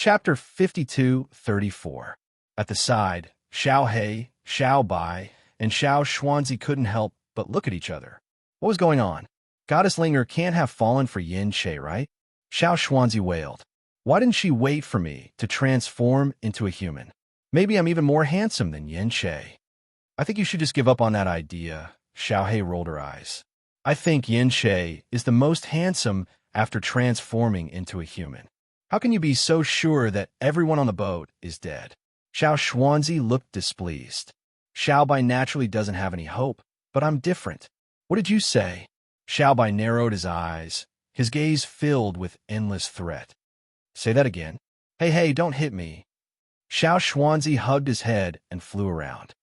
Chapter 52:34. At the side, Xiao He, Xiao Bai, and Xiao Xuanzi couldn't help but look at each other. What was going on? Goddess Linger can't have fallen for Yin Che, right? Xiao Xuanzi wailed. Why didn't she wait for me to transform into a human? Maybe I'm even more handsome than Yin Che. I think you should just give up on that idea. Xiao He rolled her eyes. I think Yin Che is the most handsome after transforming into a human. How can you be so sure that everyone on the boat is dead? Xiao Xuanzi looked displeased. Xiao Bai naturally doesn't have any hope, but I'm different. What did you say? Xiao Bai narrowed his eyes, his gaze filled with endless threat. Say that again. Hey, don't hit me. Xiao Xuanzi hugged his head and flew around.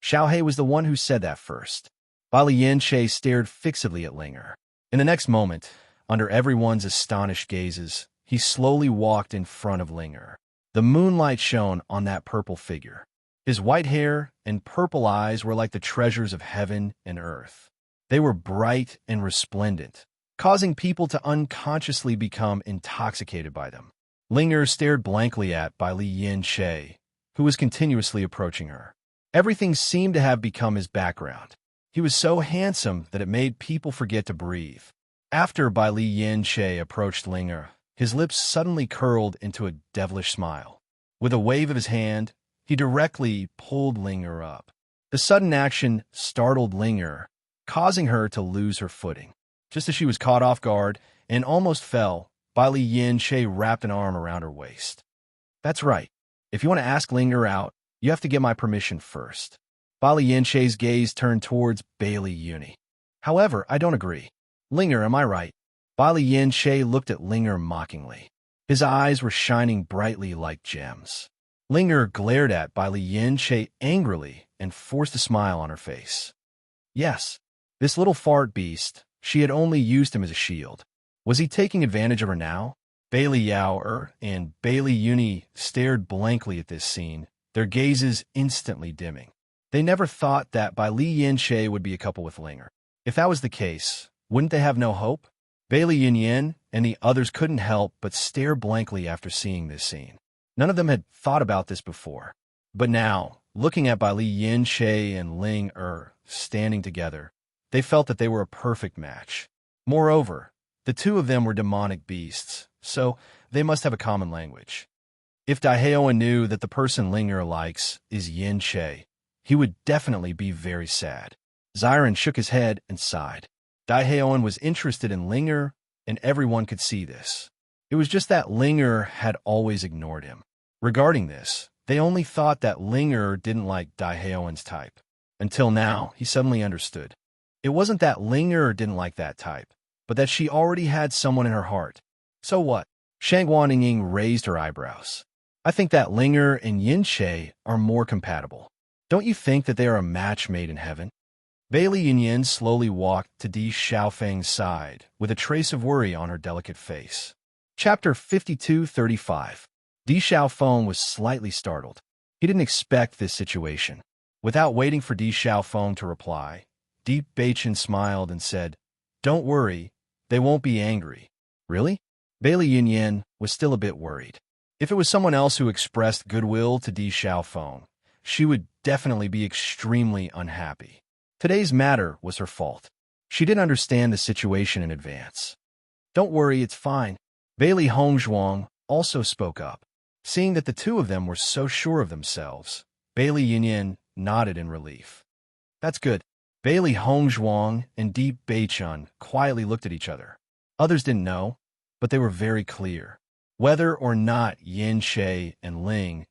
Xiao He was the one who said that first. Bai Yin Che stared fixedly at Linger. In the next moment, under everyone's astonished gazes, he slowly walked in front of Linger. The moonlight shone on that purple figure. His white hair and purple eyes were like the treasures of heaven and earth. They were bright and resplendent, causing people to unconsciously become intoxicated by them. Linger stared blankly at Bai Yin Che, who was continuously approaching her. Everything seemed to have become his background. He was so handsome that it made people forget to breathe. After Bai Yin Che approached Linger, his lips suddenly curled into a devilish smile. With a wave of his hand, he directly pulled Linger up. The sudden action startled Linger, causing her to lose her footing. Just as she was caught off guard and almost fell, Bai Yin Che wrapped an arm around her waist. That's right. If you want to ask Linger out, you have to get my permission first. Bai Yin Che's gaze turned towards Bailey Uni. However, I don't agree. Linger, am I right? Bai Yin Che looked at Linger mockingly. His eyes were shining brightly like gems. Linger glared at Bai Yin Che angrily and forced a smile on her face. Yes, this little fart beast, she had only used him as a shield. Was he taking advantage of her now? Bailey Yao and Bailey Uni stared blankly at this scene, their gazes instantly dimming. They never thought that Bai Yin Che would be a couple with Linger. If that was the case, wouldn't they have no hope? Bailey Yin and the others couldn't help but stare blankly after seeing this scene. None of them had thought about this before. But now, looking at Bai Yin Che and Ling standing together, they felt that they were a perfect match. Moreover, the two of them were demonic beasts, so they must have a common language. If Daiheoan knew that the person Linger likes is Yin Che, he would definitely be very sad. Xiren shook his head and sighed. Daiheoan was interested in Linger, and everyone could see this. It was just that Linger had always ignored him. Regarding this, they only thought that Linger didn't like Daiheoan's type. Until now, he suddenly understood. It wasn't that Linger didn't like that type, but that she already had someone in her heart. So what? Shang Guanying raised her eyebrows. I think that Linger and Yin Che are more compatible. Don't you think that they are a match made in heaven? Bailey Yin slowly walked to Di Xiaofeng's side, with a trace of worry on her delicate face. Chapter 52:35. Di Xiaofeng was slightly startled. He didn't expect this situation. Without waiting for Di Xiaofeng to reply, Di Beichen smiled and said, "Don't worry, they won't be angry." Really? Bailey Yin was still a bit worried. If it was someone else who expressed goodwill to Di Xiaofeng, she would definitely be extremely unhappy. Today's matter was her fault. She didn't understand the situation in advance. Don't worry, it's fine. Bailey Hongzhuang also spoke up. Seeing that the two of them were so sure of themselves, Bailey Yin nodded in relief. That's good. Bailey Hongzhuang and Di Beichun quietly looked at each other. Others didn't know, but they were very clear. Whether or not Yin Che and Ling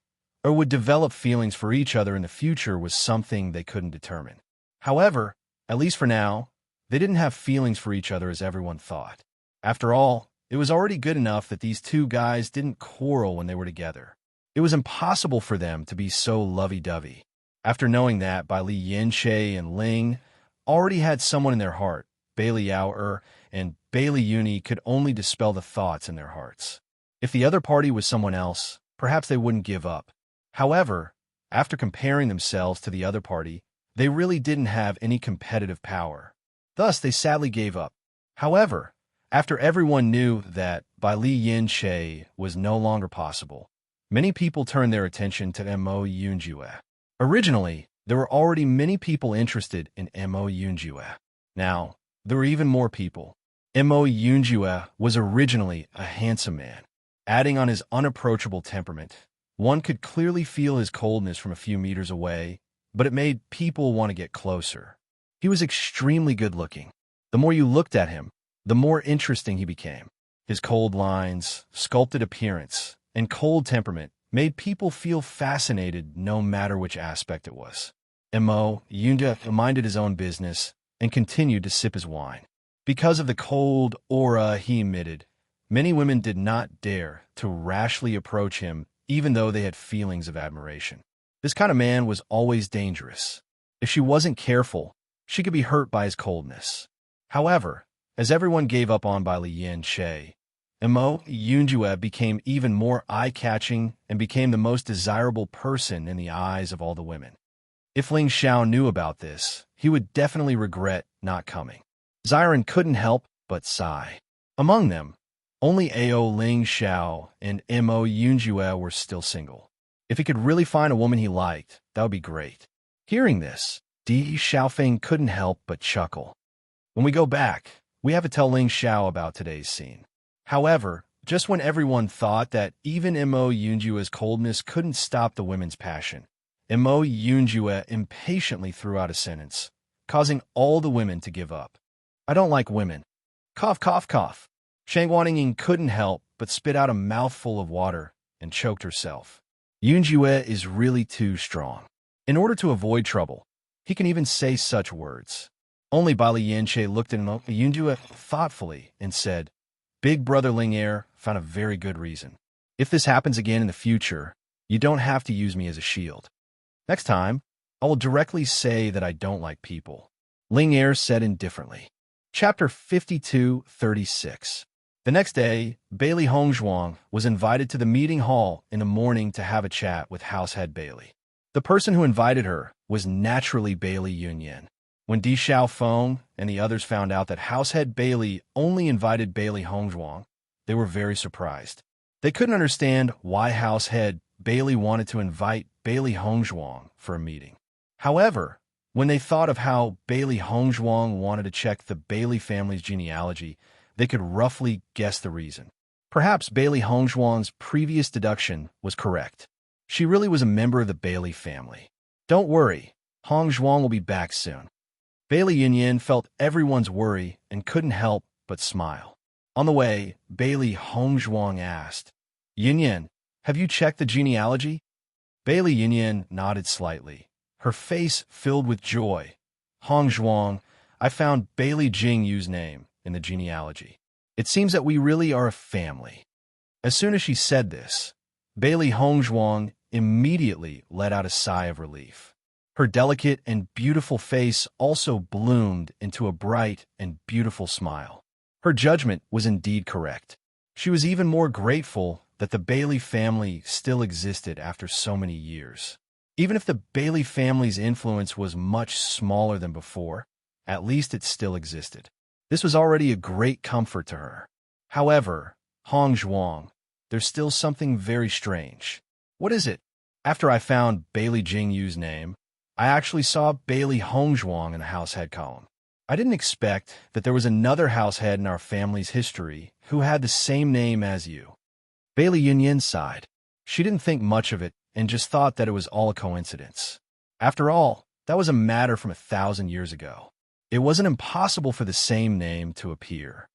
would develop feelings for each other in the future was something they couldn't determine. However, at least for now, they didn't have feelings for each other as everyone thought. After all, it was already good enough that these two guys didn't quarrel when they were together. It was impossible for them to be so lovey-dovey. After knowing that Bai Yin Che and Ling already had someone in their heart, Bailey Yao and Bailey Uni could only dispel the thoughts in their hearts. If the other party was someone else, perhaps they wouldn't give up. However, after comparing themselves to the other party, they really didn't have any competitive power. Thus, they sadly gave up. However, After everyone knew that Bai Li Yin Che was no longer possible, many people turned their attention to Mo Yunjue. Originally, there were already many people interested in Mo Yunjue. Now, there were even more people. Mo Yunjue was originally a handsome man. Adding on his unapproachable temperament, one could clearly feel his coldness from a few meters away, but it made people want to get closer. He was extremely good-looking. The more you looked at him, the more interesting he became. His cold lines, sculpted appearance, and cold temperament made people feel fascinated no matter which aspect it was. Mo Yunjue minded his own business and continued to sip his wine. Because of the cold aura he emitted, many women did not dare to rashly approach him even though they had feelings of admiration. This kind of man was always dangerous. If she wasn't careful, she could be hurt by his coldness. However, as everyone gave up on Bai Li Yin Che, Mo Yunjue became even more eye-catching and became the most desirable person in the eyes of all the women. If Ling Xiao knew about this, he would definitely regret not coming. Ziren couldn't help but sigh. Among them, only Ao Ling Xiao and Mo Yunjue were still single. If he could really find a woman he liked, that would be great. Hearing this, Di Xiaofeng couldn't help but chuckle. When we go back, we have to tell Ling Xiao about today's scene. However, just when everyone thought that even Mo Yunjue's coldness couldn't stop the women's passion, Mo Yunjue impatiently threw out a sentence, causing all the women to give up. I don't like women. Cough, cough, cough. Shang Guanying couldn't help but spit out a mouthful of water and choked herself. Yunjue is really too strong. In order to avoid trouble, he can even say such words. Only Bai Li Yin Che looked at Yunjue thoughtfully and said, Big Brother Ling Er found a very good reason. If this happens again in the future, you don't have to use me as a shield. Next time, I will directly say that I don't like people. Ling Er said indifferently. Chapter 52:36. The next day, Bailey Hongzhuang was invited to the meeting hall in the morning to have a chat with househead Bailey. The person who invited her was naturally Bailey Yunyan. When Di Xiaofeng and the others found out that househead Bailey only invited Bailey Hongzhuang, they were very surprised. They couldn't understand why househead Bailey wanted to invite Bailey Hongzhuang for a meeting. However, when they thought of how Bailey Hongzhuang wanted to check the Bailey family's genealogy, they could roughly guess the reason. Perhaps Bailey Hongzhuang's previous deduction was correct. She really was a member of the Bailey family. Don't worry, Hongzhuang will be back soon. Bailey Yunyan felt everyone's worry and couldn't help but smile. On the way, Bailey Hongzhuang asked, Yunyan, have you checked the genealogy? Bailey Yunyan nodded slightly, her face filled with joy. Hongzhuang, I found Bailey Jingyu's name in the genealogy. It seems that we really are a family. As soon as she said this, Bailey Hongzhuang immediately let out a sigh of relief. Her delicate and beautiful face also bloomed into a bright and beautiful smile. Her judgment was indeed correct. She was even more grateful that the Bailey family still existed after so many years. Even if the Bailey family's influence was much smaller than before, at least it still existed. This was already a great comfort to her. However, Hongzhuang, there's still something very strange. What is it? After I found Bailey Jingyu's name, I actually saw Bailey Hongzhuang in the househead column. I didn't expect that there was another househead in our family's history who had the same name as you. Bailey Yunyan sighed. She didn't think much of it and just thought that it was all a coincidence. After all, that was a matter from 1,000 years ago. It wasn't impossible for the same name to appear.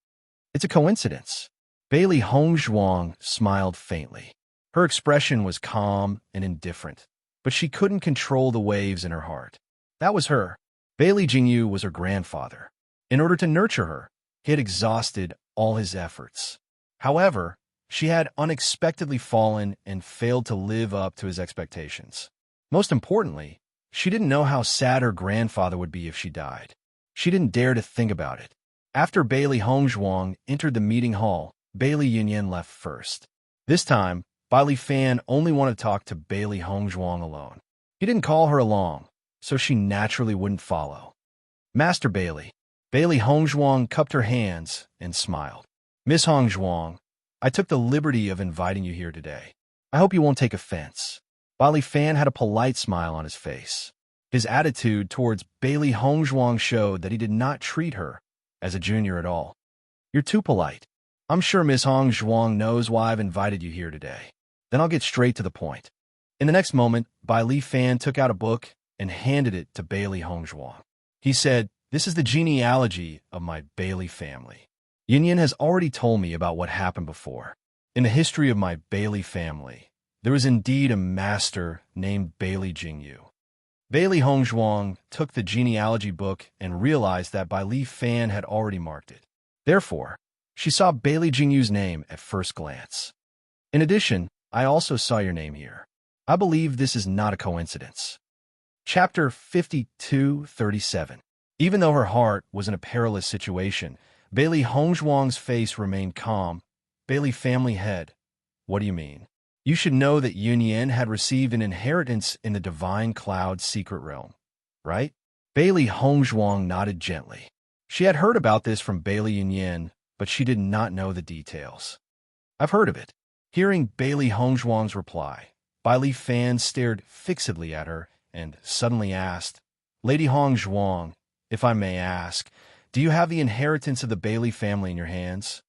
It's a coincidence. Bailey Hongzhuang smiled faintly. Her expression was calm and indifferent, but she couldn't control the waves in her heart. That was her. Bailey Jingyu was her grandfather. In order to nurture her, he had exhausted all his efforts. However, she had unexpectedly fallen and failed to live up to his expectations. Most importantly, she didn't know how sad her grandfather would be if she died. She didn't dare to think about it. After Bailey Hongzhuang entered the meeting hall, Bailey Yunyan left first. This time, Bailey Fan only wanted to talk to Bailey Hongzhuang alone. He didn't call her along, so she naturally wouldn't follow. Master Bailey, Bailey Hongzhuang cupped her hands and smiled. Miss Hongzhuang, I took the liberty of inviting you here today. I hope you won't take offense. Bailey Fan had a polite smile on his face. His attitude towards Bailey Hongzhuang showed that he did not treat her as a junior at all. You're too polite. I'm sure Miss Hongzhuang knows why I've invited you here today. Then I'll get straight to the point. In the next moment, Bailey Fan took out a book and handed it to Bailey Hongzhuang. He said, "This is the genealogy of my Bailey family. Yin has already told me about what happened before. In the history of my Bailey family, there was indeed a master named Bailey Jingyu." Bailey Hongzhuang took the genealogy book and realized that Bailey Fan had already marked it. Therefore, she saw Bailey Jingyu's name at first glance. In addition, I also saw your name here. I believe this is not a coincidence. Chapter 52:37. Even though her heart was in a perilous situation, Bailey Hongzhuang's face remained calm. Bailey family head, what do you mean? You should know that Yunyan had received an inheritance in the Divine Cloud secret realm, right? Bailey Hongzhuang nodded gently. She had heard about this from Bailey Yunyan, but she did not know the details. I've heard of it. Hearing Bailey Hongzhuang's reply, Bailey Fan stared fixedly at her and suddenly asked, Lady Hongzhuang, if I may ask, do you have the inheritance of the Bailey family in your hands?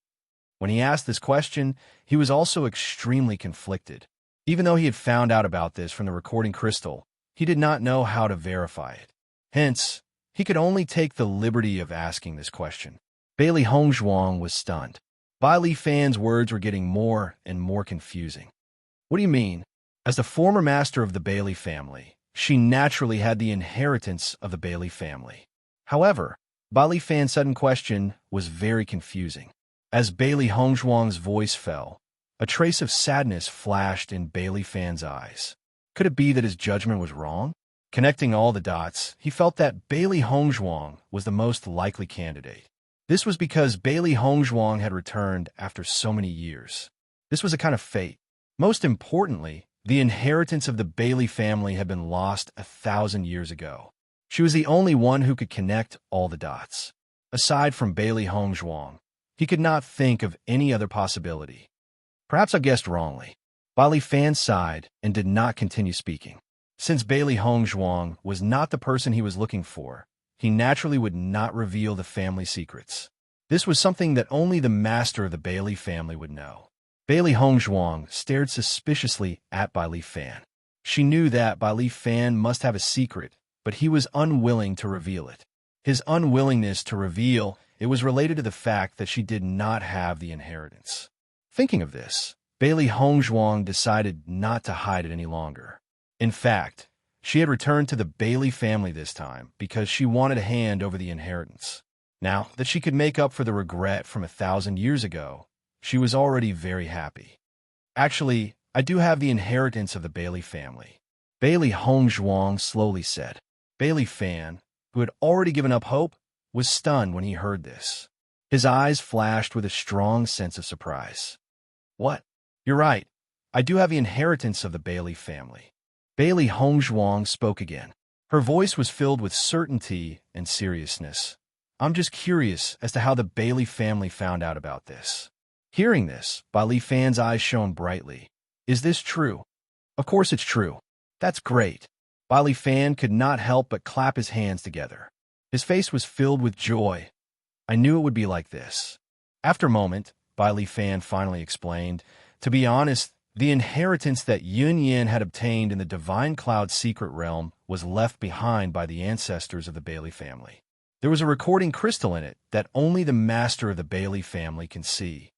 When he asked this question, he was also extremely conflicted. Even though he had found out about this from the recording crystal, he did not know how to verify it. Hence, he could only take the liberty of asking this question. Bailey Hongzhuang was stunned. Bailey Fan's words were getting more and more confusing. What do you mean? As the former master of the Bailey family, she naturally had the inheritance of the Bailey family. However, Bailey Fan's sudden question was very confusing. As Bailey Hongzhuang's voice fell, a trace of sadness flashed in Bailey Fan's eyes. Could it be that his judgment was wrong? Connecting all the dots, he felt that Bailey Hongzhuang was the most likely candidate. This was because Bailey Hongzhuang had returned after so many years. This was a kind of fate. Most importantly, the inheritance of the Bailey family had been lost 1,000 years ago. She was the only one who could connect all the dots. Aside from Bailey Hongzhuang, he could not think of any other possibility. Perhaps I guessed wrongly. Bailey Fan sighed and did not continue speaking. Since Bailey Hongzhuang was not the person he was looking for, he naturally would not reveal the family secrets. This was something that only the master of the Bailey family would know. Bailey Hongzhuang stared suspiciously at Bailey Fan. She knew that Bailey Fan must have a secret, but he was unwilling to reveal it. His unwillingness to reveal it was related to the fact that she did not have the inheritance. Thinking of this, Bailey Hongzhuang decided not to hide it any longer. In fact, she had returned to the Bailey family this time because she wanted to hand over the inheritance. Now that she could make up for the regret from 1,000 years ago, she was already very happy. Actually, I do have the inheritance of the Bailey family, Bailey Hongzhuang slowly said. Bailey Fan, who had already given up hope, was stunned when he heard this. His eyes flashed with a strong sense of surprise. What? You're right. I do have the inheritance of the Bailey family. Bailey Hongzhuang spoke again. Her voice was filled with certainty and seriousness. I'm just curious as to how the Bailey family found out about this. Hearing this, Bailey Fan's eyes shone brightly. Is this true? Of course it's true. That's great. Bailey Fan could not help but clap his hands together. His face was filled with joy. I knew it would be like this. After a moment, Bailey Fan finally explained, to be honest, the inheritance that Yunyan had obtained in the Divine Cloud secret realm was left behind by the ancestors of the Bailey family. There was a recording crystal in it that only the master of the Bailey family can see.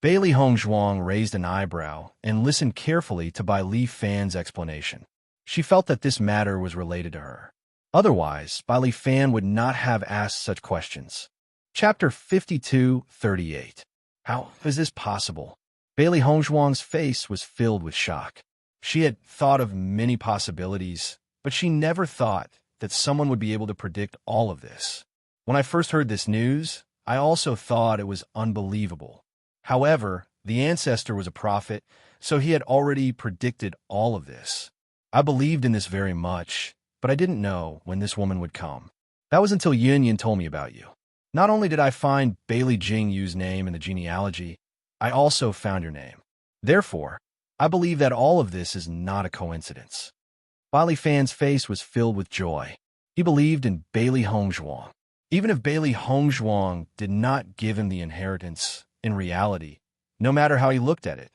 Bailey Hongzhuang raised an eyebrow and listened carefully to Bailey Fan's explanation. She felt that this matter was related to her. Otherwise, Bailey Fan would not have asked such questions. Chapter 52:38. How is this possible? Bailey Hongzhuang's face was filled with shock. She had thought of many possibilities, but she never thought that someone would be able to predict all of this. When I first heard this news, I also thought it was unbelievable. However, the ancestor was a prophet, so he had already predicted all of this. I believed in this very much, but I didn't know when this woman would come. That was until Yunyan told me about you. Not only did I find Bailey Jing Yu's name in the genealogy, I also found your name. Therefore, I believe that all of this is not a coincidence. Bailey Fan's face was filled with joy. He believed in Bailey Hongzhuang. Even if Bailey Hongzhuang did not give him the inheritance, in reality, no matter how he looked at it,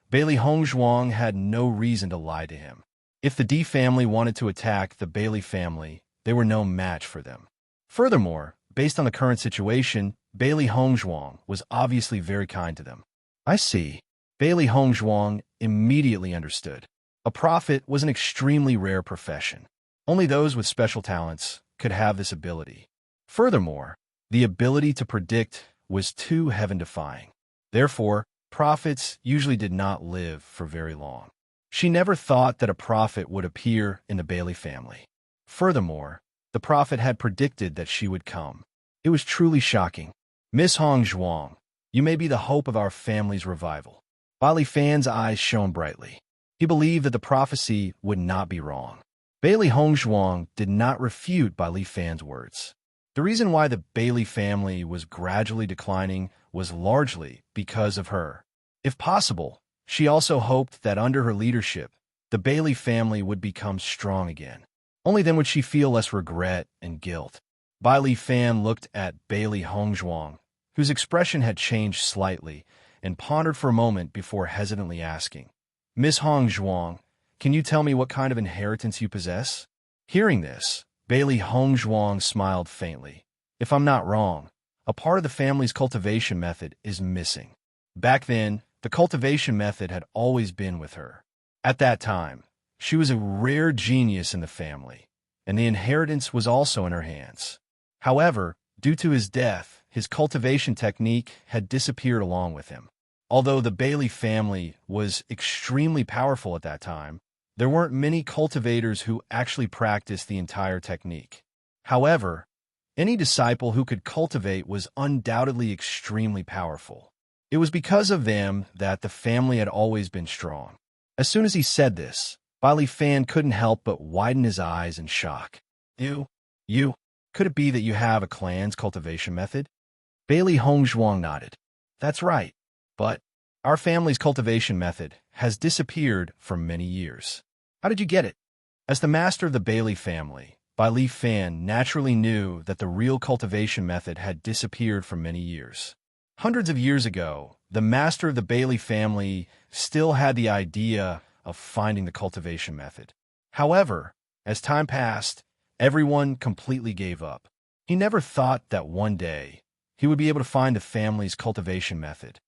Bailey Hongzhuang had no reason to lie to him. If the D family wanted to attack the Bailey family, they were no match for them. Furthermore, based on the current situation, Bailey Hongzhuang was obviously very kind to them. I see. Bailey Hongzhuang immediately understood. A prophet was an extremely rare profession. Only those with special talents could have this ability. Furthermore, the ability to predict was too heaven-defying. Therefore, prophets usually did not live for very long. She never thought that a prophet would appear in the Bailey family. Furthermore, the prophet had predicted that she would come. It was truly shocking. Miss Hongzhuang, you may be the hope of our family's revival. Bailey Fan's eyes shone brightly. He believed that the prophecy would not be wrong. Bailey Hongzhuang did not refute Bailey Fan's words. The reason why the Bailey family was gradually declining was largely because of her. If possible, she also hoped that under her leadership, the Bailey family would become strong again. Only then would she feel less regret and guilt. Bailey Fan looked at Bailey Hongzhuang, whose expression had changed slightly, and pondered for a moment before hesitantly asking, Miss Hongzhuang, can you tell me what kind of inheritance you possess? Hearing this, Bailey Hongzhuang smiled faintly. If I'm not wrong, a part of the family's cultivation method is missing. Back then, the cultivation method had always been with her. At that time, she was a rare genius in the family, and the inheritance was also in her hands. However, due to his death, his cultivation technique had disappeared along with him. Although the Bailey family was extremely powerful at that time, there weren't many cultivators who actually practiced the entire technique. However, any disciple who could cultivate was undoubtedly extremely powerful. It was because of them that the family had always been strong. As soon as he said this, Bailey Fan couldn't help but widen his eyes in shock. You? Could it be that you have a clan's cultivation method? Bailey Hongzhuang nodded. That's right, but our family's cultivation method has disappeared for many years. How did you get it? As the master of the Bailey family, Bailey Fan naturally knew that the real cultivation method had disappeared for many years. Hundreds of years ago, the master of the Bailey family still had the idea of finding the cultivation method. However, as time passed, everyone completely gave up. He never thought that one day he would be able to find the family's cultivation method.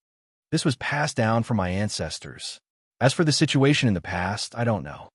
This was passed down from my ancestors. As for the situation in the past, I don't know.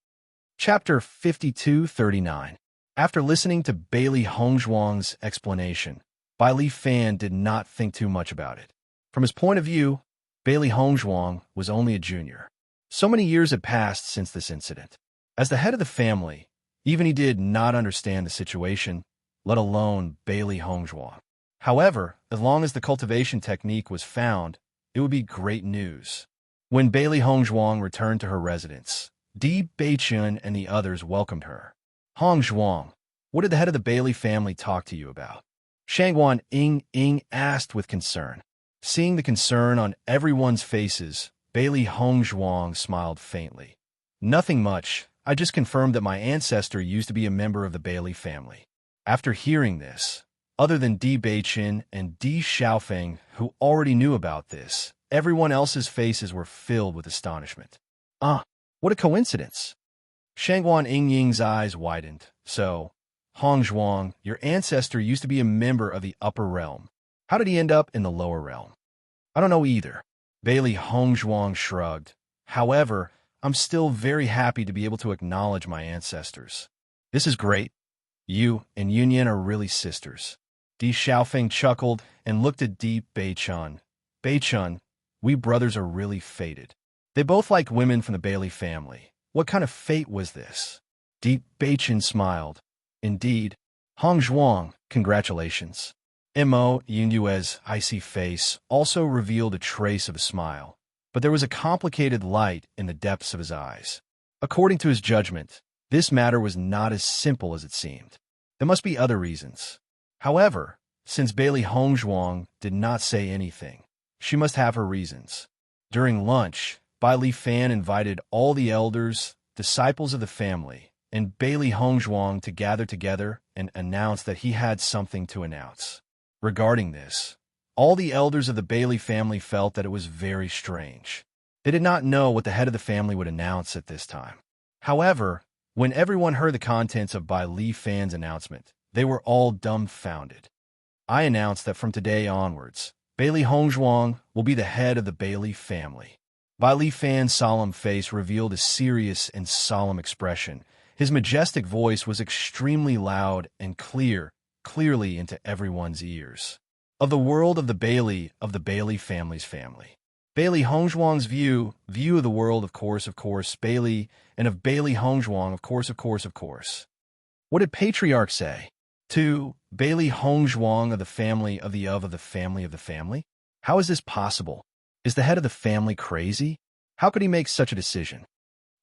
Chapter 52:39. After listening to Bailey Hongzhuang's explanation, Bailey Fan did not think too much about it. From his point of view, Bailey Hongzhuang was only a junior. So many years had passed since this incident. As the head of the family, even he did not understand the situation, let alone Bailey Hongzhuang. However, as long as the cultivation technique was found, it would be great news. When Bailey Hongzhuang returned to her residence, Di Beichun and the others welcomed her. Hongzhuang, what did the head of the Bailey family talk to you about? Shangguan Ying asked with concern. Seeing the concern on everyone's faces, Bailey Hongzhuang smiled faintly. Nothing much. I just confirmed that my ancestor used to be a member of the Bailey family. After hearing this, other than Di Beichun and Di Xiaofeng, who already knew about this, everyone else's faces were filled with astonishment. What a coincidence. Shangguan Ying's eyes widened. So, Hongzhuang, your ancestor used to be a member of the upper realm. How did he end up in the lower realm? I don't know either. Bailey Hongzhuang shrugged. However, I'm still very happy to be able to acknowledge my ancestors. This is great. You and Yunyan are really sisters. Di Xiaofeng chuckled and looked at Di Beichun. Beichun, we brothers are really fated. They both like women from the Bailey family. What kind of fate was this? Di Beichun smiled. Indeed. Hongzhuang, congratulations. Mo Yunyue's icy face also revealed a trace of a smile, but there was a complicated light in the depths of his eyes. According to his judgment, this matter was not as simple as it seemed. There must be other reasons. However, since Bailey Hongzhuang did not say anything. She must have her reasons. During lunch, Bai Li Fan invited all the elders, disciples of the family, and Bailey Hongzhuang to gather together and announce that he had something to announce. Regarding this, all the elders of the Bailey family felt that it was very strange. They did not know what the head of the family would announce at this time. However, when everyone heard the contents of Bai Li Fan's announcement, they were all dumbfounded. I announced that from today onwards, Bailey Hongzhuang will be the head of the Bailey family. Bai Li Fan's solemn face revealed a serious and solemn expression. His majestic voice was extremely loud and clearly into everyone's ears. Of the world of the Bailey family's family. Bailey Hongzhuang's view of the world, of course, Bailey, and of Bailey Hongzhuang, of course. What did Patriarch say? To Bailey Hongzhuang of the family of the family? How is this possible? Is the head of the family crazy? How could he make such a decision?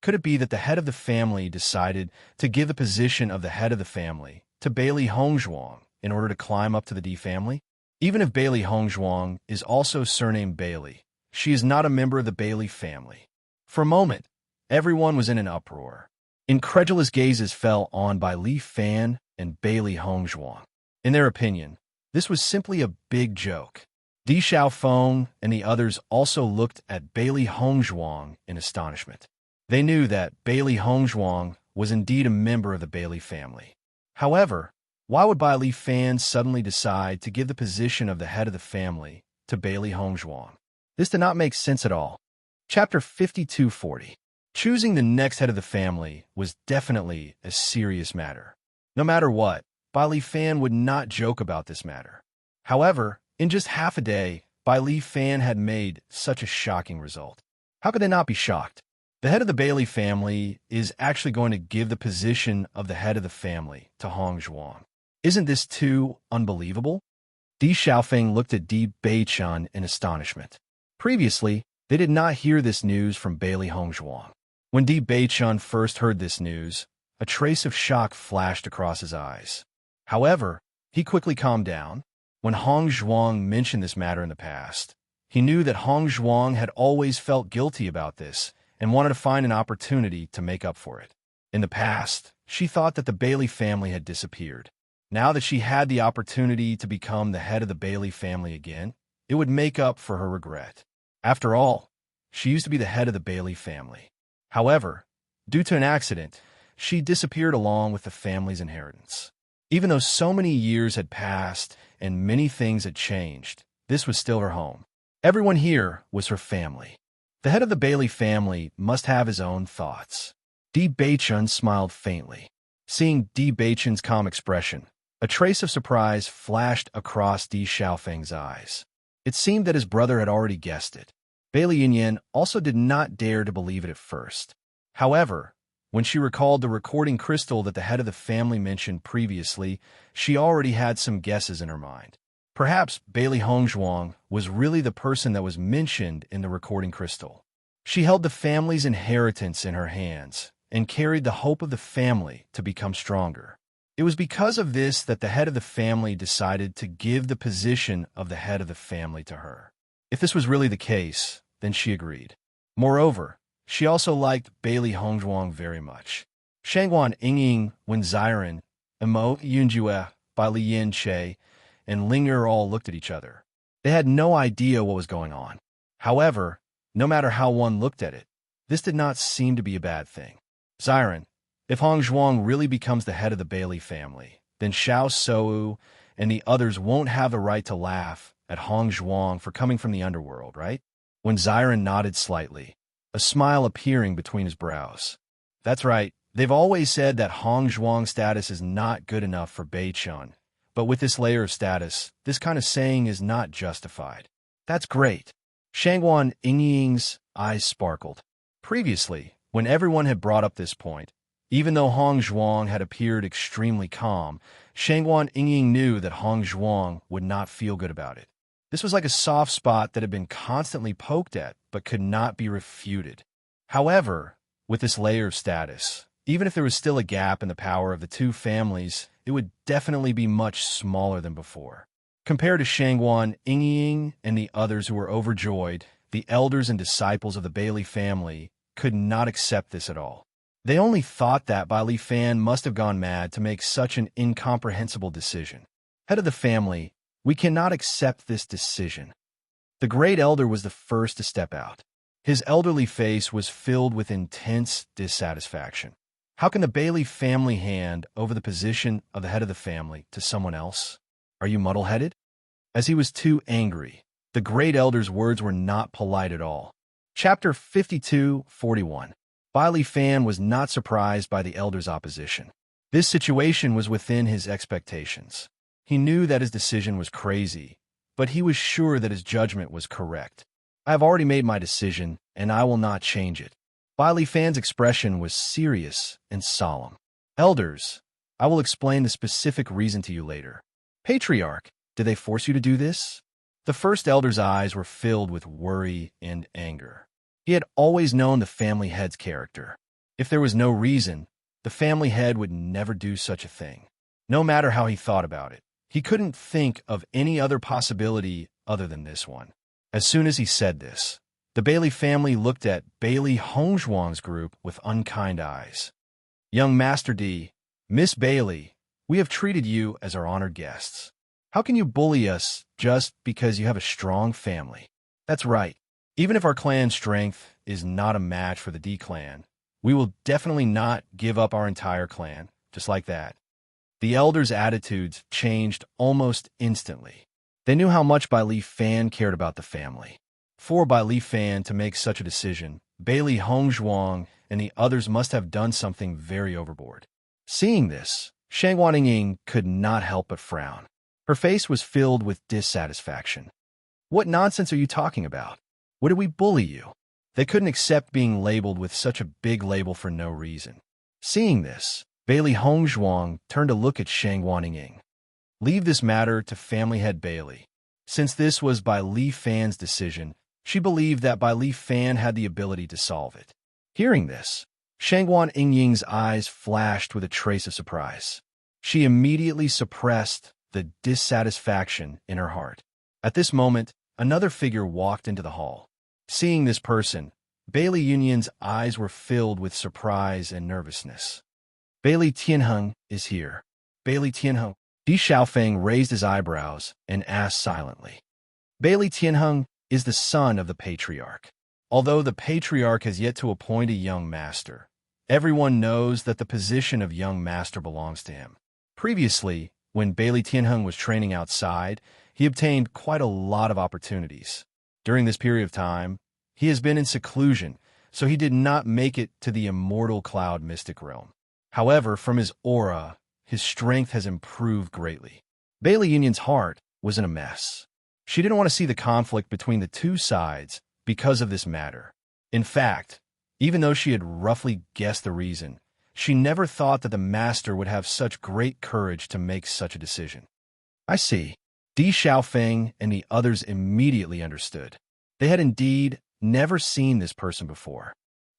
Could it be that the head of the family decided to give the position of the head of the family to Bailey Hongzhuang in order to climb up to the D family? Even if Bailey Hongzhuang is also surnamed Bailey, she is not a member of the Bailey family. For a moment, everyone was in an uproar. Incredulous gazes fell on Bai Li Fan and Bailey Hongzhuang. In their opinion, this was simply a big joke. Di Xiaofeng and the others also looked at Bailey Hongzhuang in astonishment. They knew that Bailey Hongzhuang was indeed a member of the Bailey family. However, why would Bai Li Fan suddenly decide to give the position of the head of the family to Bailey Hongzhuang? This did not make sense at all. Chapter 5240. Choosing the next head of the family was definitely a serious matter. No matter what, Bai Li Fan would not joke about this matter. However, in just half a day, Bai Li Fan had made such a shocking result. How could they not be shocked? The head of the Bailey family is actually going to give the position of the head of the family to Hongzhuang. Isn't this too unbelievable? Di Xiaofeng looked at Di Beichun in astonishment. Previously, they did not hear this news from Bailey Hongzhuang. When Di Beichun first heard this news, a trace of shock flashed across his eyes. However, he quickly calmed down. When Hongzhuang mentioned this matter in the past, he knew that Hongzhuang had always felt guilty about this and wanted to find an opportunity to make up for it. In the past, she thought that the Bailey family had disappeared. Now that she had the opportunity to become the head of the Bailey family again, it would make up for her regret. After all, she used to be the head of the Bailey family. However, due to an accident, she disappeared along with the family's inheritance. Even though so many years had passed and many things had changed, this was still her home. Everyone here was her family. The head of the Bailey family must have his own thoughts. Di Beichun smiled faintly. Seeing Di Beichun's calm expression, a trace of surprise flashed across Di Xiaofeng's eyes. It seemed that his brother had already guessed it. Bailey Yinyan also did not dare to believe it at first. However, when she recalled the recording crystal that the head of the family mentioned previously, she already had some guesses in her mind. Perhaps Bailey Hongzhuang was really the person that was mentioned in the recording crystal. She held the family's inheritance in her hands and carried the hope of the family to become stronger. It was because of this that the head of the family decided to give the position of the head of the family to her. If this was really the case, then she agreed. Moreover, she also liked Bailey Hongzhuang very much. Shangguan Yingying, Wen Ziren, Mo Yunjue, Bai Liyan Che, and Ling'er all looked at each other. They had no idea what was going on. However, no matter how one looked at it, this did not seem to be a bad thing. Ziren, if Hongzhuang really becomes the head of the Bailey family, then Xiao Sou and the others won't have the right to laugh at Hongzhuang for coming from the underworld, right? When Ziren nodded slightly, a smile appearing between his brows. That's right, they've always said that Hongzhuang's status is not good enough for Beichun, but with this layer of status, this kind of saying is not justified. That's great. Shangguan Yingying's eyes sparkled. Previously, when everyone had brought up this point, even though Hongzhuang had appeared extremely calm, Shangguan Yingying knew that Hongzhuang would not feel good about it. This was like a soft spot that had been constantly poked at but could not be refuted. However, with this layer of status, even if there was still a gap in the power of the two families, it would definitely be much smaller than before. Compared to Shangguan, Yingying, and the others who were overjoyed, the elders and disciples of the Bailey family could not accept this at all. They only thought that Bai Li Fan must have gone mad to make such an incomprehensible decision. Head of the family, we cannot accept this decision. The great elder was the first to step out. His elderly face was filled with intense dissatisfaction. How can the Bailey family hand over the position of the head of the family to someone else? Are you muddle-headed? As he was too angry, the great elder's words were not polite at all. Chapter 52:41. Bai Li Fan was not surprised by the elder's opposition. This situation was within his expectations. He knew that his decision was crazy, but he was sure that his judgment was correct. I have already made my decision, and I will not change it. Bai Li Fan's expression was serious and solemn. Elders, I will explain the specific reason to you later. Patriarch, did they force you to do this? The first elder's eyes were filled with worry and anger. He had always known the family head's character. If there was no reason, the family head would never do such a thing. No matter how he thought about it, he couldn't think of any other possibility other than this one. As soon as he said this, the Bailey family looked at Bailey Hongzhuang's group with unkind eyes. Young Master D, Miss Bailey, we have treated you as our honored guests. How can you bully us just because you have a strong family? That's right. Even if our clan strength is not a match for the D clan, we will definitely not give up our entire clan, just like that. The elders' attitudes changed almost instantly. They knew how much Bai Li Fan cared about the family. For Bai Li Fan to make such a decision, Bailey Hongzhuang and the others must have done something very overboard. Seeing this, Shangguan Ying could not help but frown. Her face was filled with dissatisfaction. What nonsense are you talking about? What did we bully you? They couldn't accept being labeled with such a big label for no reason. Seeing this, Bailey Hongzhuang turned to look at Shangguan Ying. Leave this matter to family head Bailey. Since this was Bai Li Fan's decision, she believed that Bai Li Fan had the ability to solve it. Hearing this, Shangguan Ying's eyes flashed with a trace of surprise. She immediately suppressed the dissatisfaction in her heart. At this moment, another figure walked into the hall. Seeing this person, Bailey Yunyan's eyes were filled with surprise and nervousness. Bailey Tianheng is here. Bailey Tianheng. Di Xiaofeng raised his eyebrows and asked silently. Bailey Tianheng is the son of the patriarch. Although the patriarch has yet to appoint a young master, everyone knows that the position of young master belongs to him. Previously, when Bailey Tianheng was training outside, he obtained quite a lot of opportunities. During this period of time, he has been in seclusion, so he did not make it to the immortal cloud mystic realm. However, from his aura, his strength has improved greatly. Bailey Yunyan's heart was in a mess. She didn't want to see the conflict between the two sides because of this matter. In fact, even though she had roughly guessed the reason, she never thought that the master would have such great courage to make such a decision. I see. Di Xiaofeng and the others immediately understood. They had indeed never seen this person before.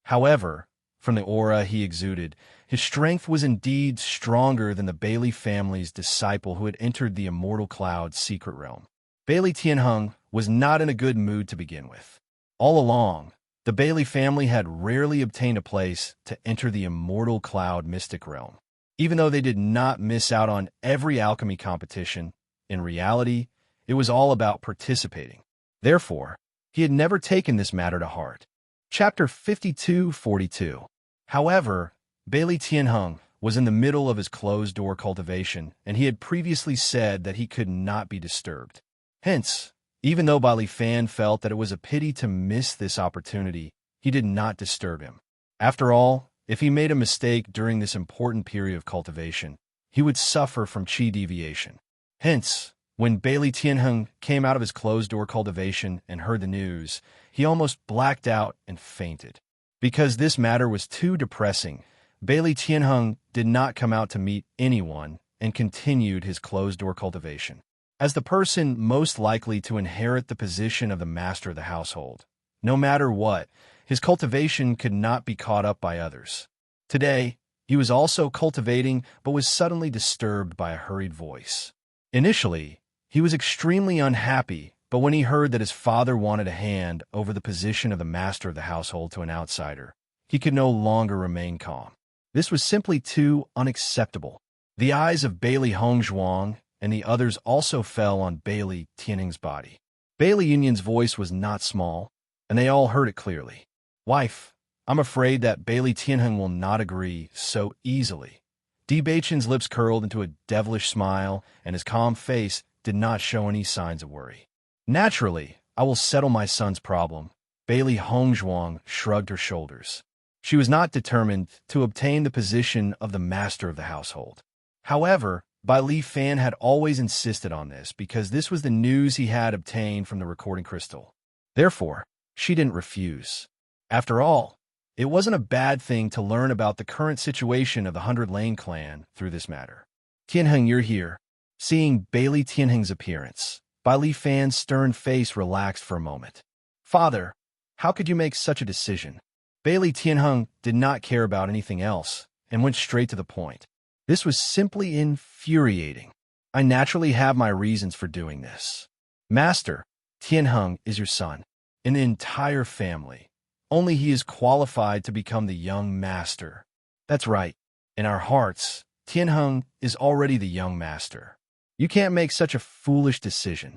However, from the aura he exuded, his strength was indeed stronger than the Bailey family's disciple who had entered the immortal cloud's secret realm. Bailey Tianheng was not in a good mood to begin with. All along, the Bailey family had rarely obtained a place to enter the immortal cloud mystic realm. Even though they did not miss out on every alchemy competition, in reality, it was all about participating. Therefore, he had never taken this matter to heart. Chapter 52:42. However, Bailey Tianheng was in the middle of his closed-door cultivation, and he had previously said that he could not be disturbed. Hence, even though Bai Li Fan felt that it was a pity to miss this opportunity, he did not disturb him. After all, if he made a mistake during this important period of cultivation, he would suffer from qi deviation. Hence, when Bailey Tianheng came out of his closed-door cultivation and heard the news, he almost blacked out and fainted. Because this matter was too depressing, Bailey Tianheng did not come out to meet anyone and continued his closed-door cultivation. As the person most likely to inherit the position of the master of the household, no matter what, his cultivation could not be caught up by others. Today, he was also cultivating but was suddenly disturbed by a hurried voice. Initially, He was extremely unhappy, but when he heard that his father wanted a hand over the position of the master of the household to an outsider, he could no longer remain calm. This was simply too unacceptable. The eyes of Bailey Hongzhuang and the others also fell on Bailey Tianheng's body. Bailey Yunyan's voice was not small, and they all heard it clearly. Wife, I'm afraid that Bailey Tianheng will not agree so easily. Di Beichen's lips curled into a devilish smile, and his calm face did not show any signs of worry. Naturally, I will settle my son's problem. Bailey Hongzhuang shrugged her shoulders. She was not determined to obtain the position of the master of the household. However, Bai Li Fan had always insisted on this because this was the news he had obtained from the recording crystal. Therefore, she didn't refuse. After all, it wasn't a bad thing to learn about the current situation of the 100 Lane clan through this matter. Tianheng, you're here. Seeing Bailey Tianheng's appearance, Bai Li Fan's stern face relaxed for a moment. Father, how could you make such a decision? Bailey Tianheng did not care about anything else and went straight to the point. This was simply infuriating. I naturally have my reasons for doing this. Master, Tianheng is your son. In the entire family, only he is qualified to become the young master. That's right. In our hearts, Tianheng is already the young master. You can't make such a foolish decision.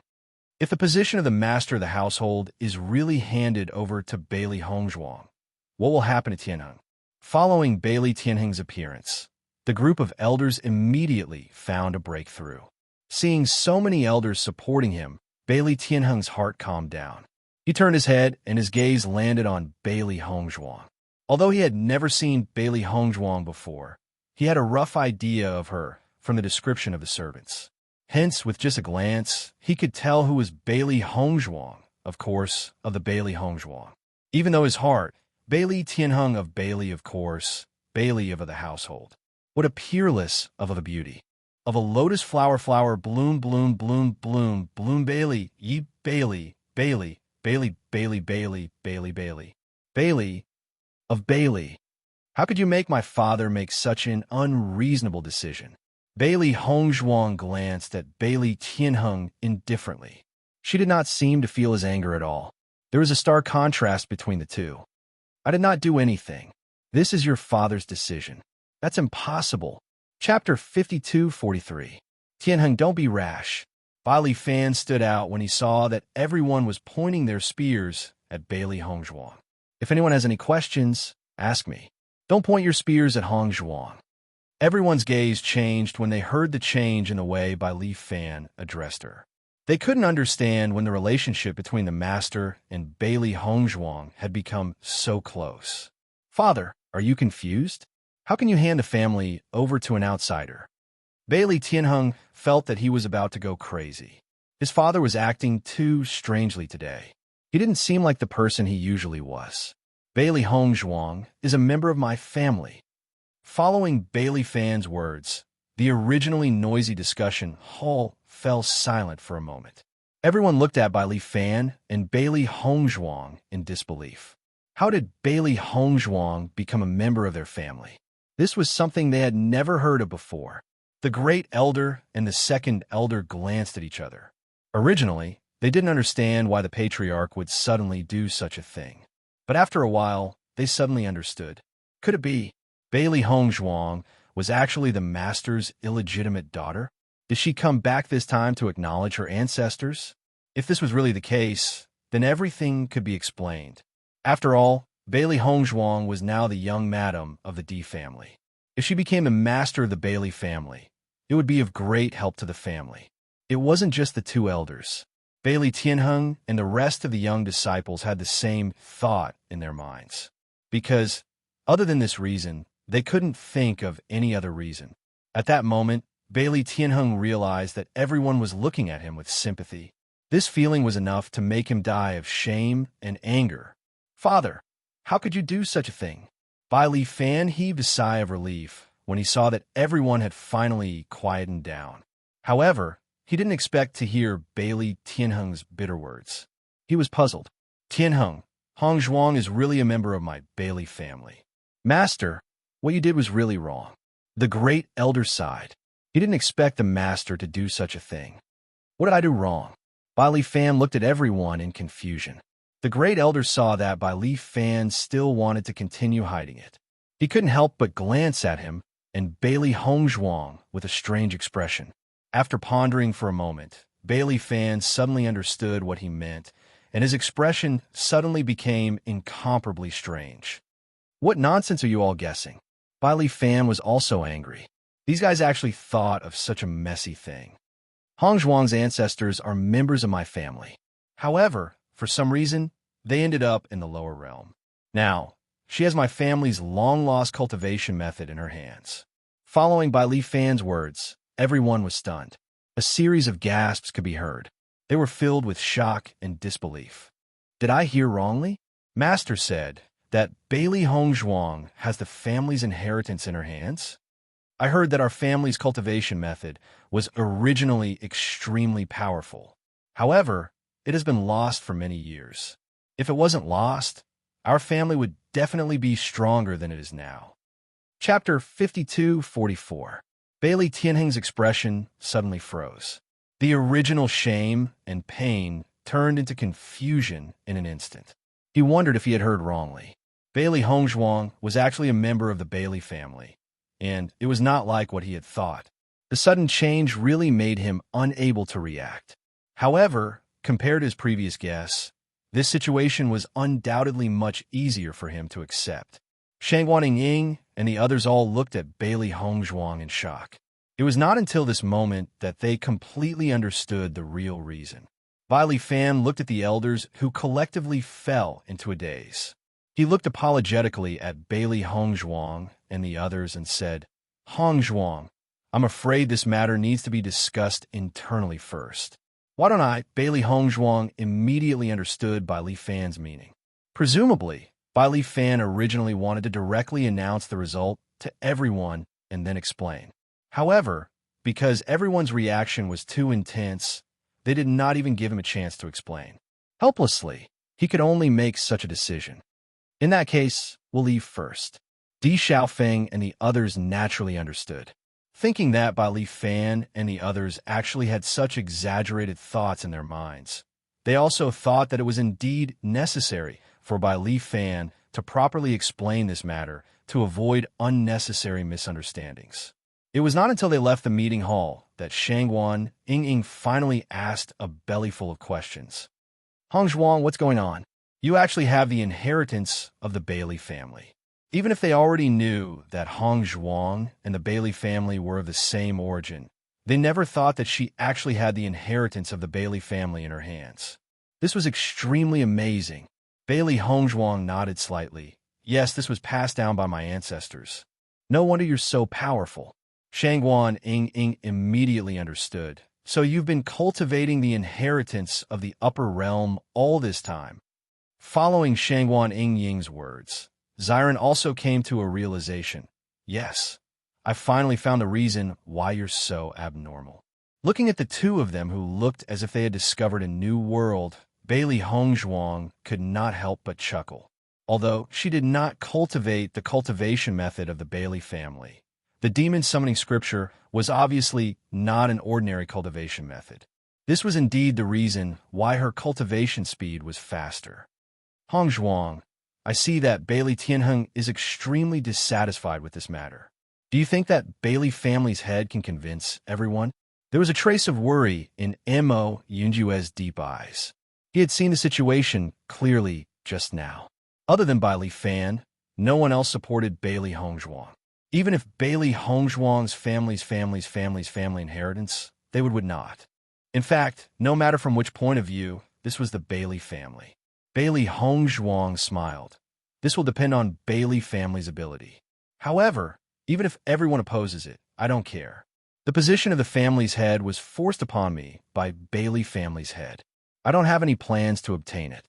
If the position of the master of the household is really handed over to Bailey Hongzhuang, what will happen to Tianheng? Following Bailey Tianheng's appearance, the group of elders immediately found a breakthrough. Seeing so many elders supporting him, Bailey Tianheng's heart calmed down. He turned his head and his gaze landed on Bailey Hongzhuang. Although he had never seen Bailey Hongzhuang before, he had a rough idea of her from the description of the servants. Hence, with just a glance, he could tell who was Bailey Hongzhuang, of course, of the Bailey Hongzhuang. Even though his heart, Bailey Tianheng of Bailey, of course, Bailey of the household. What a peerless of a beauty. Of a lotus flower bloom Bailey, ye Bailey, Bailey, Bailey, Bailey, Bailey, Bailey, Bailey. Bailey of Bailey. How could you make my father make such an unreasonable decision? Bailey Hongzhuang glanced at Bailey Tianheng indifferently. She did not seem to feel his anger at all. There was a stark contrast between the two. I did not do anything. This is your father's decision. That's impossible. Chapter 52:43. Tianheng, don't be rash. Bailey Fan stood out when he saw that everyone was pointing their spears at Bailey Hongzhuang. If anyone has any questions, ask me. Don't point your spears at Hongzhuang. Everyone's gaze changed when they heard the change in the way Bailey Fan addressed her. They couldn't understand when the relationship between the master and Bailey Hongzhuang had become so close. Father, are you confused? How can you hand a family over to an outsider? Bailey Tianheng felt that he was about to go crazy. His father was acting too strangely today. He didn't seem like the person he usually was. Bailey Hongzhuang is a member of my family. Following Bailey Fan's words, the originally noisy discussion hall fell silent for a moment. Everyone looked at Bailey Fan and Bailey Hongzhuang in disbelief. How did Bailey Hongzhuang become a member of their family? This was something they had never heard of before. The great elder and the second elder glanced at each other. Originally, they didn't understand why the patriarch would suddenly do such a thing. But after a while, they suddenly understood. Could it be Bailey Hongzhuang was actually the master's illegitimate daughter? Did she come back this time to acknowledge her ancestors? If this was really the case, then everything could be explained. After all, Bailey Hongzhuang was now the young madam of the D family. If she became the master of the Bailey family, it would be of great help to the family. It wasn't just the two elders. Bailey Tianheng and the rest of the young disciples had the same thought in their minds. Because, other than this reason, they couldn't think of any other reason. At that moment, Bailey Tianheng realized that everyone was looking at him with sympathy. This feeling was enough to make him die of shame and anger. Father, how could you do such a thing? Bailey Fan heaved a sigh of relief when he saw that everyone had finally quietened down. However, he didn't expect to hear Bailey Tianheng's bitter words. He was puzzled. Tianheng, Hongzhuang is really a member of my Bailey family. Master, what you did was really wrong. The great elder sighed. He didn't expect the master to do such a thing. What did I do wrong? Bai Li Fan looked at everyone in confusion. The great elder saw that Bai Li Fan still wanted to continue hiding it. He couldn't help but glance at him and Bailey Hongzhuang with a strange expression. After pondering for a moment, Bailey Fan suddenly understood what he meant, and his expression suddenly became incomparably strange. What nonsense are you all guessing? Bai Li Fan was also angry. These guys actually thought of such a messy thing. Hongzhuang's ancestors are members of my family. However, for some reason, they ended up in the lower realm. Now, she has my family's long-lost cultivation method in her hands. Following Bai Li Fan's words, everyone was stunned. A series of gasps could be heard. They were filled with shock and disbelief. Did I hear wrongly? Master said that Bailey Hongzhuang has the family's inheritance in her hands? I heard that our family's cultivation method was originally extremely powerful. However, it has been lost for many years. If it wasn't lost, our family would definitely be stronger than it is now. Chapter 52:44. Bailey Tianheng's expression suddenly froze. The original shame and pain turned into confusion in an instant. He wondered if he had heard wrongly. Bailey Hongzhuang was actually a member of the Bailey family, and it was not like what he had thought. The sudden change really made him unable to react. However, compared to his previous guess, this situation was undoubtedly much easier for him to accept. Shangguan Ying and the others all looked at Bailey Hongzhuang in shock. It was not until this moment that they completely understood the real reason. Bai Li Fan looked at the elders, who collectively fell into a daze. He looked apologetically at Bailey Hongzhuang and the others and said, "Hongzhuang, I'm afraid this matter needs to be discussed internally first." Why don't I? Bailey Hongzhuang immediately understood Bai Li Fan's meaning. Presumably, Bai Li Fan originally wanted to directly announce the result to everyone and then explain. However, because everyone's reaction was too intense, they did not even give him a chance to explain. Helplessly, he could only make such a decision. In that case, we'll leave first. Di Xiaofeng and the others naturally understood. Thinking that Bai Li Fan and the others actually had such exaggerated thoughts in their minds, they also thought that it was indeed necessary for Bai Li Fan to properly explain this matter to avoid unnecessary misunderstandings. It was not until they left the meeting hall that Shangguan Ying finally asked a bellyful of questions. "Hongzhuang, what's going on? You actually have the inheritance of the Bailey family." Even if they already knew that Hongzhuang and the Bailey family were of the same origin, they never thought that she actually had the inheritance of the Bailey family in her hands. This was extremely amazing. Bailey Hongzhuang nodded slightly. "Yes, this was passed down by my ancestors." "No wonder you're so powerful." Shangguan Ying immediately understood. "So you've been cultivating the inheritance of the upper realm all this time." Following Shangguan Ying's words, Xiren also came to a realization. "Yes, I finally found the reason why you're so abnormal." Looking at the two of them who looked as if they had discovered a new world, Bailey Hongzhuang could not help but chuckle. Although she did not cultivate the cultivation method of the Bailey family, the demon summoning scripture was obviously not an ordinary cultivation method. This was indeed the reason why her cultivation speed was faster. "Hongzhuang, I see that Bailey Tianheng is extremely dissatisfied with this matter. Do you think that Bailey family's head can convince everyone?" There was a trace of worry in Mo Yunjue's deep eyes. He had seen the situation clearly just now. Other than Bai Li Fan, no one else supported Bailey Hongzhuang. Even if Bailey Hongzhuang's family inheritance, they would not. In fact, no matter from which point of view, this was the Bailey family. Bailey Hongzhuang smiled. "This will depend on Bailey family's ability. However, even if everyone opposes it, I don't care. The position of the family's head was forced upon me by Bailey family's head. I don't have any plans to obtain it."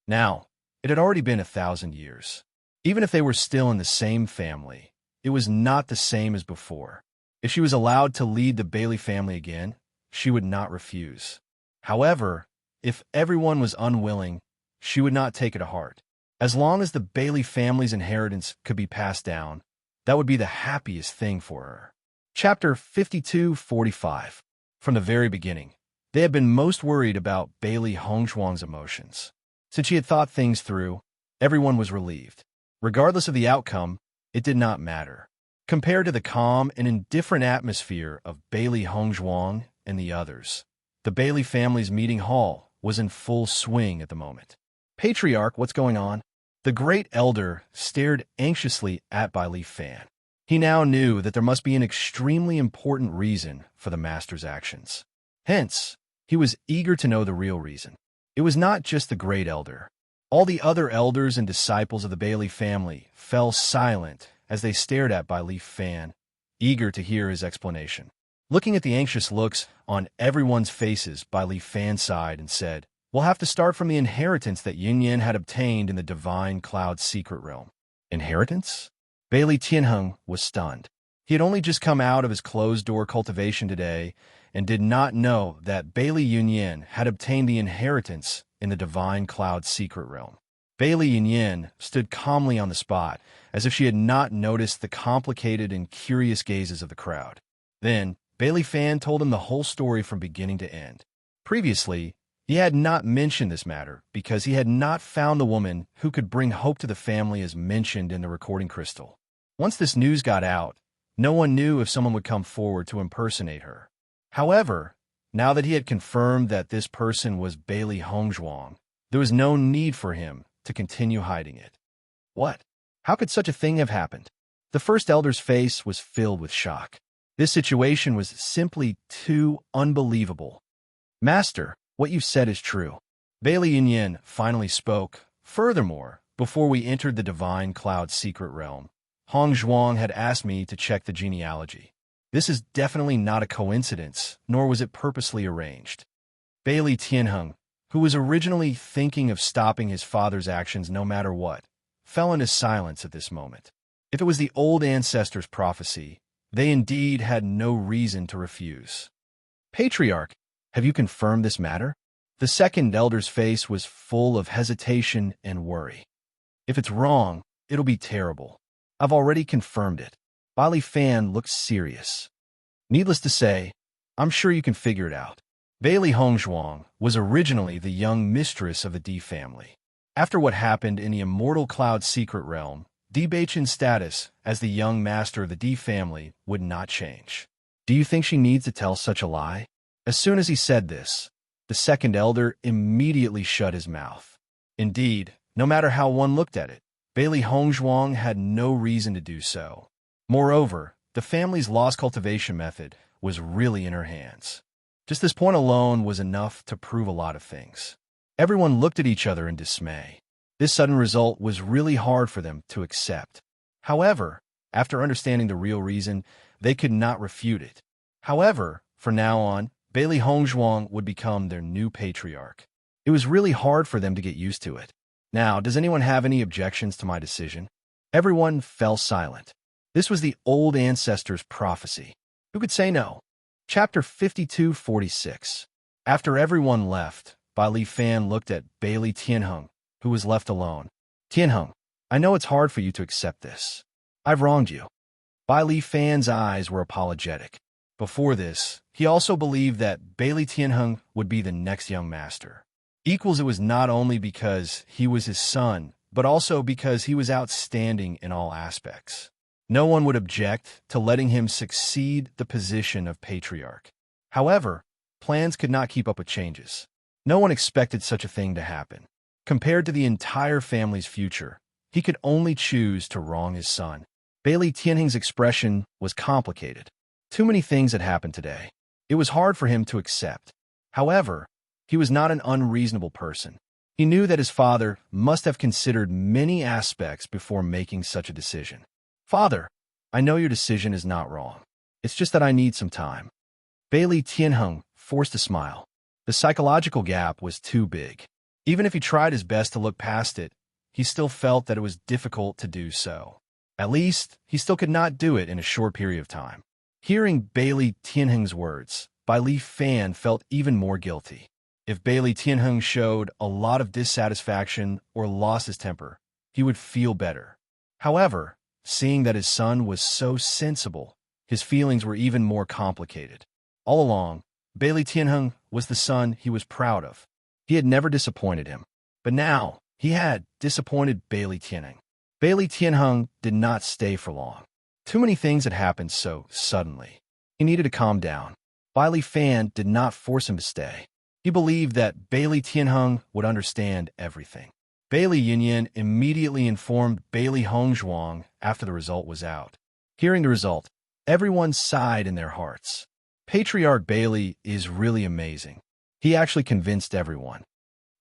Now, it had already been 1,000 years. Even if they were still in the same family, it was not the same as before. If she was allowed to lead the Bailey family again, she would not refuse. However, if everyone was unwilling, she would not take it to heart. As long as the Bailey family's inheritance could be passed down, that would be the happiest thing for her. Chapter 52:45. From the very beginning, They had been most worried about Bailey Hongshuang's emotions. Since she had thought things through, everyone was relieved. Regardless of the outcome, it did not matter. Compared to the calm and indifferent atmosphere of Bailey Hongshuang and the others, the Bailey family's meeting hall was in full swing at the moment. Patriarch, what's going on? The great elder stared anxiously at Bai Li Fan. He now knew that there must be an extremely important reason for the master's actions. Hence, he was eager to know the real reason. It was not just the great elder. All the other elders and disciples of the Bailey family fell silent as they stared at Bai Li Fan, eager to hear his explanation. Looking at the anxious looks on everyone's faces, Bai Li Fan sighed and said, "We'll have to start from the inheritance that Yin Yan had obtained in the Divine Cloud Secret Realm." Inheritance? Bailey Tianheng was stunned. He had only just come out of his closed-door cultivation today and did not know that Bailey Yunyan had obtained the inheritance in the Divine Cloud Secret Realm. Bailey Yunyan stood calmly on the spot, as if she had not noticed the complicated and curious gazes of the crowd. Then, Bailey Fan told him the whole story from beginning to end. Previously, he had not mentioned this matter because he had not found the woman who could bring hope to the family as mentioned in the recording crystal. Once this news got out, no one knew if someone would come forward to impersonate her. However, now that he had confirmed that this person was Bailey Hongshuang, there was no need for him to continue hiding it. What? How could such a thing have happened? The first elder's face was filled with shock. This situation was simply too unbelievable. "Master, what you've said is true." Bailey Yunyan finally spoke. "Furthermore, before we entered the Divine Cloud Secret Realm, Hongshuang had asked me to check the genealogy. This is definitely not a coincidence, nor was it purposely arranged." Bailey Tianheng, who was originally thinking of stopping his father's actions no matter what, fell into silence at this moment. If it was the old ancestors' prophecy, they indeed had no reason to refuse. "Patriarch, have you confirmed this matter?" The second elder's face was full of hesitation and worry. "If it's wrong, it'll be terrible. I've already confirmed it." Bai Li Fan looked serious. "Needless to say, I'm sure you can figure it out." Bailey Hongshuang was originally the young mistress of the Di family. After what happened in the Immortal Cloud Secret Realm, Di Beichen's status as the young master of the Di family would not change. "Do you think she needs to tell such a lie?" As soon as he said this, the second elder immediately shut his mouth. Indeed, no matter how one looked at it, Bailey Hongshuang had no reason to do so. Moreover, the family's lost cultivation method was really in her hands. Just this point alone was enough to prove a lot of things. Everyone looked at each other in dismay. This sudden result was really hard for them to accept. However, after understanding the real reason, they could not refute it. However, from now on, Bailey Hongshuang would become their new patriarch. It was really hard for them to get used to it. "Now, does anyone have any objections to my decision?" Everyone fell silent. This was the old ancestors' prophecy. Who could say no? Chapter 5246. After everyone left, Bai Li Fan looked at Bailey Tianheng, who was left alone. "Tianheng, I know it's hard for you to accept this. I've wronged you." Bai Li Fan's eyes were apologetic. Before this, he also believed that Bailey Tianheng would be the next young master. It was not only because he was his son, but also because he was outstanding in all aspects. No one would object to letting him succeed the position of patriarch. However, plans could not keep up with changes. No one expected such a thing to happen. Compared to the entire family's future, he could only choose to wrong his son. Bailey Tianheng's expression was complicated. Too many things had happened today. It was hard for him to accept. However, he was not an unreasonable person. He knew that his father must have considered many aspects before making such a decision. "Father, I know your decision is not wrong. It's just that I need some time." Bailey Tianheng forced a smile. The psychological gap was too big. Even if he tried his best to look past it, he still felt that it was difficult to do so. At least, he still could not do it in a short period of time. Hearing Bailey Tianheng's words, Bai Li Fan felt even more guilty. If Bailey Tianheng showed a lot of dissatisfaction or lost his temper, he would feel better. However, seeing that his son was so sensible, his feelings were even more complicated. All along, Bailey Tianheng was the son he was proud of. He had never disappointed him. But now, he had disappointed Bailey Tianheng. Bailey Tianheng did not stay for long. Too many things had happened so suddenly. He needed to calm down. Bailey Fan did not force him to stay. He believed that Bailey Tianheng would understand everything. Bailey Yunyan immediately informed Bailey Hongzhuang after the result was out. Hearing the result, everyone sighed in their hearts. Patriarch Bailey is really amazing. He actually convinced everyone.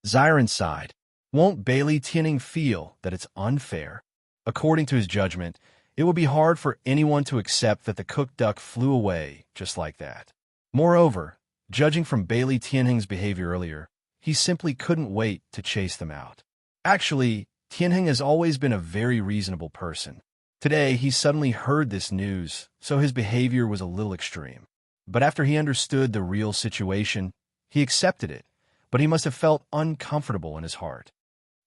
Ziren sighed. Won't Bailey Tianheng feel that it's unfair? According to his judgment, it would be hard for anyone to accept that the cooked duck flew away just like that. Moreover, judging from Bailey Tianheng's behavior earlier, he simply couldn't wait to chase them out. Actually, Tianheng has always been a very reasonable person. Today, he suddenly heard this news, so his behavior was a little extreme. But after he understood the real situation, he accepted it, but he must have felt uncomfortable in his heart.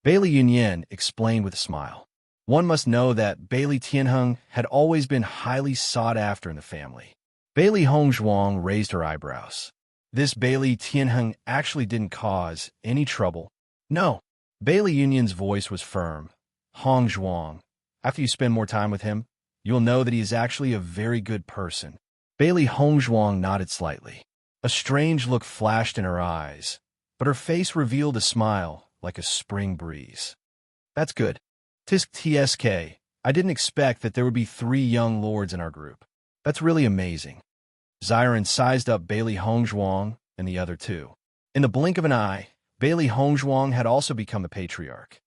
Bailey Yunyan explained with a smile. One must know that Bailey Tianheng had always been highly sought after in the family. Bailey Hongzhuang raised her eyebrows. This Bailey Tianheng actually didn't cause any trouble. No. Bailey Yunyan's voice was firm. Hongzhuang, after you spend more time with him, you'll know that he is actually a very good person. Bailey Hongzhuang nodded slightly. A strange look flashed in her eyes, but her face revealed a smile like a spring breeze. That's good. Tisk TSK, I didn't expect that there would be 3 young lords in our group. That's really amazing. Ziren sized up Bailey Hongzhuang and the other 2. In the blink of an eye, Bailey Hongzhuang had also become the patriarch.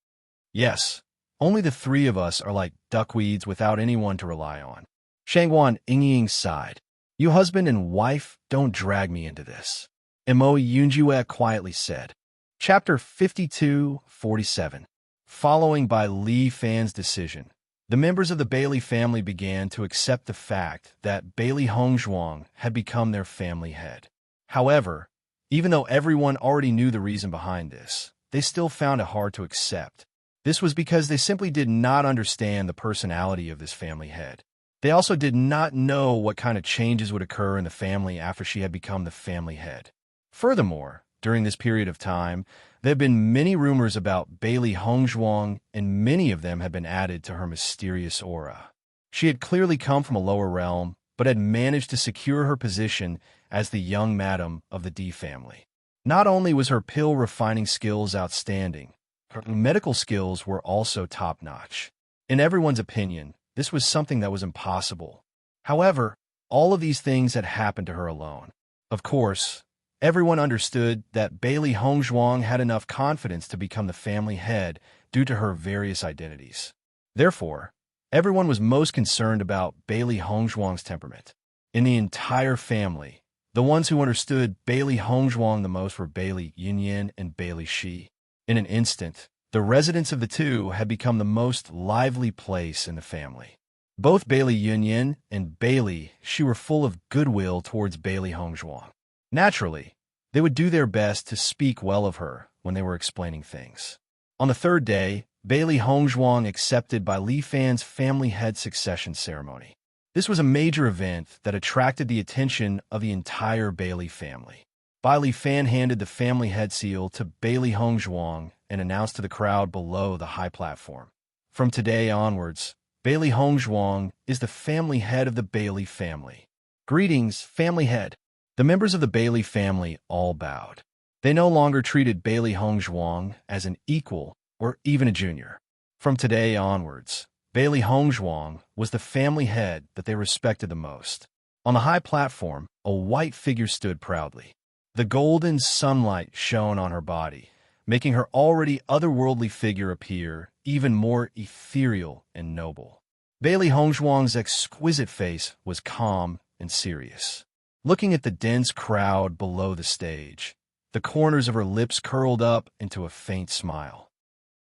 Yes, only the 3 of us are like duckweeds without anyone to rely on. Shangguan Yingying sighed. You husband and wife, don't drag me into this. Mo Yunjue quietly said. Chapter 52-47. Following by Li Fan's decision, the members of the Bailey family began to accept the fact that Bailey Hongzhuang had become their family head. However, even though everyone already knew the reason behind this, they still found it hard to accept. This was because they simply did not understand the personality of this family head. They also did not know what kind of changes would occur in the family after she had become the family head. Furthermore, during this period of time, there have been many rumors about Bailey Hongzhuang, and many of them had been added to her mysterious aura. She had clearly come from a lower realm, but had managed to secure her position as the young madam of the D family. Not only was her pill refining skills outstanding, her medical skills were also top-notch. In everyone's opinion, this was something that was impossible. However, all of these things had happened to her alone. Of course, everyone understood that Bailey Hongzhuang had enough confidence to become the family head due to her various identities. Therefore, everyone was most concerned about Bailey Hongzhuang's temperament. In the entire family, the ones who understood Bailey Hongzhuang the most were Bailey Yunyan and Bailey Shi. In an instant, the residence of the 2 had become the most lively place in the family. Both Bailey Yunyan and Bailey Shi were full of goodwill towards Bailey Hongzhuang. Naturally, they would do their best to speak well of her when they were explaining things. On the 3rd day, Bailey Hongzhuang accepted by Li Fan's family head succession ceremony. This was a major event that attracted the attention of the entire Bailey family. Bailey Fan handed the family head seal to Bailey Hongzhuang and announced to the crowd below the high platform. From today onwards, Bailey Hongzhuang is the family head of the Bailey family. Greetings, family head. The members of the Bailey family all bowed. They no longer treated Bailey Hongzhuang as an equal or even a junior. From today onwards, Bailey Hongzhuang was the family head that they respected the most. On the high platform, a white figure stood proudly. The golden sunlight shone on her body, making her already otherworldly figure appear even more ethereal and noble. Bailey Hongzhuang's exquisite face was calm and serious. Looking at the dense crowd below the stage, the corners of her lips curled up into a faint smile.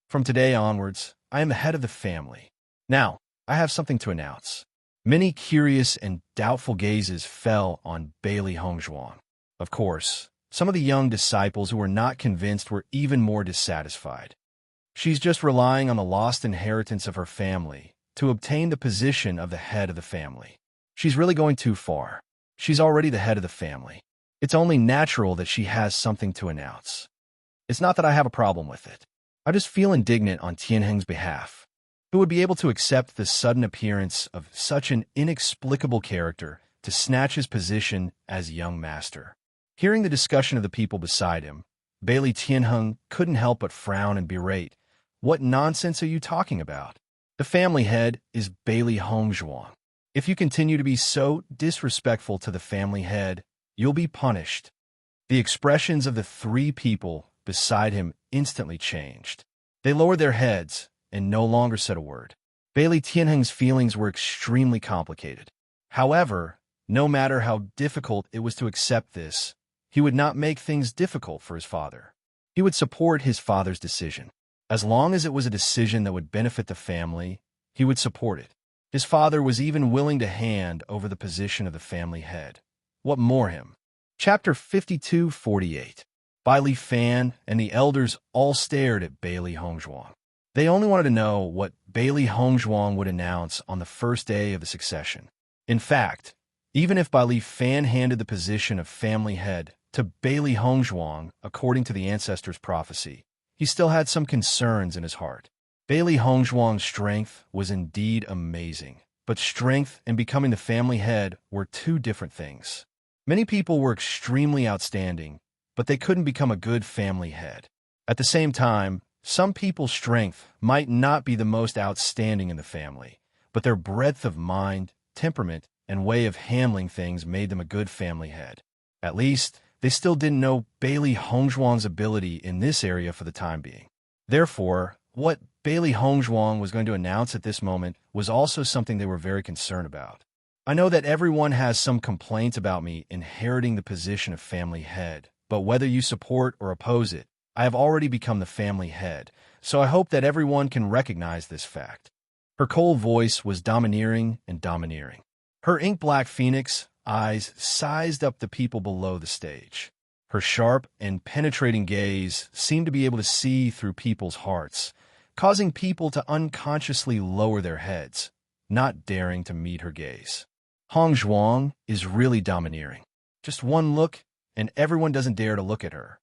From today onwards, I am the head of the family. Now, I have something to announce. Many curious and doubtful gazes fell on Bailey Hongzhuang. Of course, some of the young disciples who were not convinced were even more dissatisfied. She's just relying on the lost inheritance of her family to obtain the position of the head of the family. She's really going too far. She's already the head of the family. It's only natural that she has something to announce. It's not that I have a problem with it. I just feel indignant on Tianheng's behalf. Who would be able to accept the sudden appearance of such an inexplicable character to snatch his position as young master? Hearing the discussion of the people beside him, Bailey Tianheng couldn't help but frown and berate. What nonsense are you talking about? The family head is Bailey Hongzhuang. If you continue to be so disrespectful to the family head, you'll be punished. The expressions of the three people beside him instantly changed. They lowered their heads and no longer said a word. Bailey Tianheng's feelings were extremely complicated. However, no matter how difficult it was to accept this, he would not make things difficult for his father. He would support his father's decision. As long as it was a decision that would benefit the family, he would support it. His father was even willing to hand over the position of the family head. What more him? Chapter 52:48. Bailey Fan and the elders all stared at Bailey Hongzhuang. They only wanted to know what Bailey Hongzhuang would announce on the first day of the succession. In fact, even if Bailey Fan handed the position of family head to Bailey Hongzhuang, according to the ancestors' prophecy, he still had some concerns in his heart. Bailey Hongzhuang's strength was indeed amazing, but strength and becoming the family head were two different things. Many people were extremely outstanding, but they couldn't become a good family head. At the same time, some people's strength might not be the most outstanding in the family, but their breadth of mind, temperament, and way of handling things made them a good family head. At least, they still didn't know Bailey Hongzhuang's ability in this area for the time being. Therefore, what Bailey Hongzhuang was going to announce at this moment was also something they were very concerned about. I know that everyone has some complaints about me inheriting the position of family head, but whether you support or oppose it, I have already become the family head, so I hope that everyone can recognize this fact. Her cold voice was domineering and domineering. Her ink-black phoenix eyes sized up the people below the stage. Her sharp and penetrating gaze seemed to be able to see through people's hearts, causing people to unconsciously lower their heads, not daring to meet her gaze. Hongzhuang is really domineering. Just one look, and everyone doesn't dare to look at her.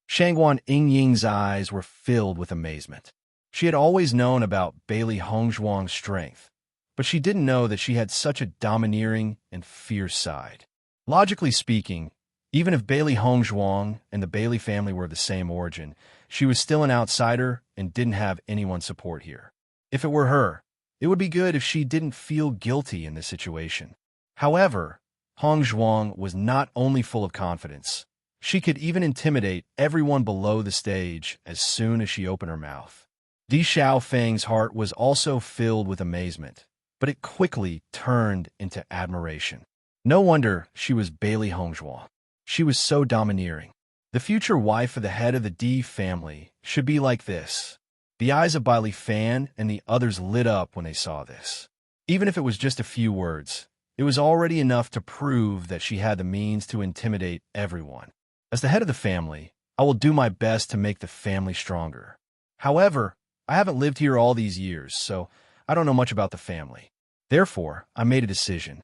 Shangguan Yingying's eyes were filled with amazement. She had always known about Bailey Hongzhuang's strength, but she didn't know that she had such a domineering and fierce side. Logically speaking, even if Bailey Hongzhuang and the Bailey family were of the same origin, she was still an outsider and didn't have anyone's support here. If it were her, it would be good if she didn't feel guilty in this situation. However, Hongzhuang was not only full of confidence, she could even intimidate everyone below the stage as soon as she opened her mouth. Di Xiaofeng's heart was also filled with amazement, but it quickly turned into admiration. No wonder she was Bailey Hongzhuang. She was so domineering. The future wife of the head of the Di family should be like this. The eyes of Bailey Fan and the others lit up when they saw this. Even if it was just a few words, it was already enough to prove that she had the means to intimidate everyone. As the head of the family, I will do my best to make the family stronger. However, I haven't lived here all these years, so I don't know much about the family. Therefore, I made a decision.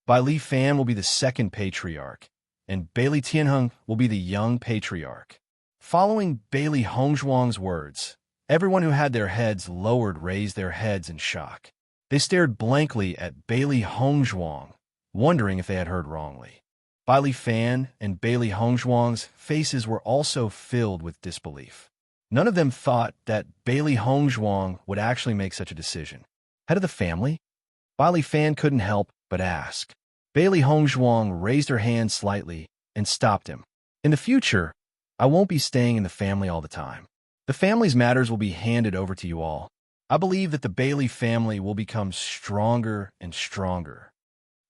Bailey Fan will be the second patriarch, and Bailey Tianheng will be the young patriarch. Following Bailey Hongzhuang's words, everyone who had their heads lowered raised their heads in shock. They stared blankly at Bailey Hongzhuang, wondering if they had heard wrongly. Bailey Fan and Bailey Hongzhuang's faces were also filled with disbelief. None of them thought that Bailey Hongzhuang would actually make such a decision. Head of the family? Bailey Fan couldn't help but ask. Bailey Hongzhuang raised her hand slightly and stopped him. In the future, I won't be staying in the family all the time. The family's matters will be handed over to you all. I believe that the Bailey family will become stronger and stronger.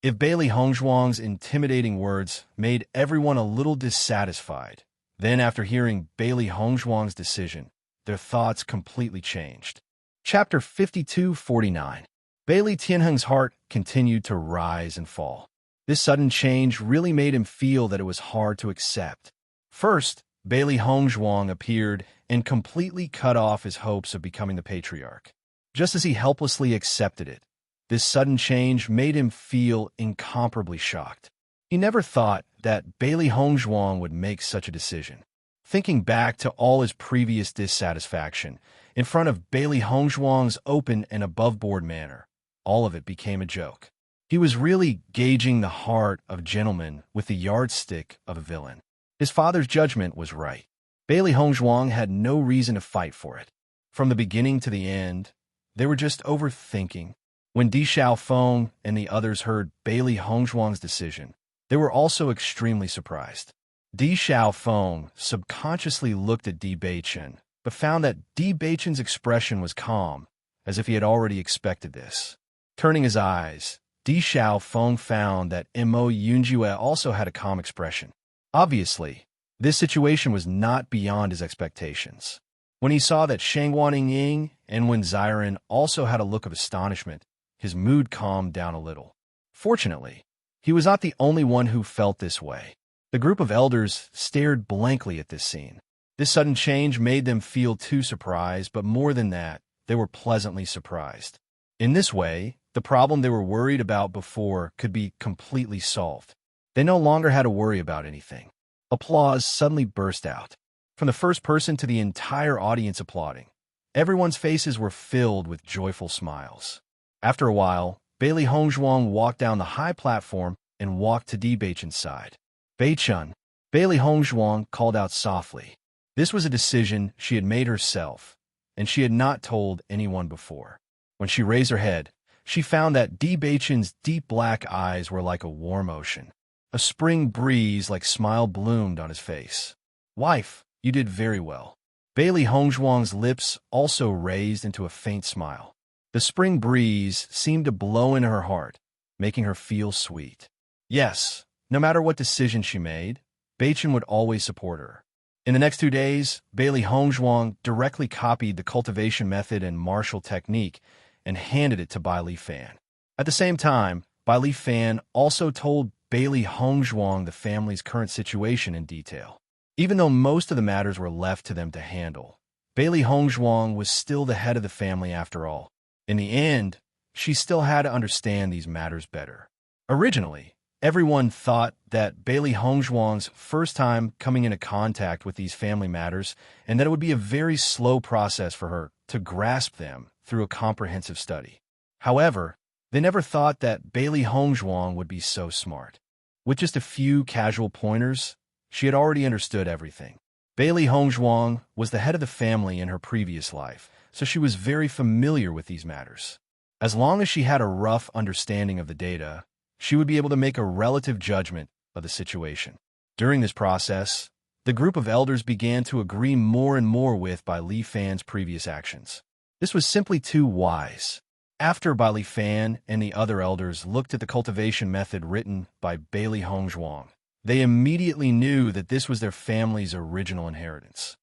If Bailey Hongzhuang's intimidating words made everyone a little dissatisfied, then after hearing Bailey Hongzhuang's decision, their thoughts completely changed. Chapter 52:49. Bailey Tianheng's heart continued to rise and fall. This sudden change really made him feel that it was hard to accept. First, Bailey Hongzhuang appeared and completely cut off his hopes of becoming the patriarch. Just as he helplessly accepted it, this sudden change made him feel incomparably shocked. He never thought that Bailey Hongzhuang would make such a decision. Thinking back to all his previous dissatisfaction, in front of Bailey Hongzhuang's open and above-board manner, all of it became a joke. He was really gauging the heart of a gentleman with the yardstick of a villain. His father's judgment was right. Bailey Hongzhuang had no reason to fight for it. From the beginning to the end, they were just overthinking. When Di Xiaofeng and the others heard Bailey Hongzhuang's decision, they were also extremely surprised. Di Xiaofeng subconsciously looked at Di Beichen, but found that Di Beichen's expression was calm, as if he had already expected this. Turning his eyes, Di Xiaofeng found that Mo Yunjue also had a calm expression. Obviously, this situation was not beyond his expectations. When he saw that Shang Guanying and Wen Ziren also had a look of astonishment, his mood calmed down a little. Fortunately, he was not the only one who felt this way. The group of elders stared blankly at this scene. This sudden change made them feel too surprised, but more than that, they were pleasantly surprised. In this way, the problem they were worried about before could be completely solved. They no longer had to worry about anything. Applause suddenly burst out. From the first person to the entire audience applauding, everyone's faces were filled with joyful smiles. After a while, Bailey Hongzhuang walked down the high platform and walked to Di Beichen's side. Beichen, Bailey Hongzhuang called out softly. This was a decision she had made herself, and she had not told anyone before. When she raised her head, she found that Di Beichen's deep black eyes were like a warm ocean. A spring breeze like smile bloomed on his face. Wife, you did very well. Bailey Hongzhuang's lips also raised into a faint smile. The spring breeze seemed to blow into her heart, making her feel sweet. Yes, no matter what decision she made, Beichen would always support her. In the next 2 days, Bailey Hongzhuang directly copied the cultivation method and martial technique and handed it to Bai Li Fan. At the same time, Bai Li Fan also told Bailey Hongzhuang the family's current situation in detail. Even though most of the matters were left to them to handle, Bailey Hongzhuang was still the head of the family after all. In the end, she still had to understand these matters better. Originally, everyone thought that Bailey Hongzhuang's first time coming into contact with these family matters and that it would be a very slow process for her to grasp them through a comprehensive study. However, they never thought that Bailey Hongzhuang would be so smart. With just a few casual pointers, she had already understood everything. Bailey Hongzhuang was the head of the family in her previous life, so she was very familiar with these matters. As long as she had a rough understanding of the data, she would be able to make a relative judgment of the situation. During this process, the group of elders began to agree more and more with Bai Li Fan's previous actions. This was simply too wise. After Bai Li Fan and the other elders looked at the cultivation method written by Bailey Hongzhuang, they immediately knew that this was their family's original inheritance.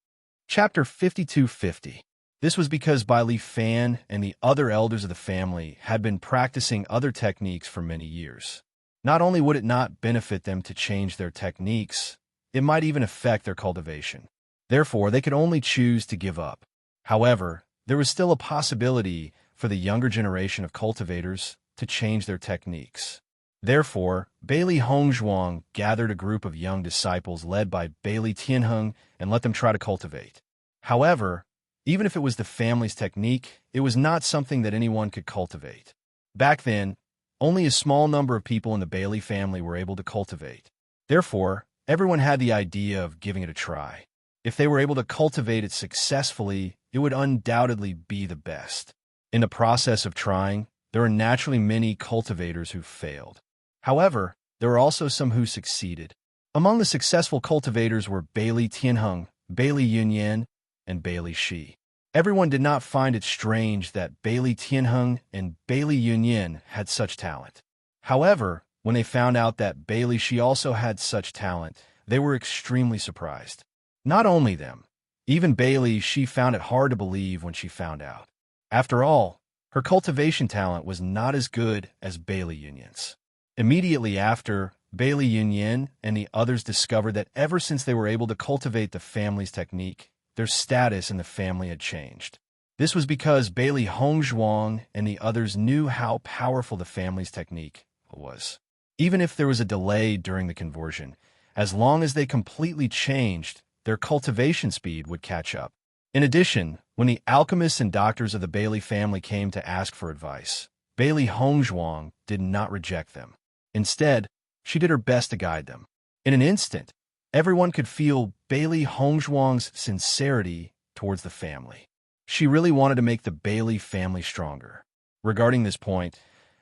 Chapter 5250. This was because Bai Li Fan and the other elders of the family had been practicing other techniques for many years. Not only would it not benefit them to change their techniques, it might even affect their cultivation. Therefore, they could only choose to give up. However, there was still a possibility for the younger generation of cultivators to change their techniques. Therefore, Bailey Hongzhuang gathered a group of young disciples led by Bailey Tianheng and let them try to cultivate. However, even if it was the family's technique, it was not something that anyone could cultivate. Back then, only a small number of people in the Bailey family were able to cultivate. Therefore, everyone had the idea of giving it a try. If they were able to cultivate it successfully, it would undoubtedly be the best. In the process of trying, there are naturally many cultivators who failed. However, there are also some who succeeded. Among the successful cultivators were Bailey Tianheng, Bailey Yunyan, and Bailey Shi. Everyone did not find it strange that Bailey Tianheng and Bailey Yunyan had such talent. However, when they found out that Bailey Shi also had such talent, they were extremely surprised. Not only them, even Bailey Shi found it hard to believe when she found out. After all, her cultivation talent was not as good as Bailey Yunyan's. Immediately after, Bailey Yunyan and the others discovered that ever since they were able to cultivate the family's technique, their status in the family had changed. This was because Bailey Hongzhuang and the others knew how powerful the family's technique was. Even if there was a delay during the conversion, as long as they completely changed, their cultivation speed would catch up. In addition, when the alchemists and doctors of the Bailey family came to ask for advice, Bailey Hongzhuang did not reject them. Instead, she did her best to guide them. In an instant, everyone could feel Bailey Hongzhuang's sincerity towards the family. She really wanted to make the Bailey family stronger. Regarding this point,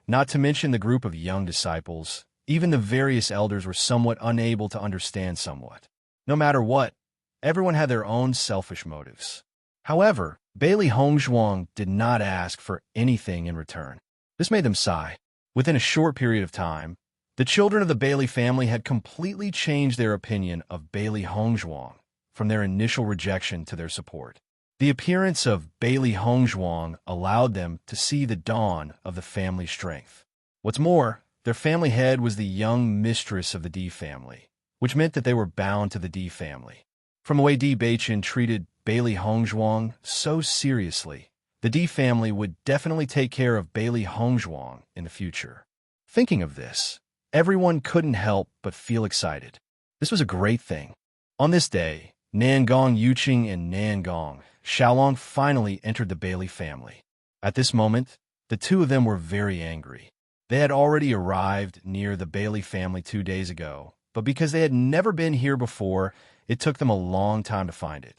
not to mention the group of young disciples, even the various elders were somewhat unable to understand somewhat. No matter what, everyone had their own selfish motives. However, Bailey Hongzhuang did not ask for anything in return. This made them sigh. Within a short period of time, the children of the Bailey family had completely changed their opinion of Bailey Hongzhuang from their initial rejection to their support. The appearance of Bailey Hongzhuang allowed them to see the dawn of the family's strength. What's more, their family head was the young mistress of the D family, which meant that they were bound to the D family. From the way D Beichin treated Bailey Hongzhuang so seriously, the D family would definitely take care of Bailey Hongzhuang in the future. Thinking of this, everyone couldn't help but feel excited. This was a great thing. On this day, Nangong Yuqing and Nangong Xiaolong finally entered the Bailey family. At this moment, the two of them were very angry. They had already arrived near the Bailey family 2 days ago, but because they had never been here before, it took them a long time to find it.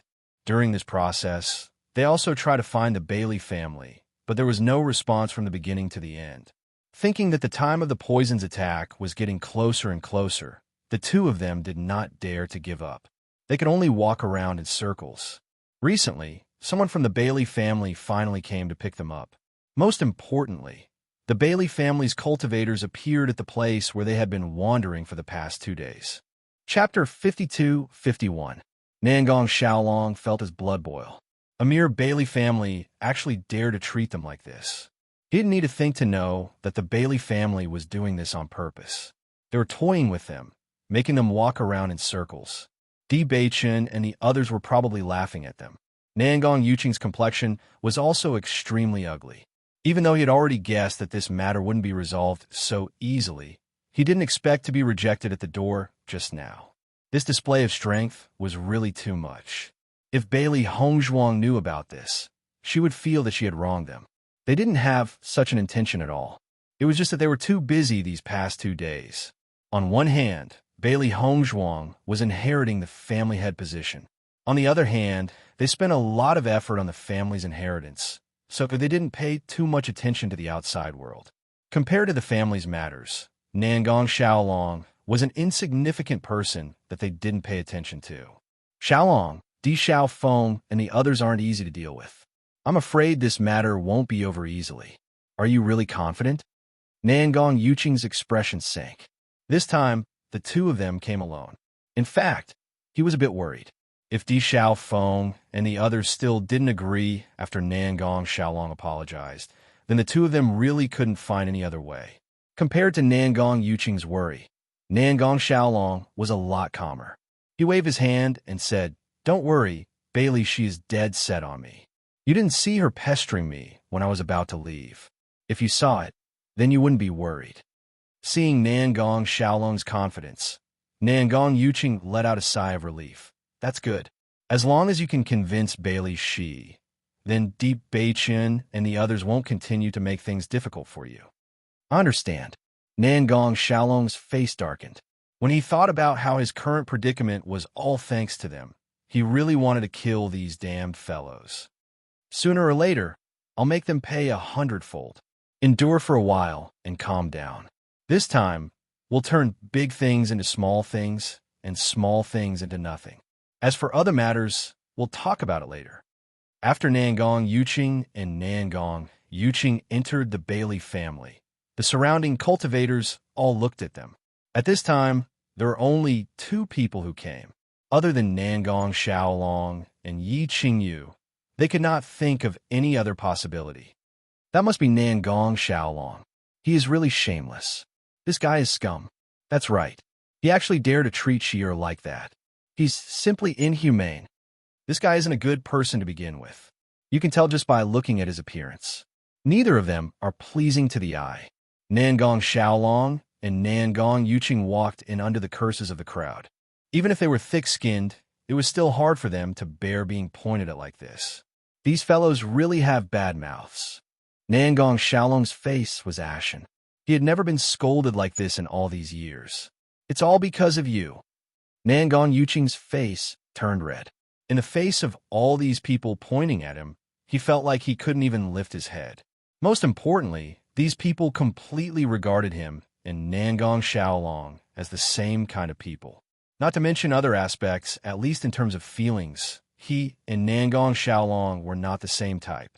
During this process, they also tried to find the Bailey family, but there was no response from the beginning to the end. Thinking that the time of the poison's attack was getting closer and closer, the two of them did not dare to give up. They could only walk around in circles. Recently, someone from the Bailey family finally came to pick them up. Most importantly, the Bailey family's cultivators appeared at the place where they had been wandering for the past 2 days. Chapter 52-51. Nangong Xiaolong felt his blood boil. A mere Bailey family actually dared to treat them like this. He didn't need to think to know that the Bailey family was doing this on purpose. They were toying with them, making them walk around in circles. Di Beichin and the others were probably laughing at them. Nangong Yuqing's complexion was also extremely ugly. Even though he had already guessed that this matter wouldn't be resolved so easily, he didn't expect to be rejected at the door just now. This display of strength was really too much. If Bailey Hongzhuang knew about this, she would feel that she had wronged them. They didn't have such an intention at all. It was just that they were too busy these past 2 days. On one hand, Bailey Hongzhuang was inheriting the family head position. On the other hand, they spent a lot of effort on the family's inheritance, so they didn't pay too much attention to the outside world. Compared to the family's matters, Nangong Xiaolong was an insignificant person that they didn't pay attention to. Xiaolong, Di Xiaofeng, and the others aren't easy to deal with. I'm afraid this matter won't be over easily. Are you really confident? Nangong Yuqing's expression sank. This time, the two of them came alone. In fact, he was a bit worried. If Di Xiaofeng and the others still didn't agree after Nangong Xiaolong apologized, then the two of them really couldn't find any other way. Compared to Nangong Yuqing's worry, Nangong Xiaolong was a lot calmer. He waved his hand and said, "Don't worry, Bailey, she is dead set on me. You didn't see her pestering me when I was about to leave. If you saw it, then you wouldn't be worried." Seeing Nangong Xiaolong's confidence, Nangong Yuqing let out a sigh of relief. That's good. As long as you can convince Bailey then Di Beichin and the others won't continue to make things difficult for you. I understand. Nangong Xiaolong's face darkened. When he thought about how his current predicament was all thanks to them, he really wanted to kill these damned fellows. Sooner or later, I'll make them pay 100-fold. Endure for a while and calm down. This time, we'll turn big things into small things and small things into nothing. As for other matters, we'll talk about it later. After Nangong Yuqing and Nangong Yuqing entered the Bailey family, the surrounding cultivators all looked at them. At this time, there were only 2 people who came. Other than Nangong Xiaolong and Yi Qingyu, they could not think of any other possibility. That must be Nangong Xiaolong. He is really shameless. This guy is scum. That's right. He actually dared to treat Shier like that. He's simply inhumane. This guy isn't a good person to begin with. You can tell just by looking at his appearance. Neither of them are pleasing to the eye. Nangong Xiaolong and Nan Gong Yuqing walked in under the curses of the crowd. Even if they were thick-skinned, it was still hard for them to bear being pointed at like this. These fellows really have bad mouths. Nan Gong Xiaolong's face was ashen. He had never been scolded like this in all these years. It's all because of you. Nan Gong Yuqing's face turned red. In the face of all these people pointing at him, he felt like he couldn't even lift his head. Most importantly, these people completely regarded him and Nan Gong Xiaolong as the same kind of people. Not to mention other aspects, at least in terms of feelings, he and Nan Gong Xiaolong were not the same type.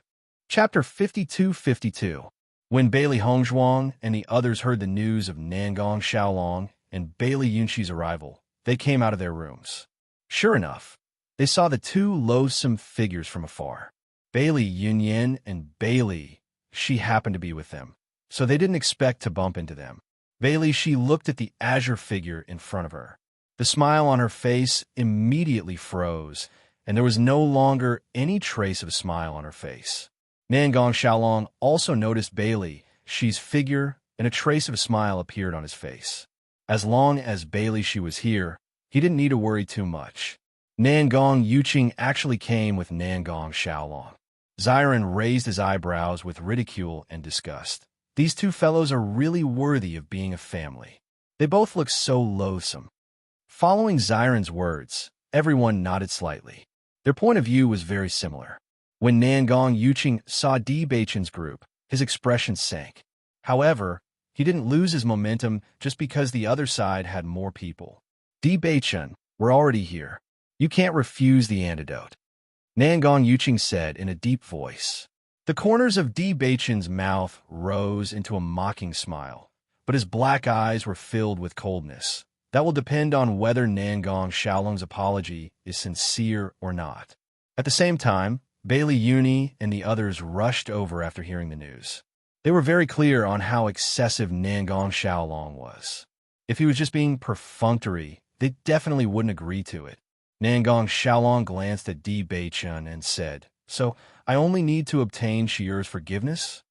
Chapter 52-52. When Bailey Hongzhuang and the others heard the news of Nan Gong Xiaolong and Bailey Yunxi's arrival, they came out of their rooms. Sure enough, they saw the two loathsome figures from afar. Bailey Yunyan and Bailey Shi happened to be with them, so they didn't expect to bump into them. Bailey Shi looked at the azure figure in front of her. The smile on her face immediately froze, and there was no longer any trace of a smile on her face. Nan Gong Xiaolong also noticed Bailey Shi's figure, and a trace of a smile appeared on his face. As long as Bailey Shi was here, he didn't need to worry too much. Nan Gong Yuqing actually came with Nan Gong Xiaolong. Ziren raised his eyebrows with ridicule and disgust. These two fellows are really worthy of being a family. They both look so loathsome. Following Ziren's words, everyone nodded slightly. Their point of view was very similar. When Nan Gong Yuqing saw Di Beichen's group, his expression sank. However, he didn't lose his momentum just because the other side had more people. Di Beichen, we're already here. You can't refuse the antidote. Nan Gong Yuqing said in a deep voice. The corners of Di Beichen's mouth rose into a mocking smile, but his black eyes were filled with coldness. That will depend on whether Nan Gong Xiaolong's apology is sincere or not. At the same time, Bailey Yuni and the others rushed over after hearing the news. They were very clear on how excessive Nan Gong Xiaolong was. If he was just being perfunctory, they definitely wouldn't agree to it. Nan Gong Xiaolong glanced at Di Beichen and said, "So, I only need to obtain Shier's forgiveness?"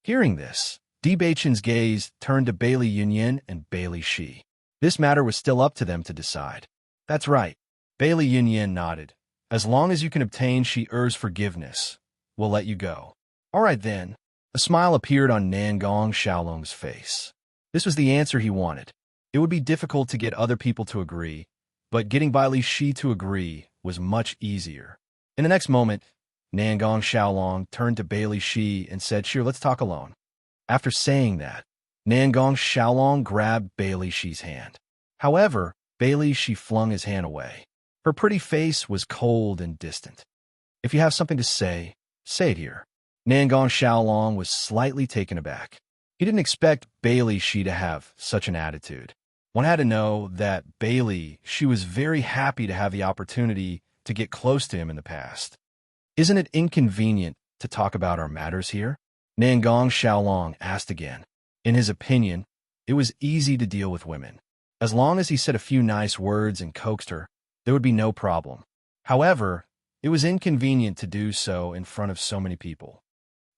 Hearing this, Di Beichen's gaze turned to Bailey Yunyan and Bailey Shi. This matter was still up to them to decide. That's right. Bailey Yunyan nodded. As long as you can obtain Shier's forgiveness, we'll let you go. All right then. A smile appeared on Nan Gong Xiaolong's face. This was the answer he wanted. It would be difficult to get other people to agree, but getting Bailey Shi to agree was much easier. In the next moment, Nan Gong Xiaolong turned to Bailey Shi and said, "Sure, let's talk alone." After saying that, Nan Gong Xiaolong grabbed Bailey Shi's hand. However, Bailey Shi flung his hand away. Her pretty face was cold and distant. "If you have something to say it here." Nan Gong Xiaolong was slightly taken aback. He didn't expect Bailey Shi to have such an attitude. One had to know that Bailey Shi was very happy to have the opportunity to get close to him in the past. "Isn't it inconvenient to talk about our matters here?" Nan Gong Xiaolong asked again. In his opinion, it was easy to deal with women. As long as he said a few nice words and coaxed her, there would be no problem. However, it was inconvenient to do so in front of so many people.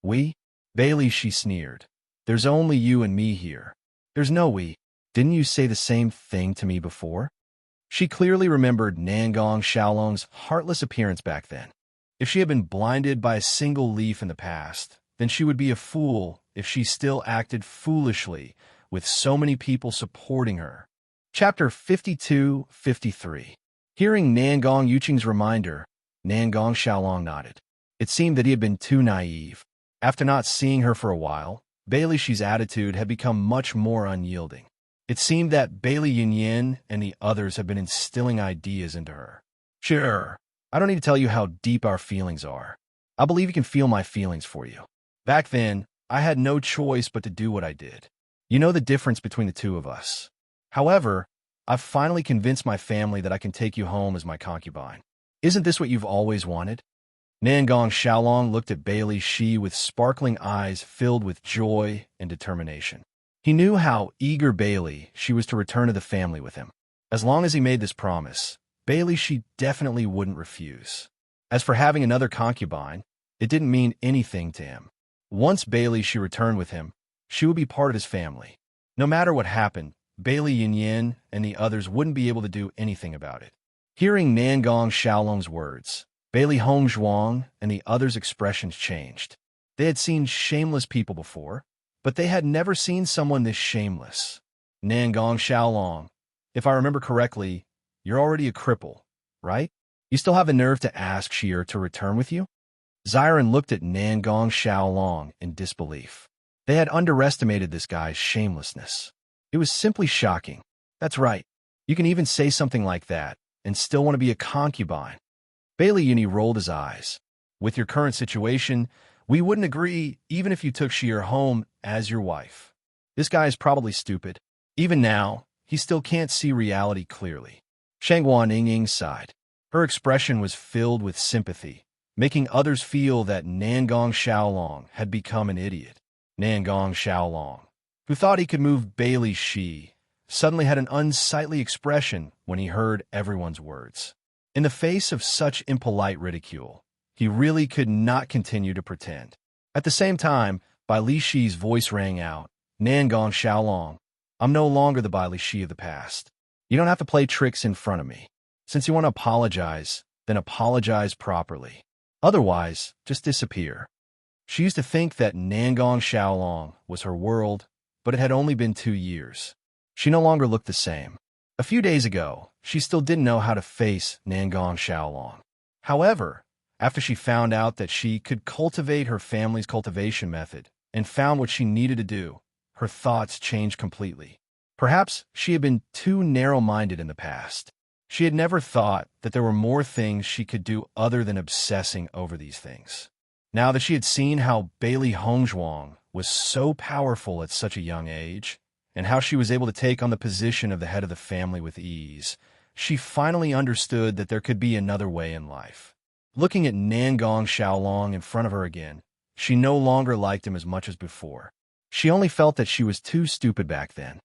"We?" Bailey Shi sneered. "There's only you and me here. There's no we. Didn't you say the same thing to me before?" She clearly remembered Nan Gong Xiaolong's heartless appearance back then. If she had been blinded by a single leaf in the past, then she would be a fool if she still acted foolishly with so many people supporting her. Chapter 52-53. Hearing Nan Gong Yuqing's reminder, Nan Gong Xiaolong nodded. It seemed that he had been too naive. After not seeing her for a while, Bailey Shi's attitude had become much more unyielding. It seemed that Bailey Yunyan and the others had been instilling ideas into her. "Sure, I don't need to tell you how deep our feelings are. I believe you can feel my feelings for you. Back then, I had no choice but to do what I did. You know the difference between the two of us. However, I've finally convinced my family that I can take you home as my concubine. Isn't this what you've always wanted?" Nan Gong Xiaolong looked at Bailey Shi with sparkling eyes filled with joy and determination. He knew how eager Bailey Shi was to return to the family with him. As long as he made this promise, Bailey Shi definitely wouldn't refuse. As for having another concubine, it didn't mean anything to him. Once Bailey Shi returned with him, she would be part of his family. No matter what happened, Bailey Yin and the others wouldn't be able to do anything about it. Hearing Nangong Xiaolong's words, Bailey Hongzhuang and the others' expressions changed. They had seen shameless people before, but they had never seen someone this shameless. Nangong Xiaolong, if I remember correctly, you're already a cripple, right? You still have the nerve to ask Xier to return with you? Xiren looked at Nangong Xiaolong in disbelief. They had underestimated this guy's shamelessness. It was simply shocking. That's right. You can even say something like that and still want to be a concubine. Bailey Uni rolled his eyes. With your current situation, we wouldn't agree even if you took Xier home as your wife. This guy is probably stupid. Even now, he still can't see reality clearly. Shangguan Yingying sighed. Her expression was filled with sympathy, making others feel that Nangong Xiaolong had become an idiot. Nangong Xiaolong, who thought he could move Bailey Shi, suddenly had an unsightly expression when he heard everyone's words. In the face of such impolite ridicule, he really could not continue to pretend. At the same time, Bai Li Shi's voice rang out, Nangong Xiaolong, I'm no longer the Bai Li Shi of the past. You don't have to play tricks in front of me. Since you want to apologize, then apologize properly. Otherwise, just disappear. She used to think that Nangong Xiaolong was her world, but it had only been 2 years. She no longer looked the same. A few days ago, she still didn't know how to face Nangong Xiaolong. However, after she found out that she could cultivate her family's cultivation method and found what she needed to do, her thoughts changed completely. Perhaps she had been too narrow-minded in the past. She had never thought that there were more things she could do other than obsessing over these things. Now that she had seen how Bailey Hongzhuang was so powerful at such a young age, and how she was able to take on the position of the head of the family with ease, she finally understood that there could be another way in life. Looking at Nangong Xiaolong in front of her again, she no longer liked him as much as before. She only felt that she was too stupid back then.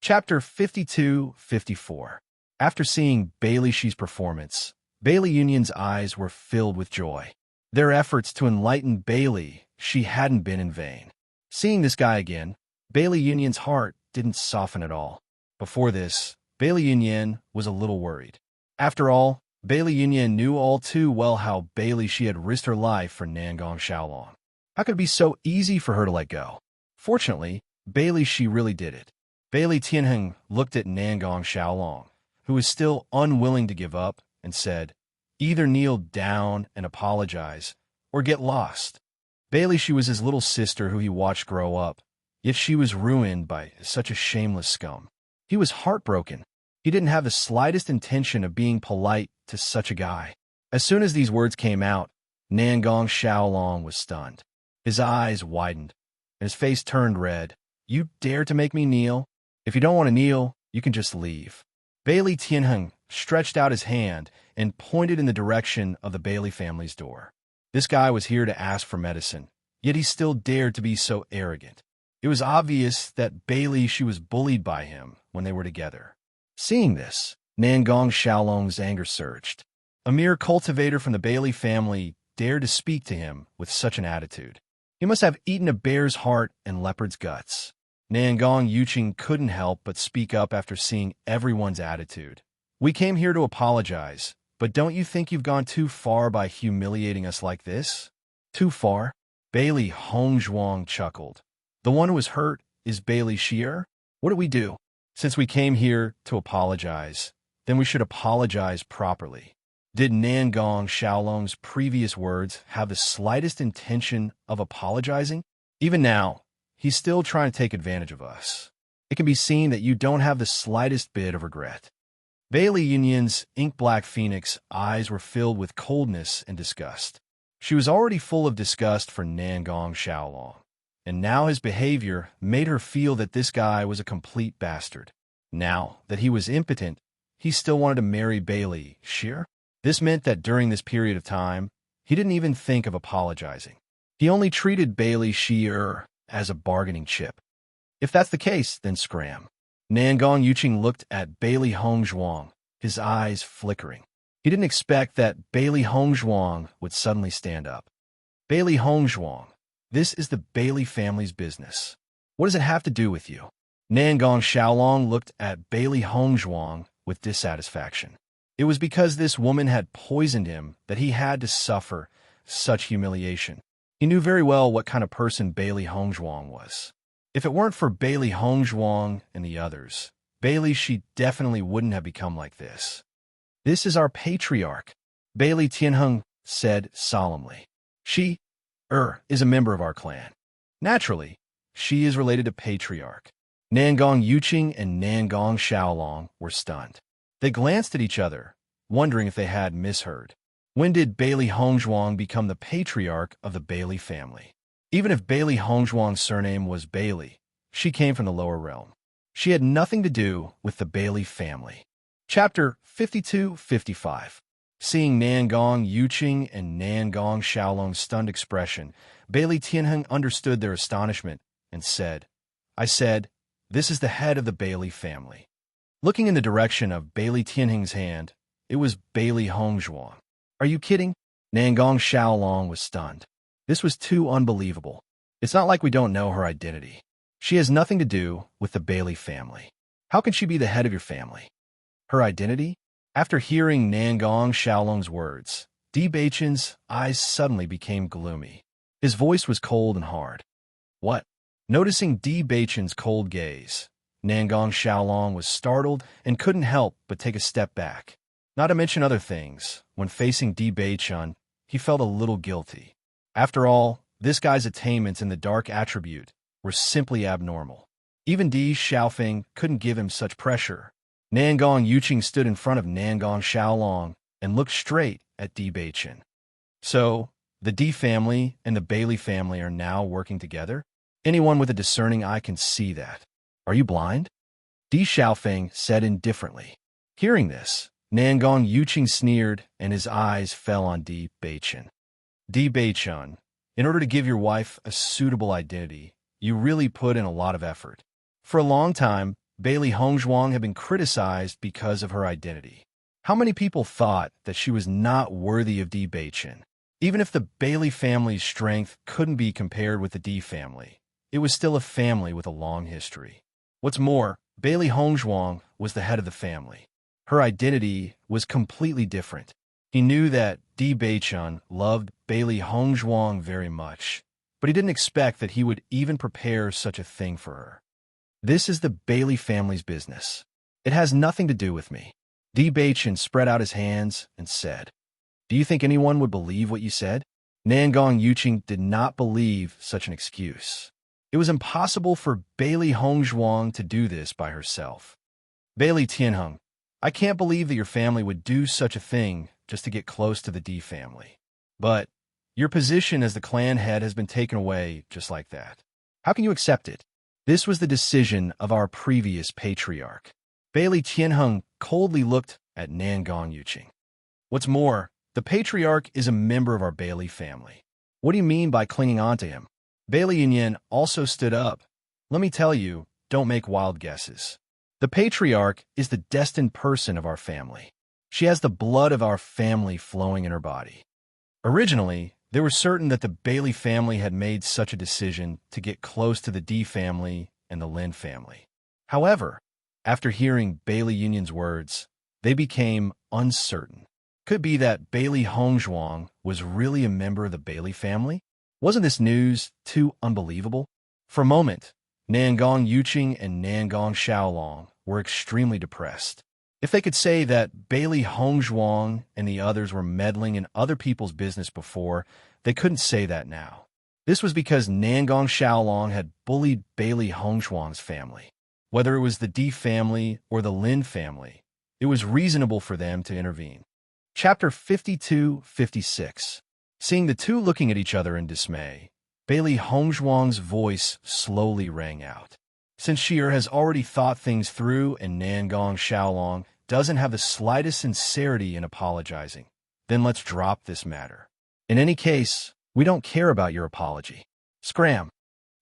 Chapter 52-54. After seeing Bailey Shi's performance, Bailey Union's eyes were filled with joy. Their efforts to enlighten Bailey Shi hadn't been in vain. Seeing this guy again, Bailey Union's heart didn't soften at all. Before this, Bailey Union was a little worried. After all, Bailey Union knew all too well how Bailey Shi had risked her life for Nangong Xiaolong. How could it be so easy for her to let go? Fortunately, Bailey Shi really did it. Bailey Tianheng looked at Nangong Xiaolong, who was still unwilling to give up, and said, either kneel down and apologize, or get lost. Bailey Shi was his little sister who he watched grow up, yet she was ruined by such a shameless scum. He was heartbroken. He didn't have the slightest intention of being polite to such a guy. As soon as these words came out, Nangong Xiaolong was stunned. His eyes widened, and his face turned red. You dare to make me kneel? If you don't want to kneel, you can just leave. Bailey Tianheng stretched out his hand and pointed in the direction of the Bailey family's door. This guy was here to ask for medicine, yet he still dared to be so arrogant. It was obvious that Bailey Shi was bullied by him when they were together. Seeing this, Nangong Xiaolong's anger surged. A mere cultivator from the Bailey family dared to speak to him with such an attitude. He must have eaten a bear's heart and leopard's guts. Nangong Yuqing couldn't help but speak up after seeing everyone's attitude. We came here to apologize, but don't you think you've gone too far by humiliating us like this? Too far? Bailey Hongzhuang chuckled. The one who was hurt is Bailey Xier? What did we do? Since we came here to apologize, then we should apologize properly. Did Nangong Xiaolong's previous words have the slightest intention of apologizing? Even now, he's still trying to take advantage of us. It can be seen that you don't have the slightest bit of regret. Bailey Union's ink-black phoenix eyes were filled with coldness and disgust. She was already full of disgust for Nangong Xiaolong, and now his behavior made her feel that this guy was a complete bastard. Now that he was impotent, he still wanted to marry Bailey Xier. This meant that during this period of time, he didn't even think of apologizing. He only treated Bailey Xier as a bargaining chip. If that's the case, then scram. Nangong Yuqing looked at Bailey Hongzhuang, his eyes flickering. He didn't expect that Bailey Hongzhuang would suddenly stand up. Bailey Hongzhuang, this is the Bailey family's business. What does it have to do with you? Nangong Xiaolong looked at Bailey Hongzhuang with dissatisfaction. It was because this woman had poisoned him that he had to suffer such humiliation. He knew very well what kind of person Bailey Hongzhuang was. If it weren't for Bailey Hongzhuang and the others, Bailey, she definitely wouldn't have become like this. This is our patriarch, Bailey Tianheng said solemnly. She, is a member of our clan. Naturally, she is related to patriarch. Nangong Yuqing and Nangong Xiaolong were stunned. They glanced at each other, wondering if they had misheard. When did Bailey Hongzhuang become the patriarch of the Bailey family? Even if Bailey Hongzhuang's surname was Bailey, she came from the lower realm. She had nothing to do with the Bailey family. Chapter 52-55. Seeing Nangong Yuqing and Nangong Xiaolong's stunned expression, Bailey Tianheng understood their astonishment and said, I said, this is the head of the Bailey family. Looking in the direction of Bailey Tianheng's hand, it was Bailey Hongzhuang. Are you kidding? Nangong Xiaolong was stunned. This was too unbelievable. It's not like we don't know her identity. She has nothing to do with the Bailey family. How can she be the head of your family? Her identity? After hearing Nangong Xiaolong's words, Di Beichen's eyes suddenly became gloomy. His voice was cold and hard. What? Noticing Di Beichen's cold gaze, Nangong Xiaolong was startled and couldn't help but take a step back. Not to mention other things, when facing Di Beichen, he felt a little guilty. After all, this guy's attainments in the dark attribute were simply abnormal. Even Di Xiaofeng couldn't give him such pressure. Nangong Yuqing stood in front of Nangong Xiaolong and looked straight at Di Beichen. So, the Di family and the Bailey family are now working together? Anyone with a discerning eye can see that. Are you blind? Di Xiaofeng said indifferently. Hearing this, Nangong Yuqing sneered and his eyes fell on Di Beichen. Di Beichen, in order to give your wife a suitable identity, you really put in a lot of effort. For a long time, Bailey Hongzhuang had been criticized because of her identity. How many people thought that she was not worthy of Di Beichen? Even if the Bailey family's strength couldn't be compared with the Di family, it was still a family with a long history. What's more, Bailey Hongzhuang was the head of the family. Her identity was completely different. He knew that Di Beichen loved Bailey Hongzhuang very much, but he didn't expect that he would even prepare such a thing for her. This is the Bailey family's business. It has nothing to do with me. Di Beichen spread out his hands and said, Do you think anyone would believe what you said? Nangong Yuqing did not believe such an excuse. It was impossible for Bailey Hongzhuang to do this by herself. Bailey Tianheng, I can't believe that your family would do such a thing just to get close to the Di family. But your position as the clan head has been taken away just like that. How can you accept it? This was the decision of our previous patriarch. Bailey Tianheng coldly looked at Nangong Yuqing. What's more, the patriarch is a member of our Bailey family. What do you mean by clinging on to him? Bailey Yinyan also stood up. Let me tell you, don't make wild guesses. The patriarch is the destined person of our family. She has the blood of our family flowing in her body. Originally, they were certain that the Bailey family had made such a decision to get close to the Di family and the Lin family. However, after hearing Bailey Yinyan's words, they became uncertain. Could be that Bailey Hongzhuang was really a member of the Bailey family? Wasn't this news too unbelievable? For a moment, Nangong Yuqing and Nangong Xiaolong were extremely depressed. If they could say that Bailey Hongzhuang and the others were meddling in other people's business before, they couldn't say that now. This was because Nangong Xiaolong had bullied Bailey Hongzhuang's family. Whether it was the Di family or the Lin family, it was reasonable for them to intervene. Chapter 52-56. Seeing the two looking at each other in dismay, Bailey Hongzhuang's voice slowly rang out. Since she has already thought things through and Nangong Xiaolong doesn't have the slightest sincerity in apologizing, then let's drop this matter. In any case, we don't care about your apology. Scram.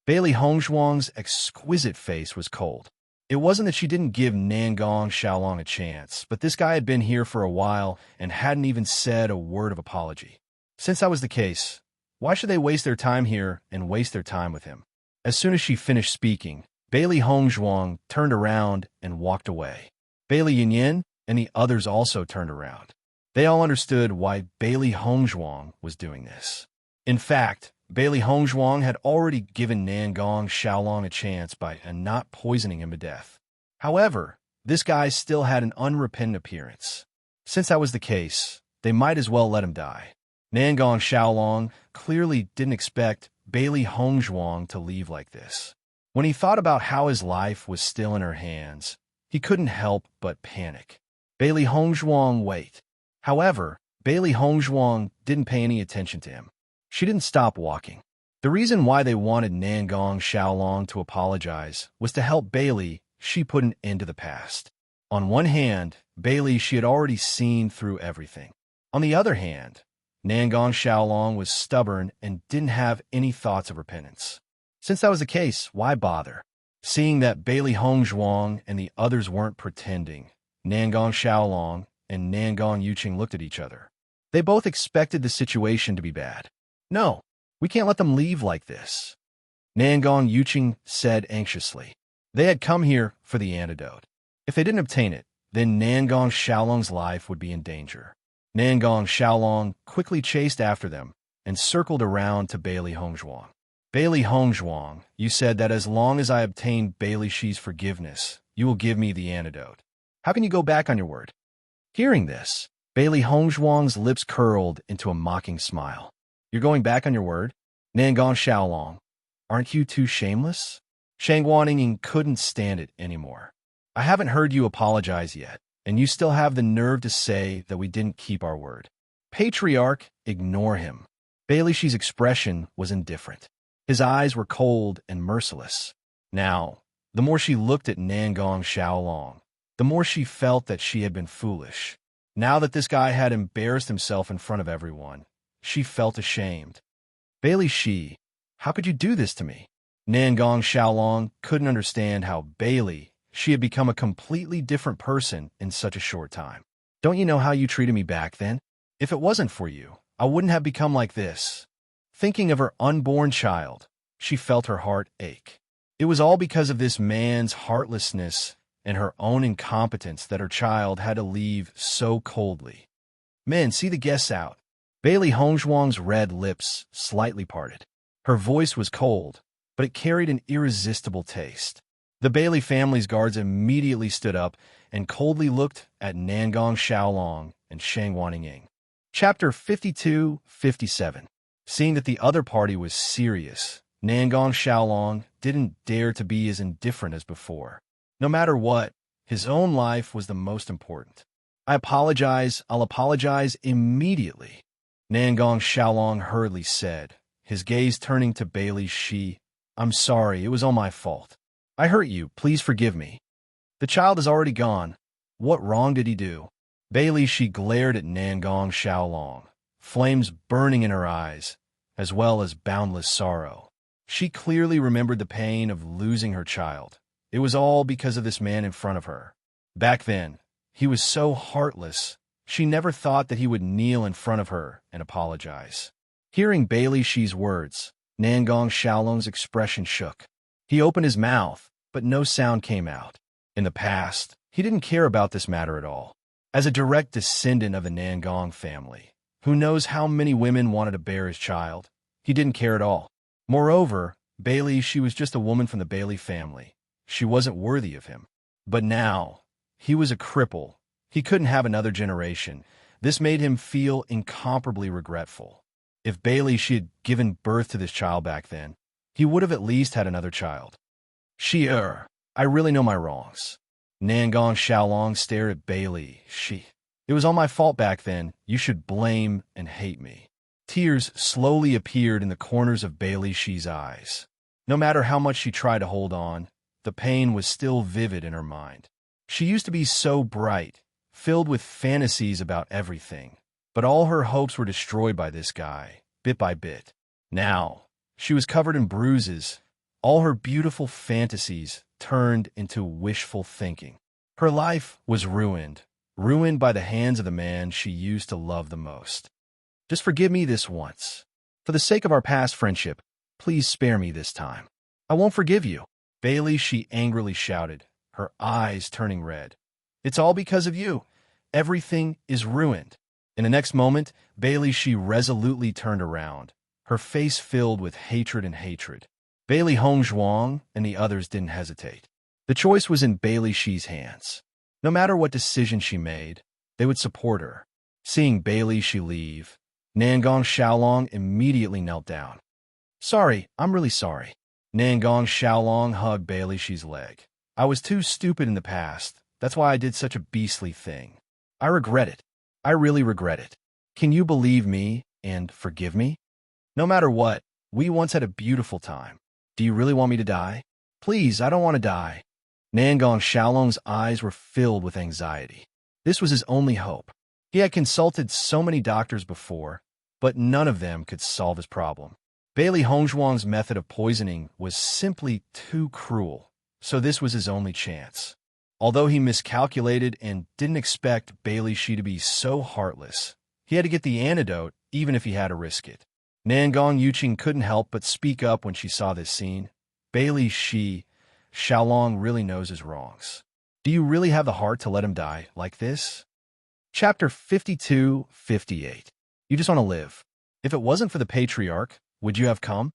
Bailey Hongzhuang's exquisite face was cold. It wasn't that she didn't give Nangong Xiaolong a chance, but this guy had been here for a while and hadn't even said a word of apology. Since that was the case, why should they waste their time here and waste their time with him? As soon as she finished speaking, Bailey Hongzhuang turned around and walked away. Bailey Yinyin and the others also turned around. They all understood why Bailey Hongzhuang was doing this. In fact, Bailey Hongzhuang had already given Nangong Xiaolong a chance by not poisoning him to death. However, this guy still had an unrepentant appearance. Since that was the case, they might as well let him die. Nangong Xiaolong clearly didn't expect Bailey Hongzhuang to leave like this. When he thought about how his life was still in her hands, he couldn't help but panic. Bailey Hongzhuang wait. However, Bailey Hongzhuang didn't pay any attention to him. She didn't stop walking. The reason why they wanted Nangong Xiaolong to apologize was to help Bailey. She put an end to the past. On one hand, Bailey she had already seen through everything. On the other hand, Nangong Xiaolong was stubborn and didn't have any thoughts of repentance. Since that was the case, why bother? Seeing that Bailey Hongzhuang and the others weren't pretending, Nangong Xiaolong and Nangong Yuqing looked at each other. They both expected the situation to be bad. No, we can't let them leave like this, Nangong Yuqing said anxiously. They had come here for the antidote. If they didn't obtain it, then Nangong Xiaolong's life would be in danger. Nangong Xiaolong quickly chased after them and circled around to Bailey Hongzhuang. Bailey Hongzhuang, you said that as long as I obtain Bailey Shi's forgiveness, you will give me the antidote. How can you go back on your word? Hearing this, Bailey Hongzhuang's lips curled into a mocking smile. You're going back on your word? Nangong Xiaolong, aren't you too shameless? Shang Guanying couldn't stand it anymore. I haven't heard you apologize yet, and you still have the nerve to say that we didn't keep our word. Patriarch, ignore him. Bailey Shi's expression was indifferent. His eyes were cold and merciless. Now, the more she looked at Nangong Xiaolong, the more she felt that she had been foolish. Now that this guy had embarrassed himself in front of everyone, she felt ashamed. Bailey Shi, how could you do this to me? Nangong Xiaolong couldn't understand how Bailey She had become a completely different person in such a short time. Don't you know how you treated me back then? If it wasn't for you, I wouldn't have become like this. Thinking of her unborn child, she felt her heart ache. It was all because of this man's heartlessness and her own incompetence that her child had to leave so coldly. Men, see the guests out. Bailey Hongzhuang's red lips slightly parted. Her voice was cold, but it carried an irresistible taste. The Bailey family's guards immediately stood up and coldly looked at Nangong Xiaolong and Shang Guanying. Chapter 52-57. Seeing that the other party was serious, Nangong Xiaolong didn't dare to be as indifferent as before. No matter what, his own life was the most important. I apologize. I'll apologize immediately, Nangong Xiaolong hurriedly said, his gaze turning to Bailey Shi. I'm sorry, it was all my fault. I hurt you, please forgive me. The child is already gone. What wrong did he do? Bailey Shi glared at Nangong Xiaolong, flames burning in her eyes, as well as boundless sorrow. She clearly remembered the pain of losing her child. It was all because of this man in front of her. Back then, he was so heartless, she never thought that he would kneel in front of her and apologize. Hearing Bailey Shi's words, Nangong Xiaolong's expression shook. He opened his mouth, but no sound came out. In the past, he didn't care about this matter at all. As a direct descendant of the Nangong family, who knows how many women wanted to bear his child, he didn't care at all. Moreover, Bailey, she was just a woman from the Bailey family. She wasn't worthy of him. But now, he was a cripple. He couldn't have another generation. This made him feel incomparably regretful. If Bailey, she had given birth to this child back then, he would have at least had another child. I really know my wrongs. Nangong Xiaolong stared at Bailey. It was all my fault back then. You should blame and hate me. Tears slowly appeared in the corners of Bailey Shi's eyes. No matter how much she tried to hold on, the pain was still vivid in her mind. She used to be so bright, filled with fantasies about everything, but all her hopes were destroyed by this guy, bit by bit. Now, she was covered in bruises. All her beautiful fantasies turned into wishful thinking. Her life was ruined by the hands of the man she used to love the most. Just forgive me this once. For the sake of our past friendship, please spare me this time. I won't forgive you. Bailey, she angrily shouted, her eyes turning red. It's all because of you. Everything is ruined. In the next moment, Bailey, she resolutely turned around, her face filled with hatred and hatred. Bailey Hongzhuang and the others didn't hesitate. The choice was in Bailey Shi's hands. No matter what decision she made, they would support her. Seeing Bailey Shi leave, Nangong Xiaolong immediately knelt down. Sorry, I'm really sorry. Nangong Xiaolong hugged Bailey Shi's leg. I was too stupid in the past. That's why I did such a beastly thing. I regret it. I really regret it. Can you believe me and forgive me? No matter what, we once had a beautiful time. Do you really want me to die? Please, I don't want to die. Nangong Xiaolong's eyes were filled with anxiety. This was his only hope. He had consulted so many doctors before, but none of them could solve his problem. Bailey Hongzhuang's method of poisoning was simply too cruel, so this was his only chance. Although he miscalculated and didn't expect Bailey Shi to be so heartless, he had to get the antidote even if he had to risk it. Nangong Yuqing couldn't help but speak up when she saw this scene. Bailey Shi, Xiaolong really knows his wrongs. Do you really have the heart to let him die like this? Chapter 52-58. You just want to live. If it wasn't for the patriarch, would you have come?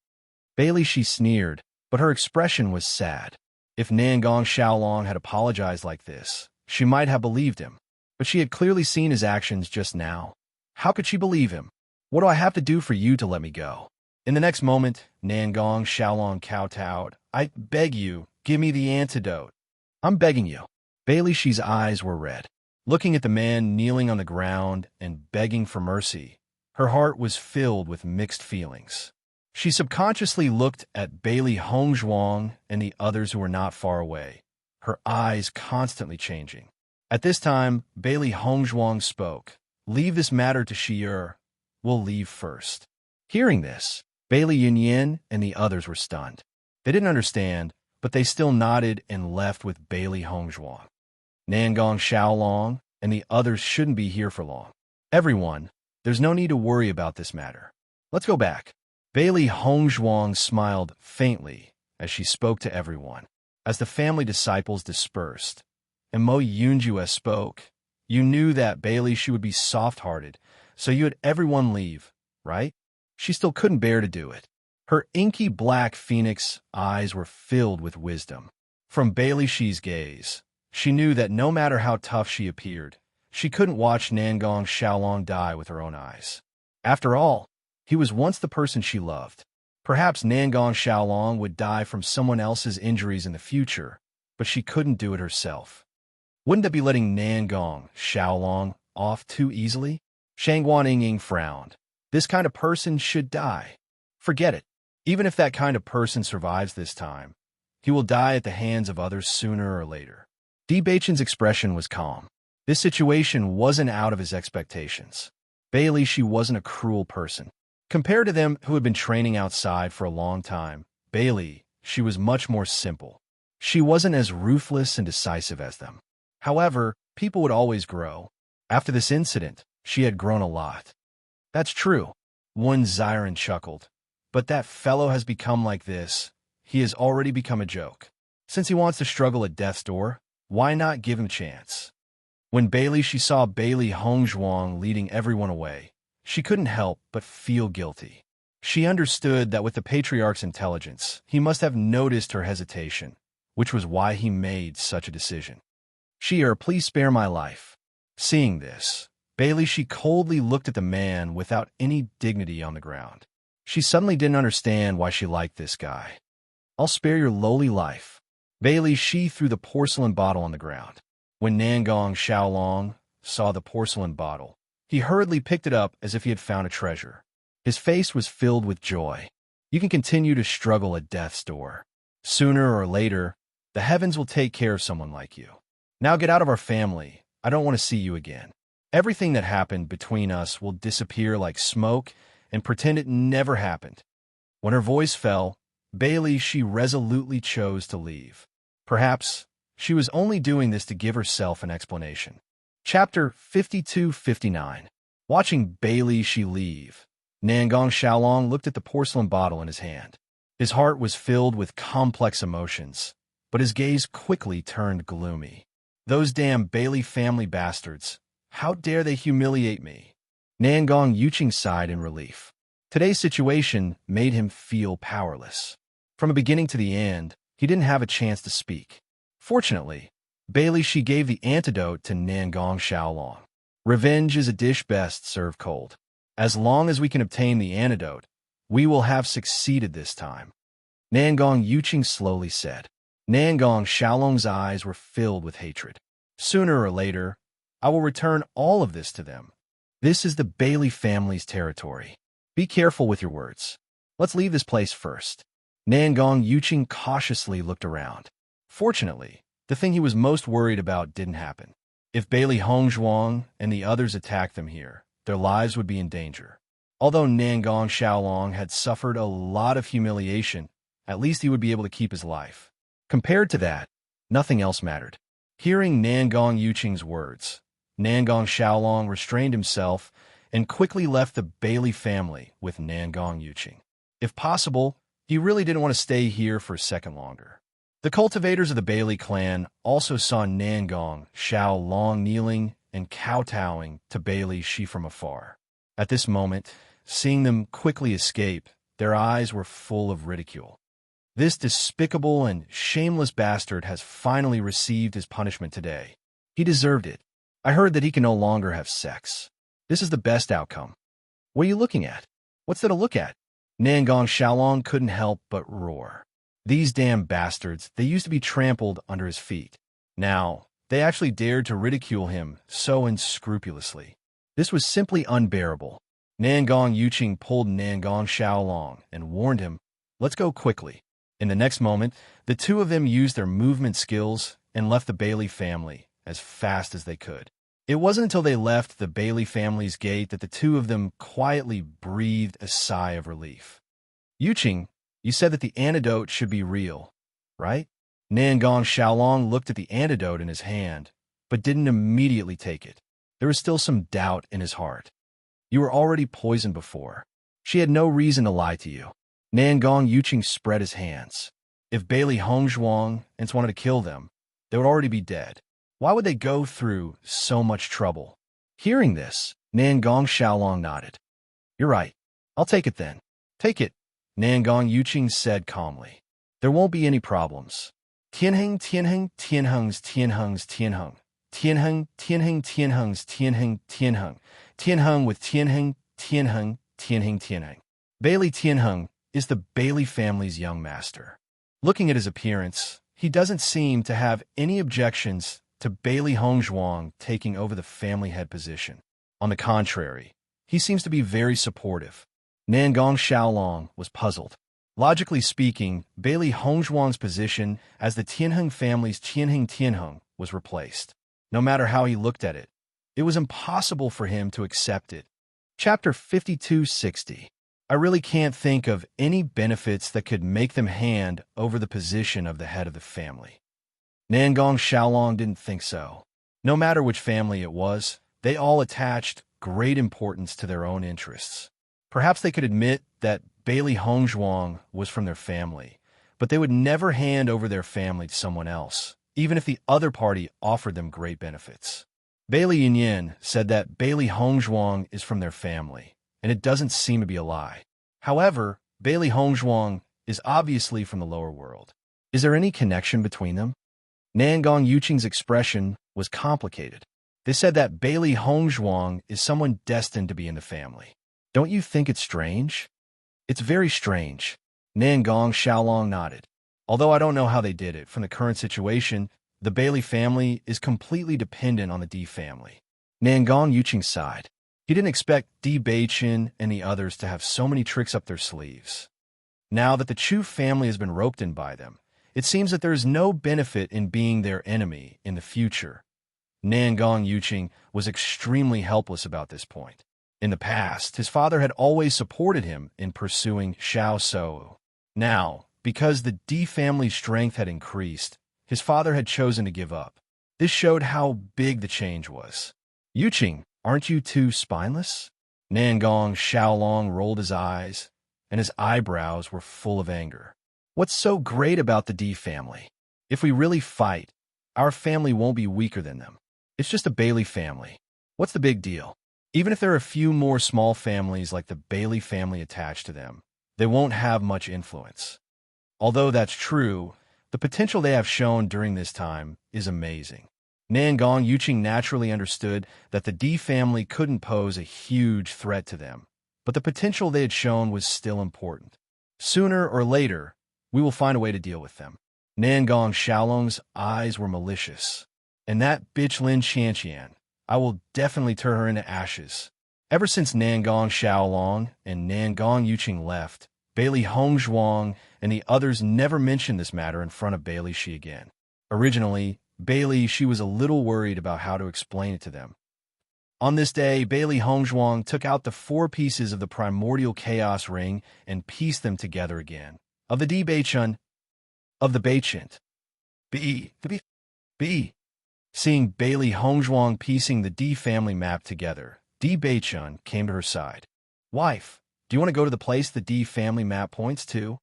Bailey Shi sneered, but her expression was sad. If Nangong Xiaolong had apologized like this, she might have believed him. But she had clearly seen his actions just now. How could she believe him? What do I have to do for you to let me go? In the next moment, Nangong Xiaolong kowtowed. I beg you, give me the antidote. I'm begging you. Bailey Shi's eyes were red. Looking at the man kneeling on the ground and begging for mercy, her heart was filled with mixed feelings. She subconsciously looked at Bailey Hongzhuang and the others who were not far away, her eyes constantly changing. At this time, Bailey Hongzhuang spoke. Leave this matter to Shi'er. We'll leave first. Hearing this, Bailey Yunyan and the others were stunned. They didn't understand, but they still nodded and left with Bailey Hongzhuang. Nangong Xiaolong and the others shouldn't be here for long. Everyone, there's no need to worry about this matter. Let's go back. Bailey Hongzhuang smiled faintly as she spoke to everyone. As the family disciples dispersed, and Mo Yunjue spoke, you knew that Bailey Shi would be soft-hearted, so you had everyone leave, right? She still couldn't bear to do it. Her inky black phoenix eyes were filled with wisdom. From Bailey Shi's gaze, she knew that no matter how tough she appeared, she couldn't watch Nangong Xiaolong die with her own eyes. After all, he was once the person she loved. Perhaps Nangong Xiaolong would die from someone else's injuries in the future, but she couldn't do it herself. Wouldn't that be letting Nangong Xiaolong off too easily? Shangguan Yingying frowned. This kind of person should die. Forget it. Even if that kind of person survives this time, he will die at the hands of others sooner or later. Di Baichen's expression was calm. This situation wasn't out of his expectations. Bailey, she wasn't a cruel person. Compared to them who had been training outside for a long time, Bailey, she was much more simple. She wasn't as ruthless and decisive as them. However, people would always grow. After this incident, she had grown a lot. That's true. One Xiren chuckled. But that fellow has become like this. He has already become a joke. Since he wants to struggle at death's door, why not give him a chance? When Bailey, she saw Bailey Hongzhuang leading everyone away, she couldn't help but feel guilty. She understood that with the patriarch's intelligence, he must have noticed her hesitation, which was why he made such a decision. Shi'er, please spare my life. Seeing this, Bailey, she coldly looked at the man without any dignity on the ground. She suddenly didn't understand why she liked this guy. I'll spare your lowly life. Bailey, she threw the porcelain bottle on the ground. When Nangong Xiaolong saw the porcelain bottle, he hurriedly picked it up as if he had found a treasure. His face was filled with joy. You can continue to struggle at death's door. Sooner or later, the heavens will take care of someone like you. Now get out of our family. I don't want to see you again. Everything that happened between us will disappear like smoke and pretend it never happened. When her voice fell, Bailey, she resolutely chose to leave. Perhaps she was only doing this to give herself an explanation. Chapter 52-59. Watching Bailey, she leave, Nangong Xiaolong looked at the porcelain bottle in his hand. His heart was filled with complex emotions, but his gaze quickly turned gloomy. Those damn Bailey family bastards. How dare they humiliate me? Nangong Yuching sighed in relief. Today's situation made him feel powerless. From the beginning to the end, he didn't have a chance to speak. Fortunately, Bailey she gave the antidote to Nangong Xiaolong. Revenge is a dish best served cold. As long as we can obtain the antidote, we will have succeeded this time. Nangong Yuching slowly said. Nangong Xiaolong's eyes were filled with hatred. Sooner or later, I will return all of this to them. This is the Bailey family's territory. Be careful with your words. Let's leave this place first. Nangong Yuching cautiously looked around. Fortunately, the thing he was most worried about didn't happen. If Bailey Hongzhuang and the others attacked them here, their lives would be in danger. Although Nangong Xiaolong had suffered a lot of humiliation, at least he would be able to keep his life. Compared to that, nothing else mattered. Hearing Nangong Yuching's words, Nangong Xiaolong restrained himself and quickly left the Bailey family with Nangong Yuching. If possible, he really didn't want to stay here for a second longer. The cultivators of the Bailey clan also saw Nangong Xiaolong kneeling and kowtowing to Bailey Shi from afar. At this moment, seeing them quickly escape, their eyes were full of ridicule. This despicable and shameless bastard has finally received his punishment today. He deserved it. I heard that he can no longer have sex. This is the best outcome. What are you looking at? What's there to look at? Nangong Xiaolong couldn't help but roar. These damn bastards, they used to be trampled under his feet. Now, they actually dared to ridicule him so unscrupulously. This was simply unbearable. Nangong Yuching pulled Nangong Xiaolong and warned him, let's go quickly. In the next moment, the two of them used their movement skills and left the Bailey family as fast as they could. It wasn't until they left the Bailey family's gate that the two of them quietly breathed a sigh of relief. Yuching, you said that the antidote should be real, right? Nangong Xiaolong looked at the antidote in his hand, but didn't immediately take it. There was still some doubt in his heart. You were already poisoned before. She had no reason to lie to you. Nangong Yuching spread his hands. If Bailey Hongzhuang wanted to kill them, they would already be dead. Why would they go through so much trouble? Hearing this, Nangong Xiaolong nodded. You're right. I'll take it then. Take it, Nangong Yuching said calmly. There won't be any problems. Tianheng, Tianheng, Tianheng's, Tianheng's, Tianheng. Tianheng, Tianheng, Tianheng's, Tianheng, Tianheng. Tianheng with Tianheng, Tianheng, Tianheng, Tianheng. Bailey Tianheng is the Bailey family's young master. Looking at his appearance, he doesn't seem to have any objections to Bailey Hongzhuang taking over the family head position. On the contrary, he seems to be very supportive. Nangong Xiaolong was puzzled. Logically speaking, Bailey Hongzhuang's position as the Tianheng family's Tianheng was replaced. No matter how he looked at it, it was impossible for him to accept it. Chapter 5260. I really can't think of any benefits that could make them hand over the position of the head of the family. Nangong Xiaolong didn't think so. No matter which family it was, they all attached great importance to their own interests. Perhaps they could admit that Bailey Hongzhuang was from their family, but they would never hand over their family to someone else, even if the other party offered them great benefits. Bailey Yinyin said that Bailey Hongzhuang is from their family, and it doesn't seem to be a lie. However, Bailey Hongzhuang is obviously from the lower world. Is there any connection between them? Nangong Yuching's expression was complicated. They said that Bailey Hongzhuang is someone destined to be in the family. Don't you think it's strange? It's very strange. Nangong Xiaolong nodded. Although I don't know how they did it, from the current situation, the Bailey family is completely dependent on the D family. Nangong Yuching sighed. He didn't expect Di Beichen and the others to have so many tricks up their sleeves. Now that the Chu family has been roped in by them, it seems that there is no benefit in being their enemy in the future. Nangong Yuching was extremely helpless about this point. In the past, his father had always supported him in pursuing Xiao Shou. Now, because the D family's strength had increased, his father had chosen to give up. This showed how big the change was. Yuching, aren't you too spineless? Nangong Xiaolong rolled his eyes, and his eyebrows were full of anger. What's so great about the D family? If we really fight, our family won't be weaker than them. It's just a Bailey family. What's the big deal? Even if there are a few more small families like the Bailey family attached to them, they won't have much influence. Although that's true, the potential they have shown during this time is amazing. Nangong Yuqing naturally understood that the D family couldn't pose a huge threat to them, but the potential they had shown was still important. Sooner or later, we will find a way to deal with them. Nangong Xiaolong's eyes were malicious. And that bitch Lin Qianqian, I will definitely turn her into ashes. Ever since Nangong Xiaolong and Nangong Yuqing left, Bailey Hongzhuang and the others never mentioned this matter in front of Bailey Shi again. Originally, Bailey Shi was a little worried about how to explain it to them. On this day, Bailey Hongzhuang took out the 4 pieces of the primordial chaos ring and pieced them together again. Of the D Beichun, of the Beichint. B. Seeing Bailey Hongzhuang piecing the D family map together, D Beichun came to her side. Wife, do you want to go to the place the D family map points to?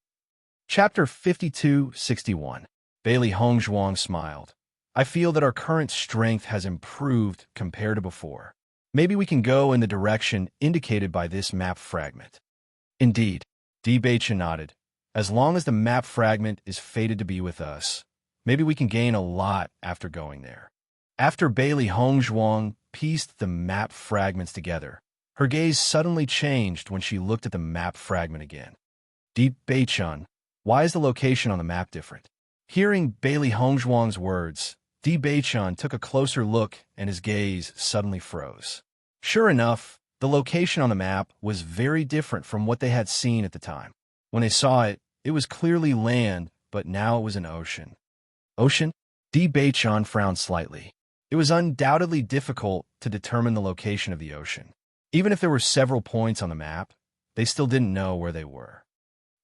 Chapter 52-61. Bailey Hongzhuang smiled. I feel that our current strength has improved compared to before. Maybe we can go in the direction indicated by this map fragment. Indeed, D Beichun nodded. As long as the map fragment is fated to be with us, maybe we can gain a lot after going there. After Bailey Hongzhuang pieced the map fragments together, her gaze suddenly changed when she looked at the map fragment again. D Beichun, why is the location on the map different? Hearing Bailey Hongzhuang's words, D Beichun took a closer look and his gaze suddenly froze. Sure enough, the location on the map was very different from what they had seen at the time. When they saw it, it was clearly land, but now it was an ocean. Ocean? D Beichun frowned slightly. It was undoubtedly difficult to determine the location of the ocean. Even if there were several points on the map, they still didn't know where they were.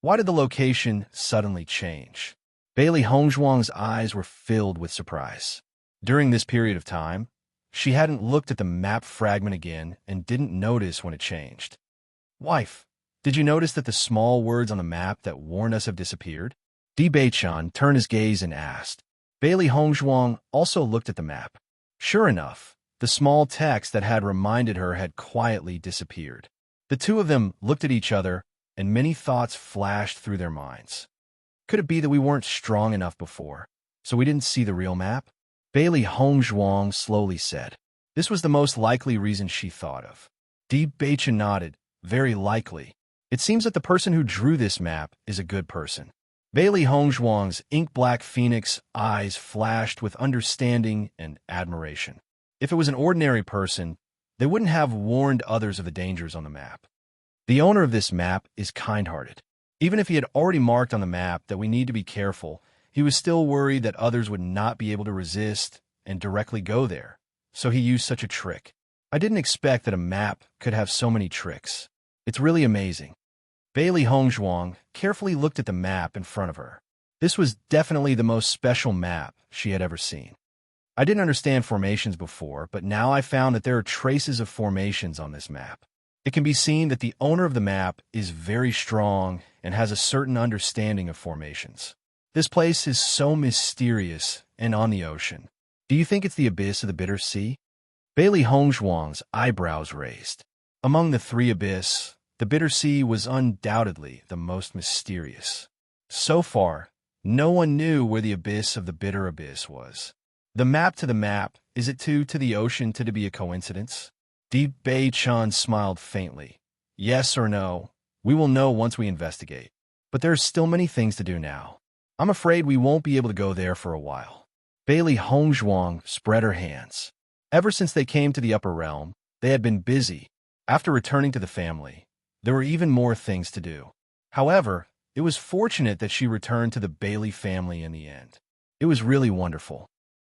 Why did the location suddenly change? Bailey Hongzhuang's eyes were filled with surprise. During this period of time, she hadn't looked at the map fragment again and didn't notice when it changed. Wife, did you notice that the small words on the map that warned us have disappeared? D Beichun turned his gaze and asked. Bailey Hongzhuang also looked at the map. Sure enough, the small text that had reminded her had quietly disappeared. The two of them looked at each other, and many thoughts flashed through their minds. Could it be that we weren't strong enough before, so we didn't see the real map? Bailey Hongzhuang slowly said. This was the most likely reason she thought of. D Beichun nodded. Very likely. It seems that the person who drew this map is a good person. Bailey Hongzhuang's ink-black phoenix eyes flashed with understanding and admiration. If it was an ordinary person, they wouldn't have warned others of the dangers on the map. The owner of this map is kind-hearted. Even if he had already marked on the map that we need to be careful, he was still worried that others would not be able to resist and directly go there, so he used such a trick. I didn't expect that a map could have so many tricks. It's really amazing. Bailey Hongzhuang carefully looked at the map in front of her. This was definitely the most special map she had ever seen. I didn't understand formations before, but now I found that there are traces of formations on this map. It can be seen that the owner of the map is very strong and has a certain understanding of formations. This place is so mysterious and on the ocean. Do you think it's the abyss of the Bitter Sea? Bailey Hongzhuang's eyebrows raised. Among the 3 abysses, the Bitter Sea was undoubtedly the most mysterious. So far, no one knew where the abyss of the Bitter Abyss was. The map to the map, is it to the ocean to be a coincidence? D Beichun smiled faintly. Yes or no, we will know once we investigate. But there are still many things to do now. I'm afraid we won't be able to go there for a while. Bailey Hongzhuang spread her hands. Ever since they came to the upper realm, they had been busy. After returning to the family, there were even more things to do. However, it was fortunate that she returned to the Bailey family in the end. It was really wonderful.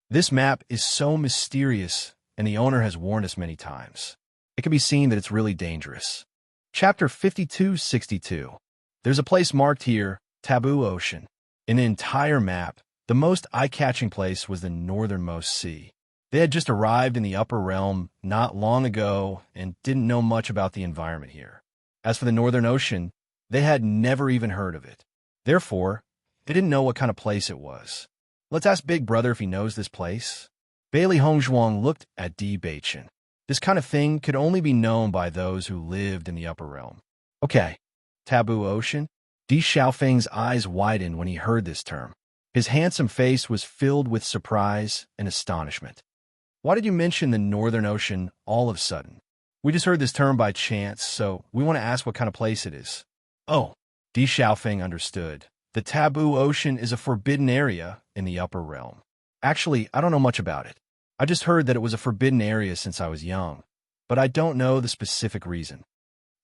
This map is so mysterious, and the owner has warned us many times. It can be seen that it's really dangerous. Chapter 52-62. There's a place marked here, Taboo Ocean. In the entire map, the most eye-catching place was the northernmost sea. They had just arrived in the upper realm not long ago and didn't know much about the environment here. As for the Northern Ocean, They had never even heard of it. Therefore, they didn't know what kind of place it was. Let's ask Big Brother if he knows this place. Bailey Hongzhuang looked at Di Beichen. This kind of thing could only be known by those who lived in the upper realm. Okay, taboo ocean? Di Xiaofeng's eyes widened when he heard this term. His handsome face was filled with surprise and astonishment. Why did you mention the Northern Ocean all of a sudden? We just heard this term by chance, so we want to ask what kind of place it is. Oh, Di Xiaofeng understood. The taboo ocean is a forbidden area in the upper realm. Actually, I don't know much about it. I just heard that it was a forbidden area since I was young, but I don't know the specific reason.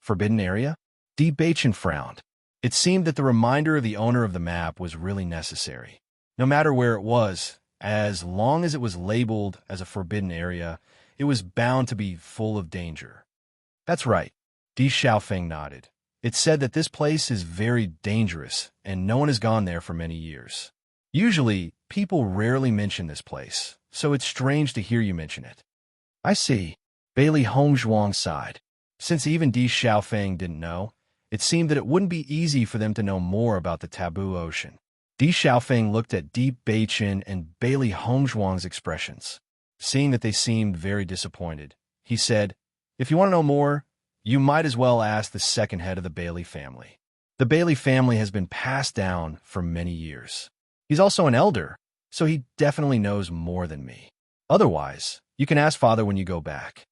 Forbidden area? Di Beichen frowned. It seemed that the reminder of the owner of the map was really necessary. No matter where it was, as long as it was labeled as a forbidden area, it was bound to be full of danger. That's right. Di Xiaofeng nodded. It said that this place is very dangerous, and no one has gone there for many years. Usually, people rarely mention this place, so it's strange to hear you mention it. I see. Bailey Hongzhuang sighed. Since even Di Xiaofeng didn't know, it seemed that it wouldn't be easy for them to know more about the taboo ocean. Di Xiaofeng looked at Di Beichen and Bailey Hongzhuang's expressions. Seeing that they seemed very disappointed, he said, "If you want to know more, you might as well ask the second head of the Bailey family. The Bailey family has been passed down for many years. He's also an elder, so he definitely knows more than me. Otherwise, you can ask Father when you go back."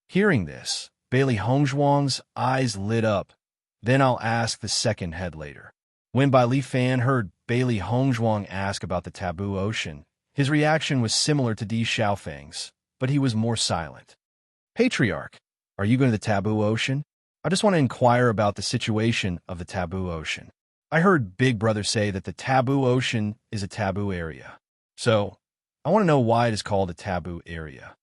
Hearing this, Bailey Hongzhuang's eyes lit up. "Then I'll ask the second head later." When Bai Li Fan heard Bailey Hongzhuang ask about the taboo ocean, his reaction was similar to Di Xiaofeng's, but he was more silent. "Patriarch, are you going to the taboo ocean? I just want to inquire about the situation of the taboo ocean. I heard Big Brother say that the taboo ocean is a taboo area. So, I want to know why it is called a taboo area."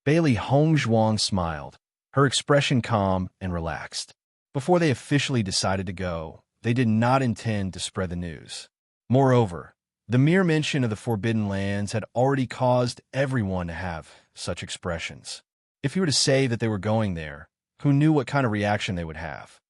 Bailey Hongzhuang smiled, her expression calm and relaxed. Before they officially decided to go, they did not intend to spread the news. Moreover, the mere mention of the Forbidden Lands had already caused everyone to have such expressions. If you were to say that they were going there, who knew what kind of reaction they would have?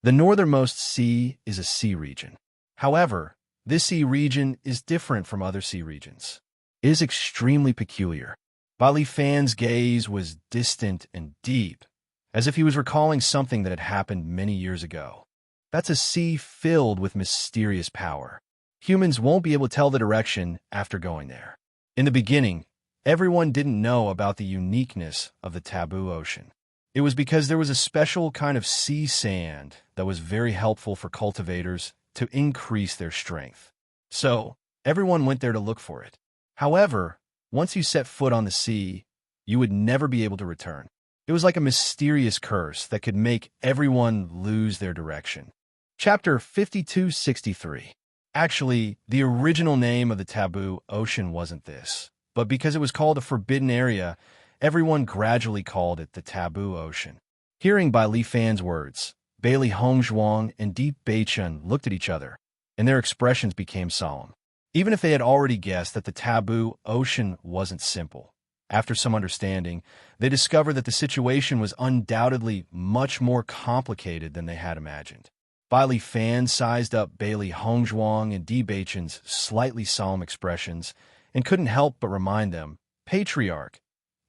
The northernmost sea is a sea region. However, this sea region is different from other sea regions. It is extremely peculiar. Bai Li Fan's gaze was distant and deep, as if he was recalling something that had happened many years ago. That's a sea filled with mysterious power. Humans won't be able to tell the direction after going there. In the beginning, everyone didn't know about the uniqueness of the taboo ocean. It was because there was a special kind of sea sand that was very helpful for cultivators to increase their strength. So, everyone went there to look for it. However, once you set foot on the sea, you would never be able to return. It was like a mysterious curse that could make everyone lose their direction. Chapter 5263. Actually, the original name of the taboo ocean wasn't this, but because it was called a forbidden area, everyone gradually called it the taboo ocean. Hearing Bai Li Fan's words, Bailey Hongzhuang and Di Beichen looked at each other, and their expressions became solemn. Even if they had already guessed that the taboo ocean wasn't simple, after some understanding, they discovered that the situation was undoubtedly much more complicated than they had imagined. Bai Li Fan sized up Bailey Hongzhuang and Di Beichen's slightly solemn expressions and couldn't help but remind them, "Patriarch,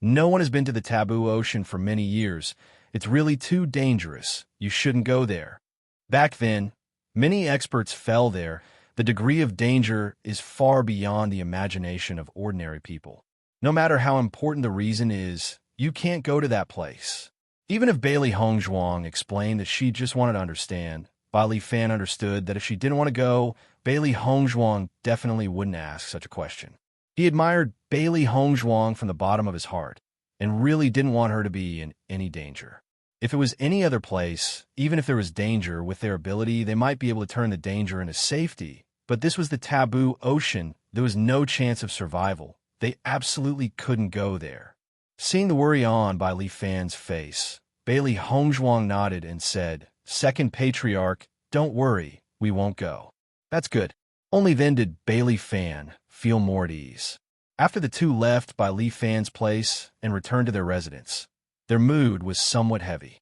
no one has been to the taboo ocean for many years. It's really too dangerous. You shouldn't go there." Back then, many experts fell there. The degree of danger is far beyond the imagination of ordinary people. No matter how important the reason is, you can't go to that place. Even if Bailey Hongzhuang explained that she just wanted to understand, Bai Li Fan understood that if she didn't want to go, Bailey Hongzhuang definitely wouldn't ask such a question. He admired Bailey Hongzhuang from the bottom of his heart and really didn't want her to be in any danger. If it was any other place, even if there was danger, with their ability, they might be able to turn the danger into safety. But this was the taboo ocean. There was no chance of survival. They absolutely couldn't go there. Seeing the worry on Bai Li Fan's face, Bailey Hongzhuang nodded and said, "Second Patriarch, don't worry, we won't go." That's good. Only then did Bailey Fan feel more at ease. After the two left Bai Li Fan's place and returned to their residence, their mood was somewhat heavy.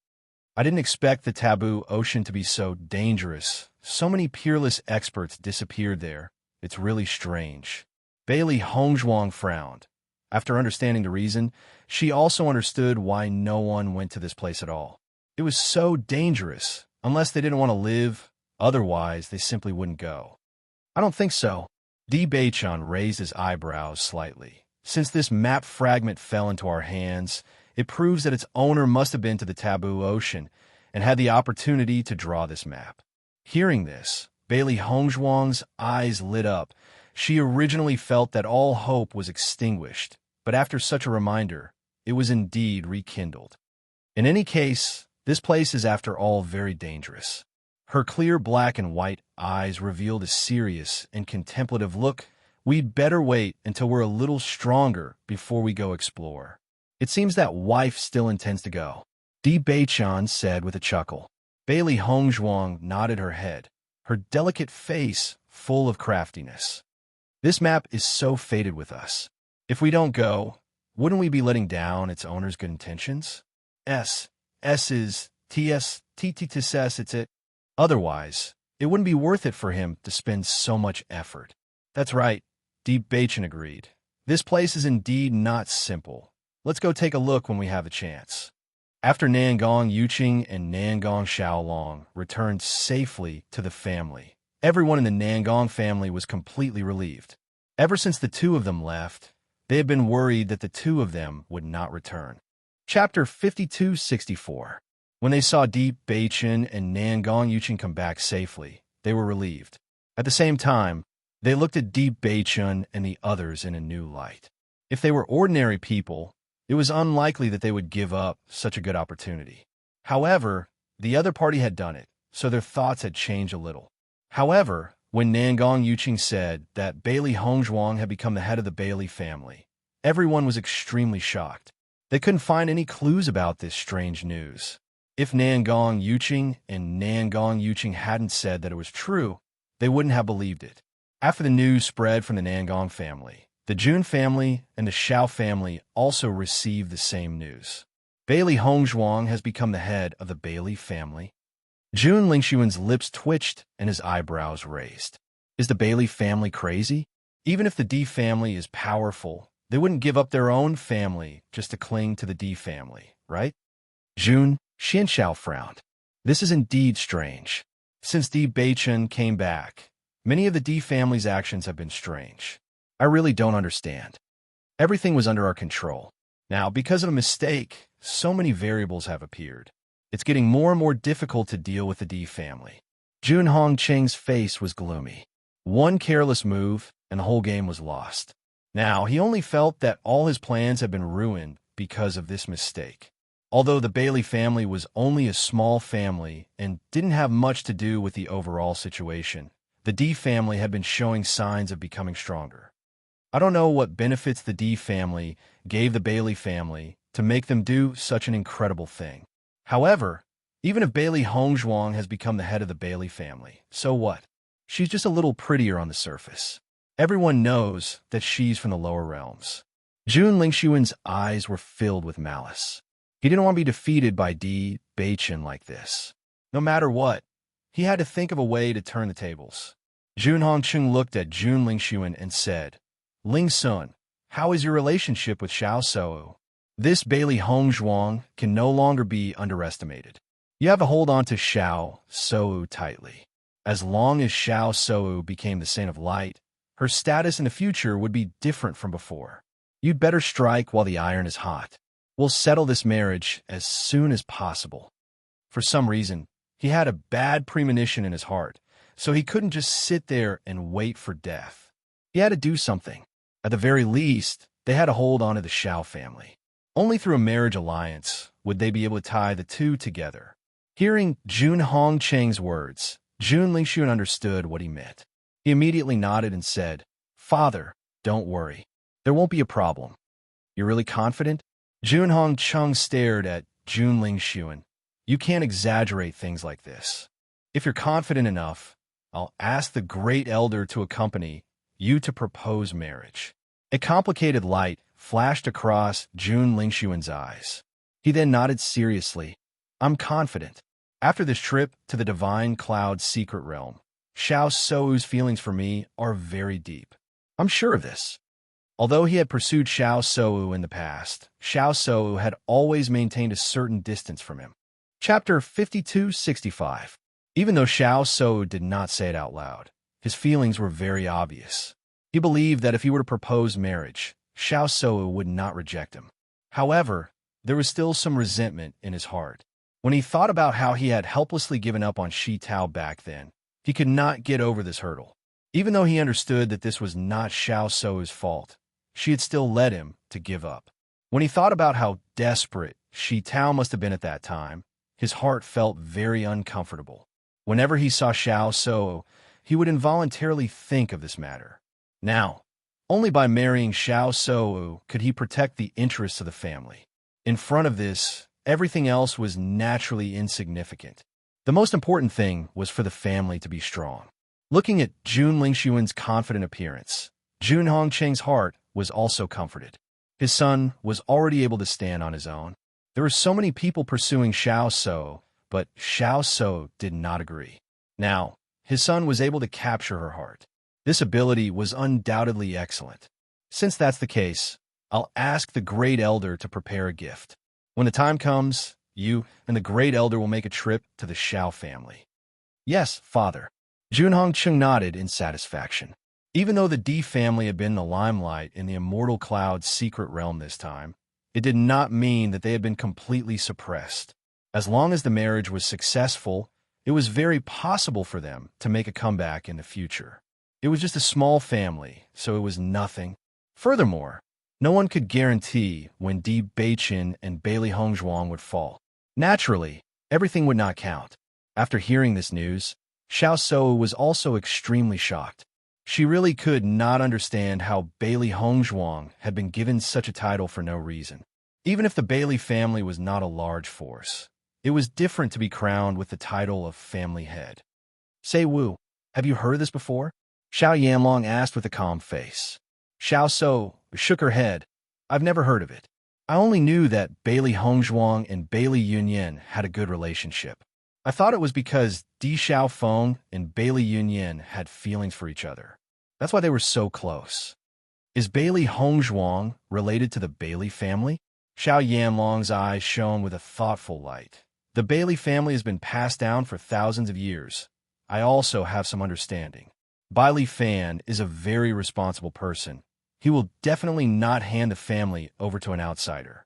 I didn't expect the taboo ocean to be so dangerous. So many peerless experts disappeared there. It's really strange. Bailey Hongzhuang frowned. After understanding the reason, she also understood why no one went to this place at all. It was so dangerous. Unless they didn't want to live, otherwise they simply wouldn't go. I don't think so. Di Beichun raised his eyebrows slightly. Since this map fragment fell into our hands, it proves that its owner must have been to the taboo ocean and had the opportunity to draw this map. Hearing this, Bailey Hongzhuang's eyes lit up. She originally felt that all hope was extinguished, but after such a reminder, it was indeed rekindled. In any case, this place is after all very dangerous. Her clear black and white eyes revealed a serious and contemplative look. We'd better wait until we're a little stronger before we go explore. It seems that wife still intends to go, Di Beichun said with a chuckle. Bailey Hongzhuang nodded her head, her delicate face full of craftiness. This map is so fated with us. If we don't go, wouldn't we be letting down its owner's good intentions? S is TS, TTTS, it's it. Otherwise, it wouldn't be worth it for him to spend so much effort. That's right, Di Beichun agreed. This place is indeed not simple. Let's go take a look when we have a chance. After Nangong Yuqing and Nangong Xiaolong returned safely to the family, everyone in the Nangong family was completely relieved. Ever since the two of them left, they had been worried that the two of them would not return. Chapter 5264. When they saw Di Beichun and Nangong Yuqing come back safely, they were relieved. At the same time, they looked at Di Beichun and the others in a new light. If they were ordinary people, it was unlikely that they would give up such a good opportunity. However, the other party had done it, so their thoughts had changed a little. However, when Nangong Yuqing said that Bailey Hongzhuang had become the head of the Bailey family, everyone was extremely shocked. They couldn't find any clues about this strange news. If Nangong Yuqing and Nangong Yuqing hadn't said that it was true, they wouldn't have believed it. After the news spread from the Nangong family, the Jun family and the Xiao family also received the same news. Bailey Hongzhuang has become the head of the Bailey family. Jun Lingxuan's lips twitched and his eyebrows raised. Is the Bailey family crazy? Even if the Di family is powerful, they wouldn't give up their own family just to cling to the Di family, right? Jun Xianxiao frowned. This is indeed strange. Since Di Beichun came back, many of the Di family's actions have been strange. I really don't understand. Everything was under our control. Now, because of a mistake, so many variables have appeared. It's getting more and more difficult to deal with the Di family. Jun Hongqing's face was gloomy. One careless move, and the whole game was lost. Now, he only felt that all his plans had been ruined because of this mistake. Although the Bailey family was only a small family and didn't have much to do with the overall situation, the Di family had been showing signs of becoming stronger. I don't know what benefits the Di family gave the Bailey family to make them do such an incredible thing. However, even if Bailey Hongzhuang has become the head of the Bailey family, so what? She's just a little prettier on the surface. Everyone knows that she's from the lower realms. Jun Lingxuan's eyes were filled with malice. He didn't want to be defeated by Di Beichun like this. No matter what, he had to think of a way to turn the tables. Jun Hongqing looked at Jun Lingxuan and said, Ling Sun, how is your relationship with Xiao Sou? This Bailey Hongzhuang can no longer be underestimated. You have to hold on to Xiao Sou tightly. As long as Xiao Sou became the Saint of Light, her status in the future would be different from before. You'd better strike while the iron is hot. We'll settle this marriage as soon as possible. For some reason, he had a bad premonition in his heart, so he couldn't just sit there and wait for death. He had to do something. At the very least, they had to hold on to the Xiao family. Only through a marriage alliance would they be able to tie the two together. Hearing Jun Hongqing's words, Jun Lingxuan understood what he meant. He immediately nodded and said, Father, don't worry. There won't be a problem. You're really confident? Jun Hongqing stared at Jun Lingxuan. You can't exaggerate things like this. If you're confident enough, I'll ask the great elder to accompany you to propose marriage. A complicated light flashed across Jun Lingxuan's eyes. He then nodded seriously. I'm confident. After this trip to the divine cloud's secret realm, Xiao Sou's feelings for me are very deep. I'm sure of this. Although he had pursued Xiao Sou in the past, Xiao Sou had always maintained a certain distance from him. Chapter 5265. Even though Xiao Sou did not say it out loud, his feelings were very obvious. He believed that if he were to propose marriage, Xiao Sou would not reject him. However, there was still some resentment in his heart. When he thought about how he had helplessly given up on Shi Tao back then, he could not get over this hurdle. Even though he understood that this was not Xiao Sou's fault, she had still led him to give up. When he thought about how desperate Shi Tao must have been at that time, his heart felt very uncomfortable. Whenever he saw Xiao Sou, he would involuntarily think of this matter. Now, only by marrying Xiao Sou could he protect the interests of the family. In front of this, everything else was naturally insignificant. The most important thing was for the family to be strong. Looking at Jun Lingxuan's confident appearance, Jun Hongcheng's heart was also comforted. His son was already able to stand on his own. There were so many people pursuing Xiao Sou, but Xiao Sou did not agree. Now, his son was able to capture her heart. This ability was undoubtedly excellent. Since that's the case, I'll ask the Great Elder to prepare a gift. When the time comes, you and the Great Elder will make a trip to the Xiao family. Yes, father. Jun Hongcheng nodded in satisfaction. Even though the D family had been the limelight in the Immortal Cloud's secret realm this time, it did not mean that they had been completely suppressed. As long as the marriage was successful, it was very possible for them to make a comeback in the future. It was just a small family, so it was nothing. Furthermore, no one could guarantee when Di Beiqin and Bailey Hongzhuang would fall. Naturally, everything would not count. After hearing this news, Xiao Sou was also extremely shocked. She really could not understand how Bailey Hongzhuang had been given such a title for no reason. Even if the Bailey family was not a large force, it was different to be crowned with the title of family head. Say Wu, have you heard this before? Xiao Yanlong asked with a calm face. Xiao Sou shook her head. I've never heard of it. I only knew that Bailey Hongzhuang and Bailey Yunyan had a good relationship. I thought it was because Di Xiaofeng and Bailey Yunyan had feelings for each other. That's why they were so close. Is Bailey Hongzhuang related to the Bailey family? Xiao Yanlong's eyes shone with a thoughtful light. The Bailey family has been passed down for thousands of years. I also have some understanding. Bailey Fan is a very responsible person. He will definitely not hand the family over to an outsider.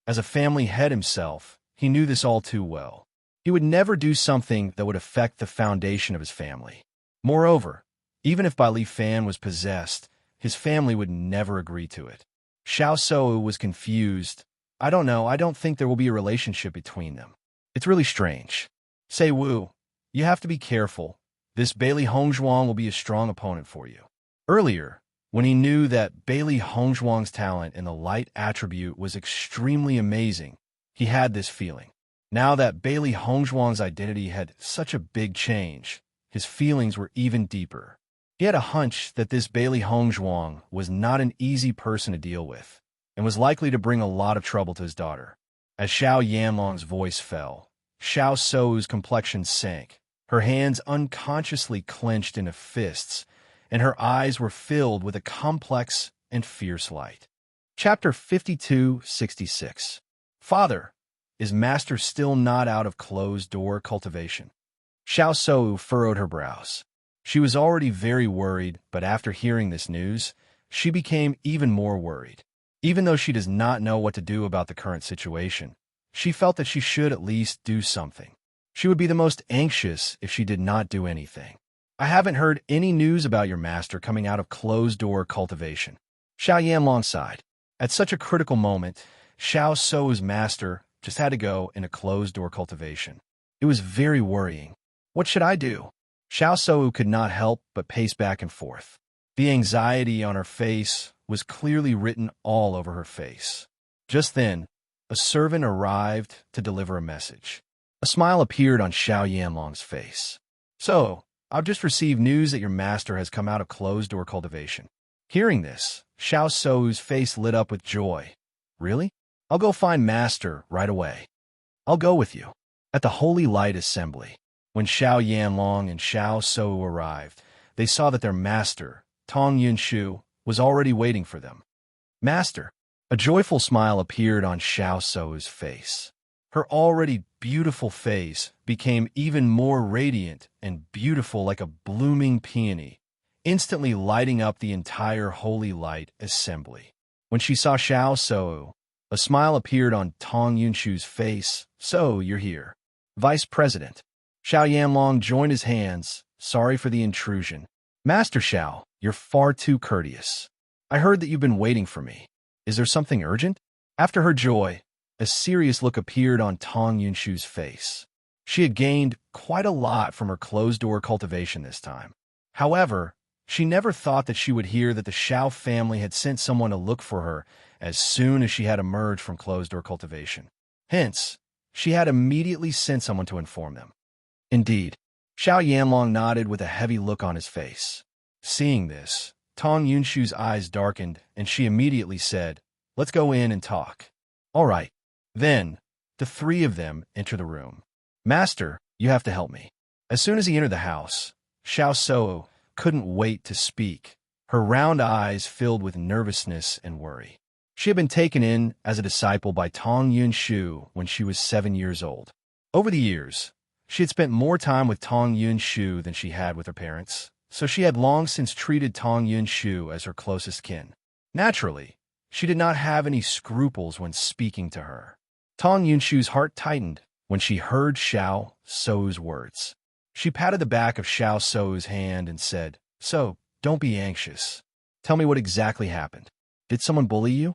As a family head himself, he knew this all too well. He would never do something that would affect the foundation of his family. Moreover, even if Bailey Fan was possessed, his family would never agree to it. Xiao Sou was confused. I don't know, I don't think there will be a relationship between them. It's really strange. Say Wu, you have to be careful. This Bailey Hongzhuang will be a strong opponent for you. Earlier, when he knew that Bailey Hongzhuang's talent in the light attribute was extremely amazing, he had this feeling. Now that Bailey Hongzhuang's identity had such a big change, his feelings were even deeper. He had a hunch that this Bailey Hongzhuang was not an easy person to deal with, and was likely to bring a lot of trouble to his daughter. As Xiao Yanlong's voice fell, Xiao Sou's complexion sank. Her hands unconsciously clenched into fists, and her eyes were filled with a complex and fierce light. Chapter 5266. Father, is Master still not out of closed-door cultivation? Xiao Sou furrowed her brows. She was already very worried, but after hearing this news, she became even more worried. Even though she does not know what to do about the current situation, she felt that she should at least do something. She would be the most anxious if she did not do anything. I haven't heard any news about your master coming out of closed-door cultivation. Xiao Yanlong sighed. At such a critical moment, Xiao Sou's master just had to go in a closed-door cultivation. It was very worrying. What should I do? Xiao Sou could not help but pace back and forth. The anxiety on her face was clearly written all over her face. Just then, a servant arrived to deliver a message. A smile appeared on Xiao Yanlong's face. So, I've just received news that your master has come out of closed-door cultivation. Hearing this, Xiao Sou's face lit up with joy. Really? I'll go find master right away. I'll go with you. At the Holy Light Assembly, when Xiao Yanlong and Xiao Shou arrived, they saw that their master, Tong Yunshu, was already waiting for them. Master! A joyful smile appeared on Xiao Shou's face. Her already beautiful face became even more radiant and beautiful like a blooming peony, instantly lighting up the entire Holy Light Assembly. When she saw Xiao Shou, a smile appeared on Tong Yunshu's face. So, you're here. Vice President. Xiao Yanlong joined his hands. Sorry for the intrusion. Master Xiao, you're far too courteous. I heard that you've been waiting for me. Is there something urgent? After her joy, a serious look appeared on Tong Yunshu's face. She had gained quite a lot from her closed-door cultivation this time. However, she never thought that she would hear that the Xiao family had sent someone to look for her as soon as she had emerged from closed-door cultivation. Hence, she had immediately sent someone to inform them. Indeed, Xiao Yanlong nodded with a heavy look on his face. Seeing this, Tong Yunshu's eyes darkened, and she immediately said, "Let's go in and talk." All right. Then, the three of them enter the room. Master, you have to help me. As soon as he entered the house, Xiao Shou couldn't wait to speak, her round eyes filled with nervousness and worry. She had been taken in as a disciple by Tong Yunshu when she was 7 years old. Over the years, she had spent more time with Tong Yunshu than she had with her parents, so she had long since treated Tong Yunshu as her closest kin. Naturally, she did not have any scruples when speaking to her. Tong Yunshu's heart tightened when she heard Xiao Shou's words. She patted the back of Xiao Shou's hand and said, "So, don't be anxious. Tell me what exactly happened. Did someone bully you?"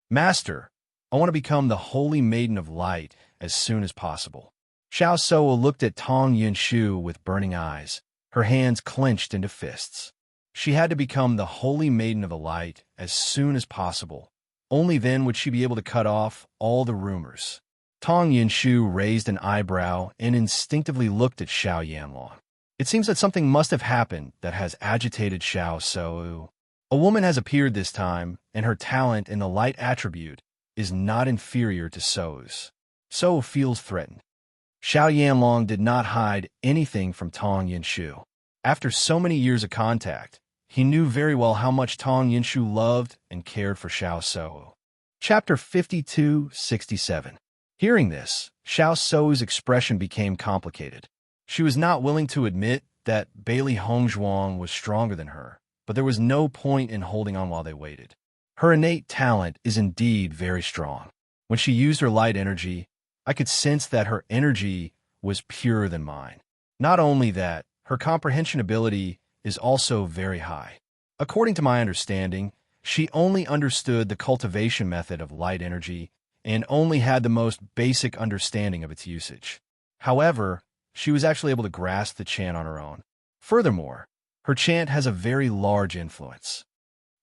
Master, I want to become the Holy Maiden of Light as soon as possible. Xiao Shou looked at Tong Yunshu with burning eyes, her hands clenched into fists. She had to become the Holy Maiden of the Light as soon as possible. Only then would she be able to cut off all the rumors. Tong Yunshu raised an eyebrow and instinctively looked at Xiao Yanlong. It seems that something must have happened that has agitated Xiao Shou. A woman has appeared this time, and her talent in the light attribute is not inferior to Shou's. Shou feels threatened. Xiao Yanlong did not hide anything from Tong Yunshu. After so many years of contact, he knew very well how much Tong Yunshu loved and cared for Xiao Shou. Chapter 52-67. Hearing this, Xiao Shou's expression became complicated. She was not willing to admit that Bailey Hongzhuang was stronger than her, but there was no point in holding on while they waited. Her innate talent is indeed very strong. When she used her light energy, I could sense that her energy was purer than mine. Not only that, her comprehension ability is also very high. According to my understanding, she only understood the cultivation method of light energy and only had the most basic understanding of its usage. However, she was actually able to grasp the chant on her own. Furthermore, her chant has a very large influence.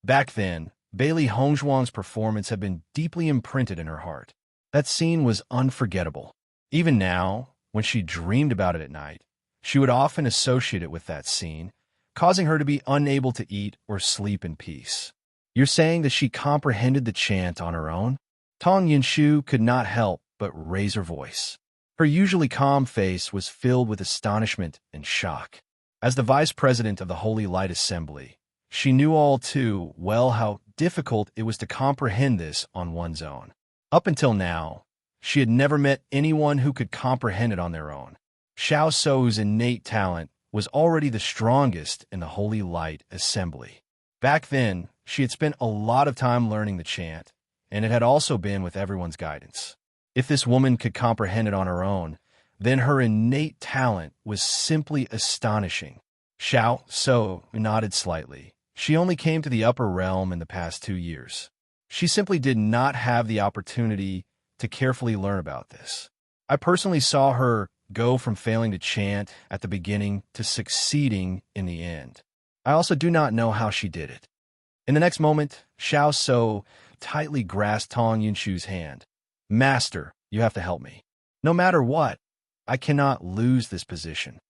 Back then, Bailey Hongzhuang's performance had been deeply imprinted in her heart. That scene was unforgettable. Even now, when she dreamed about it at night, she would often associate it with that scene, causing her to be unable to eat or sleep in peace. You're saying that she comprehended the chant on her own? Tong Yunshu could not help but raise her voice. Her usually calm face was filled with astonishment and shock. As the vice president of the Holy Light Assembly, she knew all too well how difficult it was to comprehend this on one's own. Up until now, she had never met anyone who could comprehend it on their own. Xiao Shou's innate talent was already the strongest in the Holy Light Assembly. Back then, she had spent a lot of time learning the chant, and it had also been with everyone's guidance. If this woman could comprehend it on her own, then her innate talent was simply astonishing. Xiao Shou nodded slightly. She only came to the upper realm in the past 2 years. She simply did not have the opportunity to carefully learn about this. I personally saw her go from failing to chant at the beginning to succeeding in the end. I also do not know how she did it. In the next moment, Xiao Shou tightly grasped Tong Yunshu's hand. Master, you have to help me. No matter what, I cannot lose this position.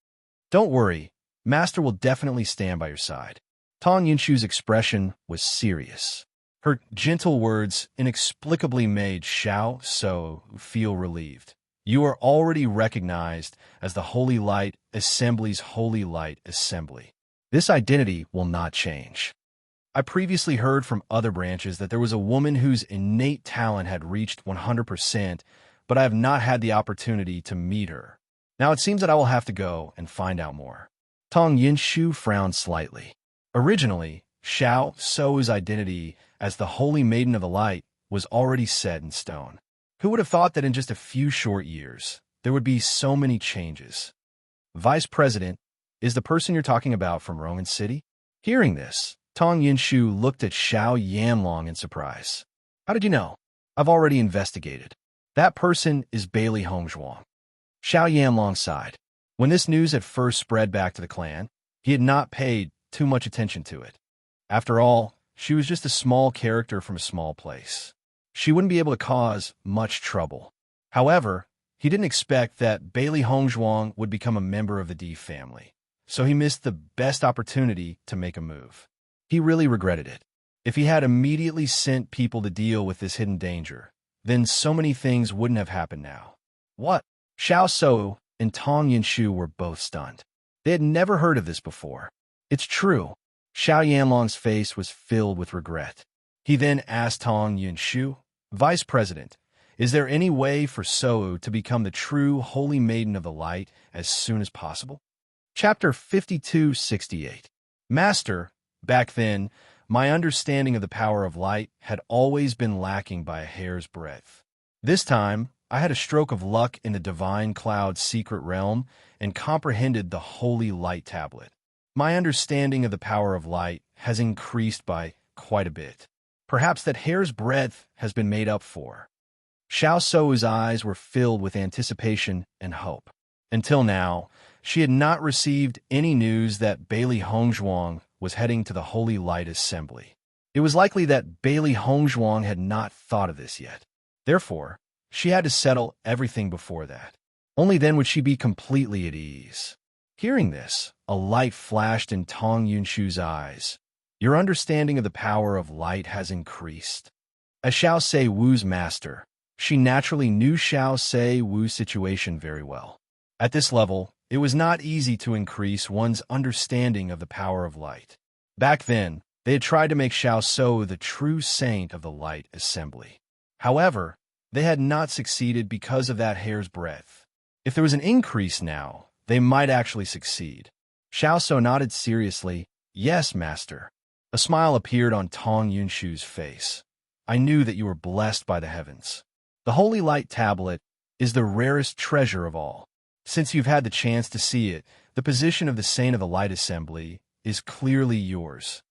Don't worry, Master will definitely stand by your side. Tong Yunshu's expression was serious. Her gentle words inexplicably made Xiao Shou feel relieved. You are already recognized as the Holy Light Assembly's Holy Light Assembly. This identity will not change. I previously heard from other branches that there was a woman whose innate talent had reached 100%, but I have not had the opportunity to meet her. Now it seems that I will have to go and find out more. Tong Yinshu frowned slightly. Originally, Xiao Sou's identity as the Holy Maiden of the Light was already set in stone. Who would have thought that in just a few short years, there would be so many changes? Vice President is the person you're talking about from Roman City? Hearing this, Tong Yinshu looked at Xiao Yanlong in surprise. How did you know? I've already investigated. That person is Bailey Hongzhuang. Xiao Yanlong sighed. When this news had first spread back to the clan, he had not paid too much attention to it. After all, she was just a small character from a small place. She wouldn't be able to cause much trouble. However, he didn't expect that Bailey Hongzhuang would become a member of the D family, so he missed the best opportunity to make a move. He really regretted it. If he had immediately sent people to deal with this hidden danger, then so many things wouldn't have happened now. What? Xiao Sou and Tong Yinshu were both stunned. They had never heard of this before. It's true. Xiao Yanlong's face was filled with regret. He then asked Tong Yinshu, Vice President, is there any way for Sou to become the true Holy Maiden of the Light as soon as possible? Chapter 5268. Master, back then, my understanding of the power of light had always been lacking by a hair's breadth. This time, I had a stroke of luck in the Divine Cloud's secret realm and comprehended the Holy Light Tablet. My understanding of the power of light has increased by quite a bit. Perhaps that hair's breadth has been made up for. Xiao Sou's eyes were filled with anticipation and hope. Until now, she had not received any news that Bailey Hongzhuang was heading to the Holy Light Assembly. It was likely that Bailey Hongzhuang had not thought of this yet. Therefore, she had to settle everything before that. Only then would she be completely at ease. Hearing this, a light flashed in Tong Yinshu's eyes. Your understanding of the power of light has increased. As Xiao Se Wu's master, she naturally knew Xiao Se Wu's situation very well. At this level, it was not easy to increase one's understanding of the power of light. Back then, they had tried to make Xiao Sou the true saint of the Light Assembly. However, they had not succeeded because of that hair's breadth. If there was an increase now, they might actually succeed. Xiao Sou nodded seriously, Yes, Master. A smile appeared on Tong Yinshu's face. I knew that you were blessed by the heavens. The Holy Light Tablet is the rarest treasure of all. Since you've had the chance to see it, the position of the Saint of the Light Assembly is clearly yours.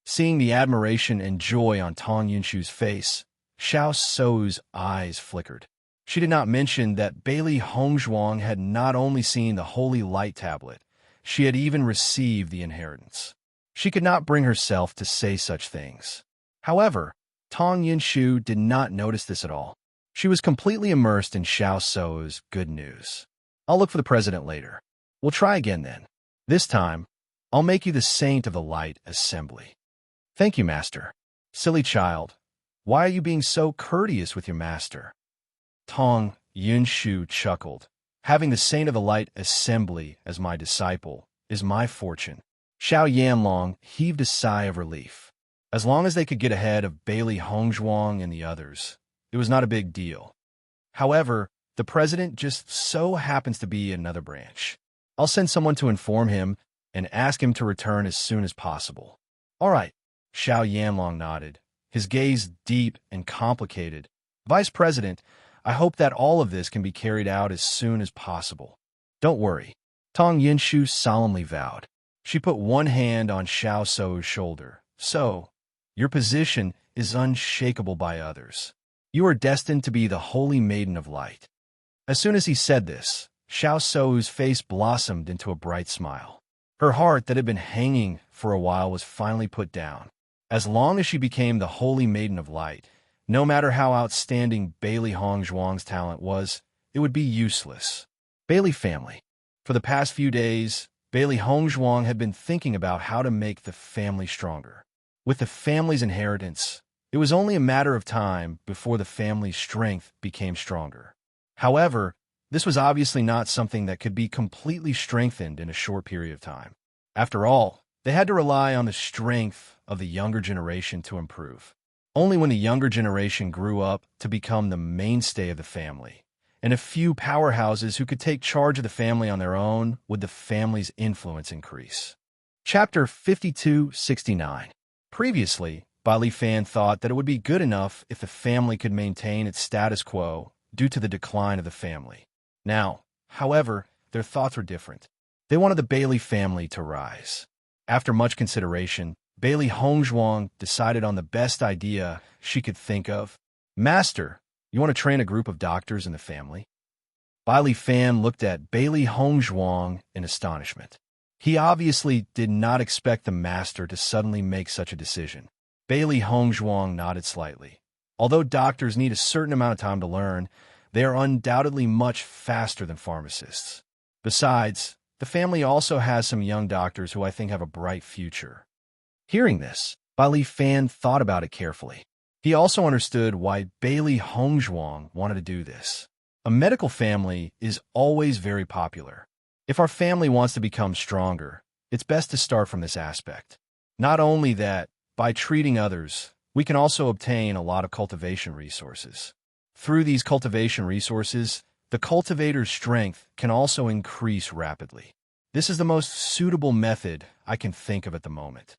Seeing the admiration and joy on Tong Yinshu's face, Xiao Sou's eyes flickered. She did not mention that Bailey Hongzhuang had not only seen the Holy Light Tablet, she had even received the inheritance. She could not bring herself to say such things. However, Tong Yinshu did not notice this at all. She was completely immersed in Xiao Sou's good news. I'll look for the president later. We'll try again then. This time, I'll make you the saint of the Light Assembly. Thank you, Master. Silly child, why are you being so courteous with your master? Tong Yinshu chuckled. Having the saint of the Light Assembly as my disciple is my fortune. Xiao Yanlong heaved a sigh of relief. As long as they could get ahead of Bailey Hongzhuang and the others, it was not a big deal. However, the president just so happens to be in another branch. I'll send someone to inform him and ask him to return as soon as possible. All right, Xiao Yanlong nodded, his gaze deep and complicated. Vice President, I hope that all of this can be carried out as soon as possible. Don't worry. Tong Yinshu solemnly vowed. She put one hand on Xiao Sou's shoulder. So, your position is unshakable by others. You are destined to be the Holy Maiden of Light. As soon as he said this, Xiao Sou's face blossomed into a bright smile. Her heart that had been hanging for a while was finally put down. As long as she became the Holy Maiden of Light, no matter how outstanding Bailey Hongzhuang's talent was, it would be useless. Bailey family. For the past few days, Bailey Hongzhuang had been thinking about how to make the family stronger. With the family's inheritance, it was only a matter of time before the family's strength became stronger. However, This was obviously not something that could be completely strengthened in a short period of time. After all, they had to rely on the strength of the younger generation to improve. Only when the younger generation grew up to become the mainstay of the family, and a few powerhouses who could take charge of the family on their own, would the family's influence increase. Chapter 5269. Previously, Bailey Fan thought that it would be good enough if the family could maintain its status quo due to the decline of the family. Now, however, their thoughts were different. They wanted the Bailey family to rise. After much consideration, Bailey Hongzhuang decided on the best idea she could think of. Master, you want to train a group of doctors in the family? Bailey Fan looked at Bailey Hongzhuang in astonishment. He obviously did not expect the master to suddenly make such a decision. Bailey Hongzhuang nodded slightly. Although doctors need a certain amount of time to learn, they are undoubtedly much faster than pharmacists. Besides, the family also has some young doctors who I think have a bright future. Hearing this, Bailey Fan thought about it carefully. He also understood why Bailey Hongzhuang wanted to do this. A medical family is always very popular. If our family wants to become stronger, it's best to start from this aspect. Not only that, by treating others, we can also obtain a lot of cultivation resources. Through these cultivation resources, the cultivator's strength can also increase rapidly. This is the most suitable method I can think of at the moment.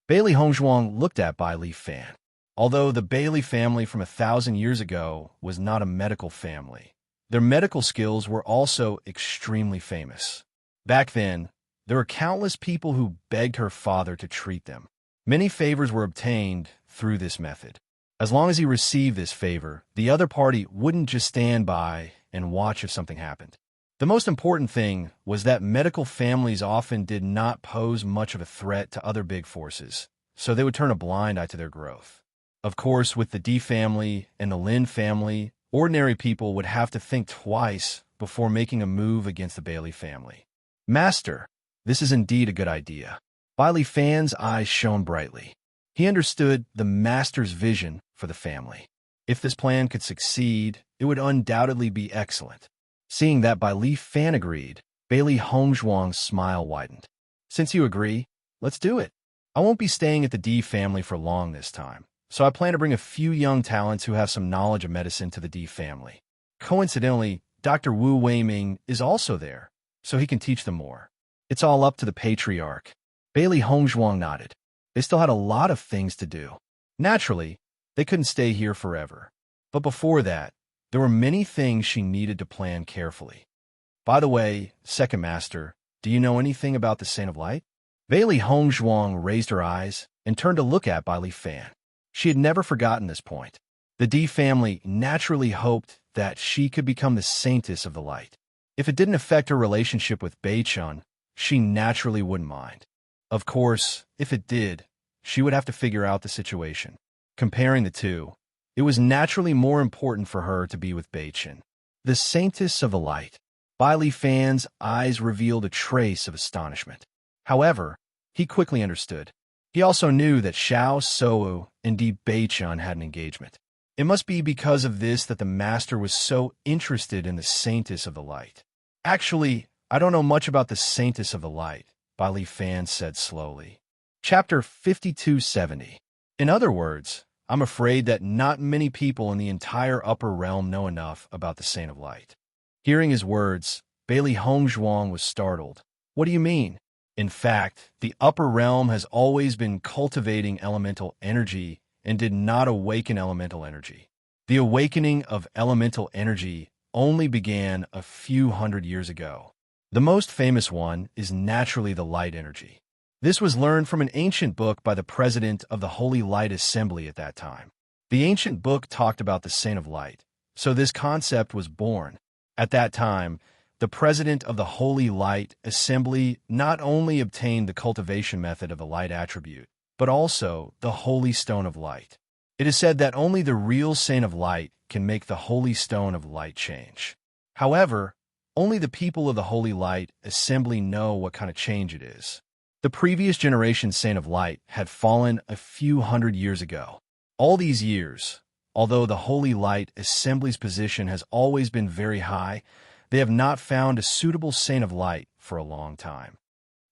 Bailey Hongzhuang looked at Bailey Fan. Although the Bailey family from 1,000 years ago was not a medical family, their medical skills were also extremely famous. Back then, there were countless people who begged her father to treat them. Many favors were obtained through this method. As long as he received this favor, the other party wouldn't just stand by and watch if something happened. The most important thing was that medical families often did not pose much of a threat to other big forces, so they would turn a blind eye to their growth. Of course, with the D family and the Lin family, ordinary people would have to think twice before making a move against the Bailey family. Master, this is indeed a good idea. Bailey Fan's eyes shone brightly. He understood the master's vision for the family. If this plan could succeed, it would undoubtedly be excellent. Seeing that Bailey Fan agreed, Bailey Hongzhuang's smile widened. Since you agree, let's do it. I won't be staying at the D family for long this time, so I plan to bring a few young talents who have some knowledge of medicine to the D family. Coincidentally, Dr. Wu Weiming is also there, so he can teach them more. It's all up to the patriarch. Bailey Hongzhuang nodded. They still had a lot of things to do. Naturally, they couldn't stay here forever. But before that, there were many things she needed to plan carefully. By the way, Second Master, do you know anything about the Saint of Light? Bailey Hongzhuang raised her eyes and turned to look at Bailey Fan. She had never forgotten this point. The D family naturally hoped that she could become the Saintess of the Light. If it didn't affect her relationship with Beichun, she naturally wouldn't mind. Of course, if it did, she would have to figure out the situation. Comparing the two, it was naturally more important for her to be with Beichun. The Saintess of the Light. Bailey Fan's eyes revealed a trace of astonishment. However, he quickly understood. He also knew that Xiao Sou and Di Beichun had an engagement. It must be because of this that the master was so interested in the Saintess of the Light. Actually, I don't know much about the Saintess of the Light, Bailey Fan said slowly. Chapter 5270. In other words, I'm afraid that not many people in the entire upper realm know enough about the Saint of Light. Hearing his words, Bailey Hongzhuang was startled. What do you mean? In fact, the upper realm has always been cultivating elemental energy and did not awaken elemental energy. The awakening of elemental energy only began a few hundred years ago. The most famous one is naturally the light energy. This was learned from an ancient book by the president of the Holy Light Assembly at that time. The ancient book talked about the Saint of Light, so this concept was born. At that time, the president of the Holy Light Assembly not only obtained the cultivation method of the light attribute, but also the Holy Stone of Light. It is said that only the real Saint of Light can make the Holy Stone of Light change. However, only the people of the Holy Light Assembly know what kind of change it is. The previous generation Saint of Light had fallen a few hundred years ago. All these years, although the Holy Light Assembly's position has always been very high, They have not found a suitable saint of light for a long time.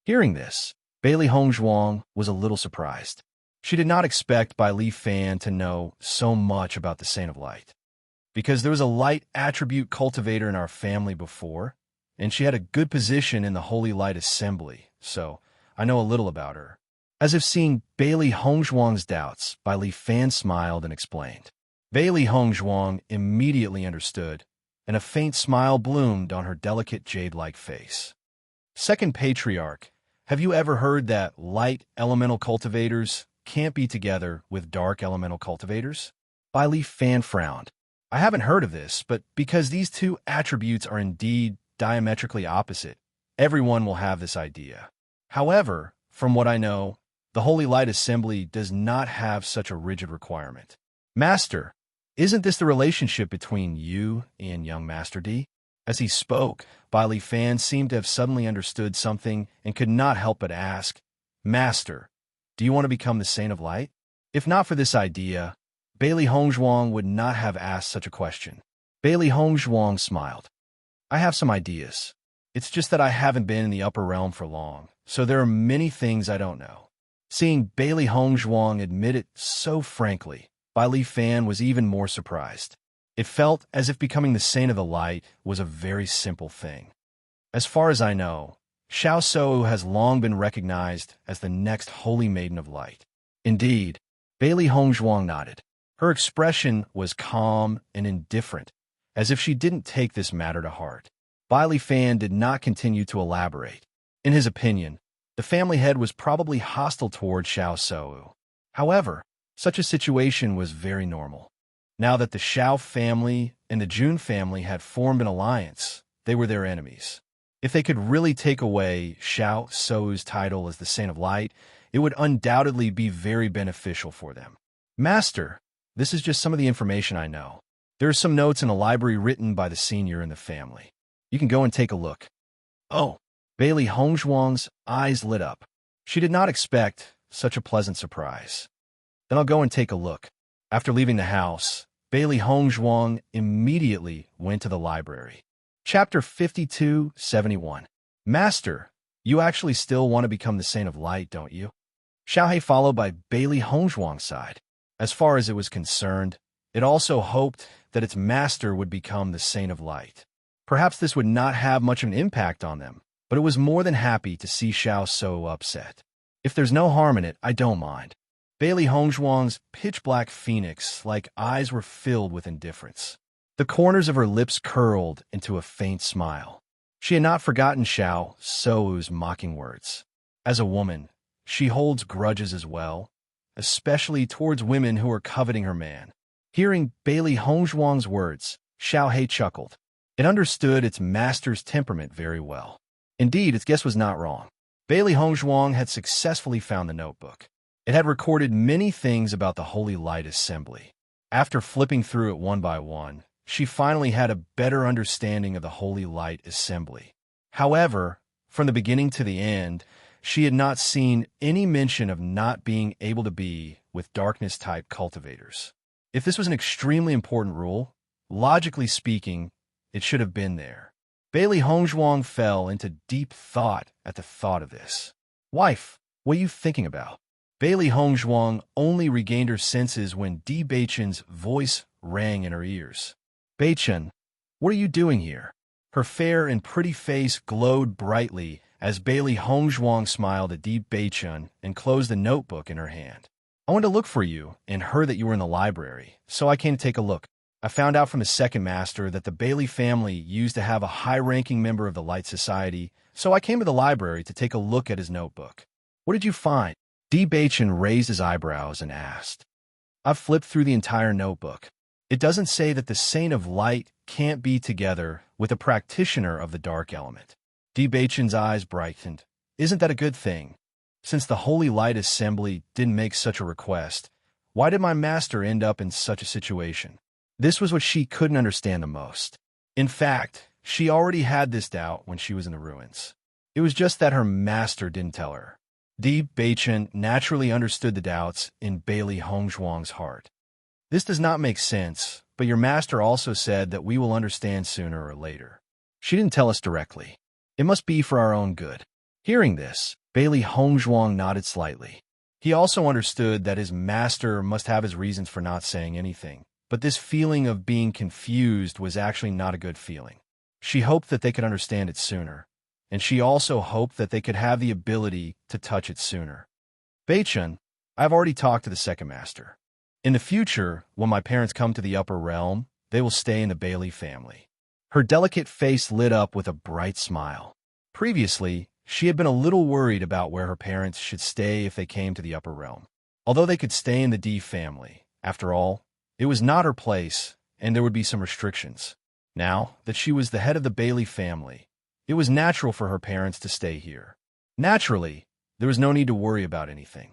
Hearing this, Bailey Hongzhuang was a little surprised. She did not expect Bai Li Fan to know so much about the saint of light. Because there was a light attribute cultivator in our family before, and she had a good position in the Holy Light Assembly, so I know a little about her. As if seeing Bailey Hongzhuang's doubts, Bai Li Fan smiled and explained. Bailey Hongzhuang immediately understood, and a faint smile bloomed on her delicate jade-like face. Second Patriarch, have you ever heard that light elemental cultivators can't be together with dark elemental cultivators? Bai Li Fan frowned. I haven't heard of this, but because these two attributes are indeed diametrically opposite, everyone will have this idea. However, from what I know, the Holy Light Assembly does not have such a rigid requirement. Master, isn't this the relationship between you and young Master D? As he spoke, Bai Li Fan seemed to have suddenly understood something and could not help but ask, Master, do you want to become the Saint of Light? If not for this idea, Bailey Hongzhuang would not have asked such a question. Bailey Hongzhuang smiled. I have some ideas. It's just that I haven't been in the upper realm for long, so there are many things I don't know. Seeing Bailey Hongzhuang admit it so frankly, Bai Li Fan was even more surprised. It felt as if becoming the Saint of the Light was a very simple thing. As far as I know, Xiao Shou has long been recognized as the next Holy Maiden of Light. Indeed, Bailey Hongzhuang nodded. Her expression was calm and indifferent, as if she didn't take this matter to heart. Bai Li Fan did not continue to elaborate. In his opinion, the family head was probably hostile toward Xiao Shou. However, such a situation was very normal. Now that the Xiao family and the Jun family had formed an alliance, they were their enemies. If they could really take away Xiao Shou's title as the Saint of Light, it would undoubtedly be very beneficial for them. Master, this is just some of the information I know. There are some notes in a library written by the senior in the family. You can go and take a look. Oh, Bailey Hongzhuang's eyes lit up. She did not expect such a pleasant surprise. Then I'll go and take a look. After leaving the house, Bailey Hongzhuang immediately went to the library. Chapter 52-71. Master, you actually still want to become the Saint of Light, don't you? Xiaohei followed by Bailey Hongzhuang's side. As far as it was concerned, it also hoped that its master would become the Saint of Light. Perhaps this would not have much of an impact on them, but it was more than happy to see Xiao Shou upset. If there's no harm in it, I don't mind. Bailey Hongzhuang's pitch-black phoenix-like eyes were filled with indifference. The corners of her lips curled into a faint smile. She had not forgotten Xiao Shou's mocking words. As a woman, she holds grudges as well, especially towards women who are coveting her man. Hearing Bailey Hongzhuang's words, Xiaohei chuckled. It understood its master's temperament very well. Indeed, its guess was not wrong. Bailey Hongzhuang had successfully found the notebook. It had recorded many things about the Holy Light Assembly. After flipping through it one by one, she finally had a better understanding of the Holy Light Assembly. However, from the beginning to the end, she had not seen any mention of not being able to be with darkness-type cultivators. If this was an extremely important rule, logically speaking, it should have been there. Bailey Hongzhuang fell into deep thought at the thought of this. Wife, what are you thinking about? Bailey Hongzhuang only regained her senses when Di Beichen's voice rang in her ears. Beichen, what are you doing here? Her fair and pretty face glowed brightly as Bailey Hongzhuang smiled at Di Beichen and closed the notebook in her hand. I wanted to look for you and heard that you were in the library, so I came to take a look. I found out from the second master that the Bailey family used to have a high-ranking member of the Light Society, so I came to the library to take a look at his notebook. What did you find? Di Beichen raised his eyebrows and asked. I've flipped through the entire notebook. It doesn't say that the Saint of Light can't be together with a practitioner of the dark element. Di Beichen's eyes brightened. Isn't that a good thing? Since the Holy Light Assembly didn't make such a request, why did my master end up in such a situation? This was what she couldn't understand the most. In fact, she already had this doubt when she was in the ruins. It was just that her master didn't tell her. Di Beichen naturally understood the doubts in Bailey Hongzhuang's heart. This does not make sense, but your master also said that we will understand sooner or later. She didn't tell us directly. It must be for our own good. Hearing this, Bailey Hongzhuang nodded slightly. He also understood that his master must have his reasons for not saying anything, but this feeling of being confused was actually not a good feeling. She hoped that they could understand it sooner, and she also hoped that they could have the ability to touch it sooner. Beichun, I've already talked to the second master. In the future, when my parents come to the upper realm, they will stay in the Bailey family. Her delicate face lit up with a bright smile. Previously, she had been a little worried about where her parents should stay if they came to the upper realm. Although they could stay in the D family, after all, it was not her place, and there would be some restrictions. Now that she was the head of the Bailey family, it was natural for her parents to stay here. Naturally, there was no need to worry about anything.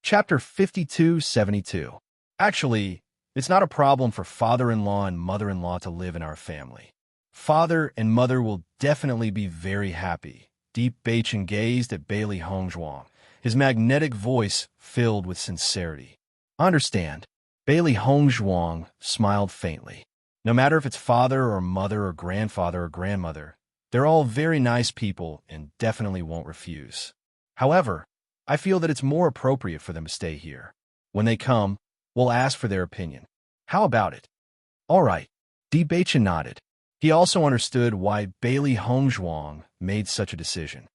Chapter 5272. Actually, it's not a problem for father-in-law and mother-in-law to live in our family. Father and mother will definitely be very happy. Deep Beichun gazed at Bailey Hongzhuang, his magnetic voice filled with sincerity. I understand. Bailey Hongzhuang smiled faintly. No matter if it's father or mother or grandfather or grandmother, they're all very nice people and definitely won't refuse. However, I feel that it's more appropriate for them to stay here. When they come, we'll ask for their opinion. How about it? All right. Deep Beichun nodded. He also understood why Bailey Hongzhuang made such a decision.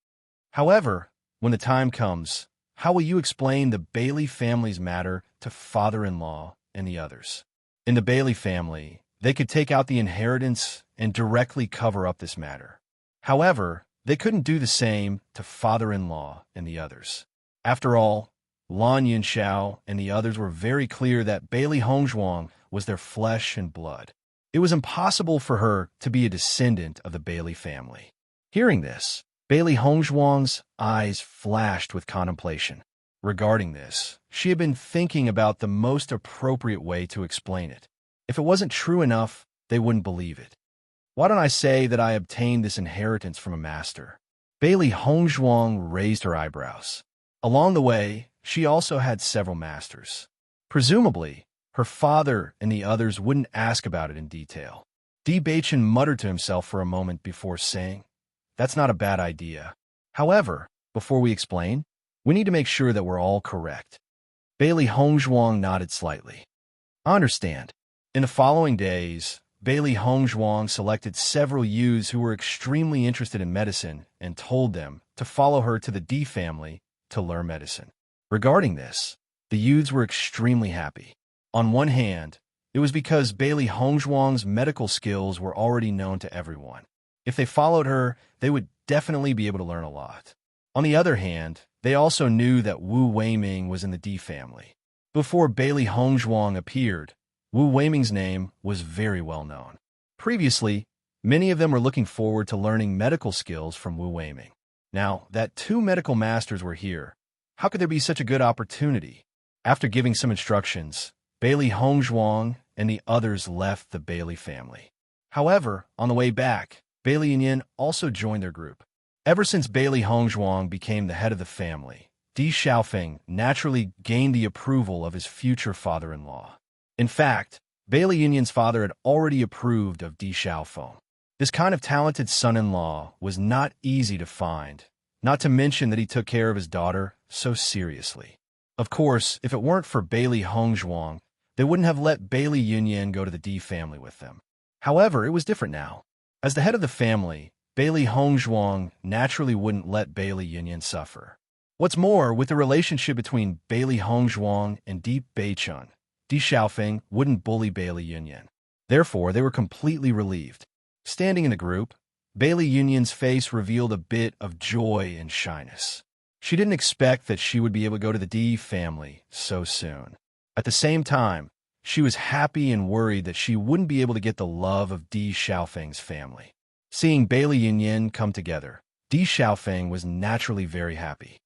However, when the time comes, how will you explain the Bailey family's matter to father-in-law and the others? In the Bailey family, they could take out the inheritance and directly cover up this matter. However, they couldn't do the same to father-in-law and the others. After all, Lan Yunxiao and the others were very clear that Bailey Hongzhuang was their flesh and blood. It was impossible for her to be a descendant of the Bailey family. Hearing this, Bailey Hongzhuang's eyes flashed with contemplation. Regarding this, she had been thinking about the most appropriate way to explain it. If it wasn't true enough, they wouldn't believe it. Why don't I say that I obtained this inheritance from a master? Bailey Hongzhuang raised her eyebrows. Along the way, she also had several masters. Presumably, her father and the others wouldn't ask about it in detail. Di Beichun muttered to himself for a moment before saying, "That's not a bad idea. However, before we explain, we need to make sure that we're all correct." Bailey Hongzhuang nodded slightly. I understand. In the following days, Bailey Hongzhuang selected several youths who were extremely interested in medicine and told them to follow her to the D family to learn medicine. Regarding this, the youths were extremely happy. On one hand, it was because Bailey Hongzhuang's medical skills were already known to everyone. If they followed her, they would definitely be able to learn a lot. On the other hand, they also knew that Wu Weiming was in the D family. Before Bailey Hongzhuang appeared, Wu Weiming's name was very well known. Previously, many of them were looking forward to learning medical skills from Wu Weiming. Now that two medical masters were here, how could there be such a good opportunity? After giving some instructions, Bailey Hongzhuang and the others left the Bailey family. However, on the way back, Bailey Yin also joined their group. Ever since Bailey Hongzhuang became the head of the family, Di Xiaofeng naturally gained the approval of his future father-in-law. In fact, Bailey Yin's father had already approved of Di Xiaofeng. This kind of talented son-in-law was not easy to find, not to mention that he took care of his daughter so seriously. Of course, if it weren't for Bailey Hongzhuang, they wouldn't have let Bailey Yin go to the D family with them. However, it was different now. As the head of the family, Bailey Hongzhuang naturally wouldn't let Bailey Yin suffer. What's more, with the relationship between Bailey Hongzhuang and Deep Beichun, Di Xiaofeng wouldn't bully Bailey Yin. Therefore, they were completely relieved. Standing in the group, Bailey Yin's face revealed a bit of joy and shyness. She didn't expect that she would be able to go to the D family so soon. At the same time, she was happy and worried that she wouldn't be able to get the love of Di Xiaofeng's family. Seeing Bailey Yin come together, Di Xiaofeng was naturally very happy.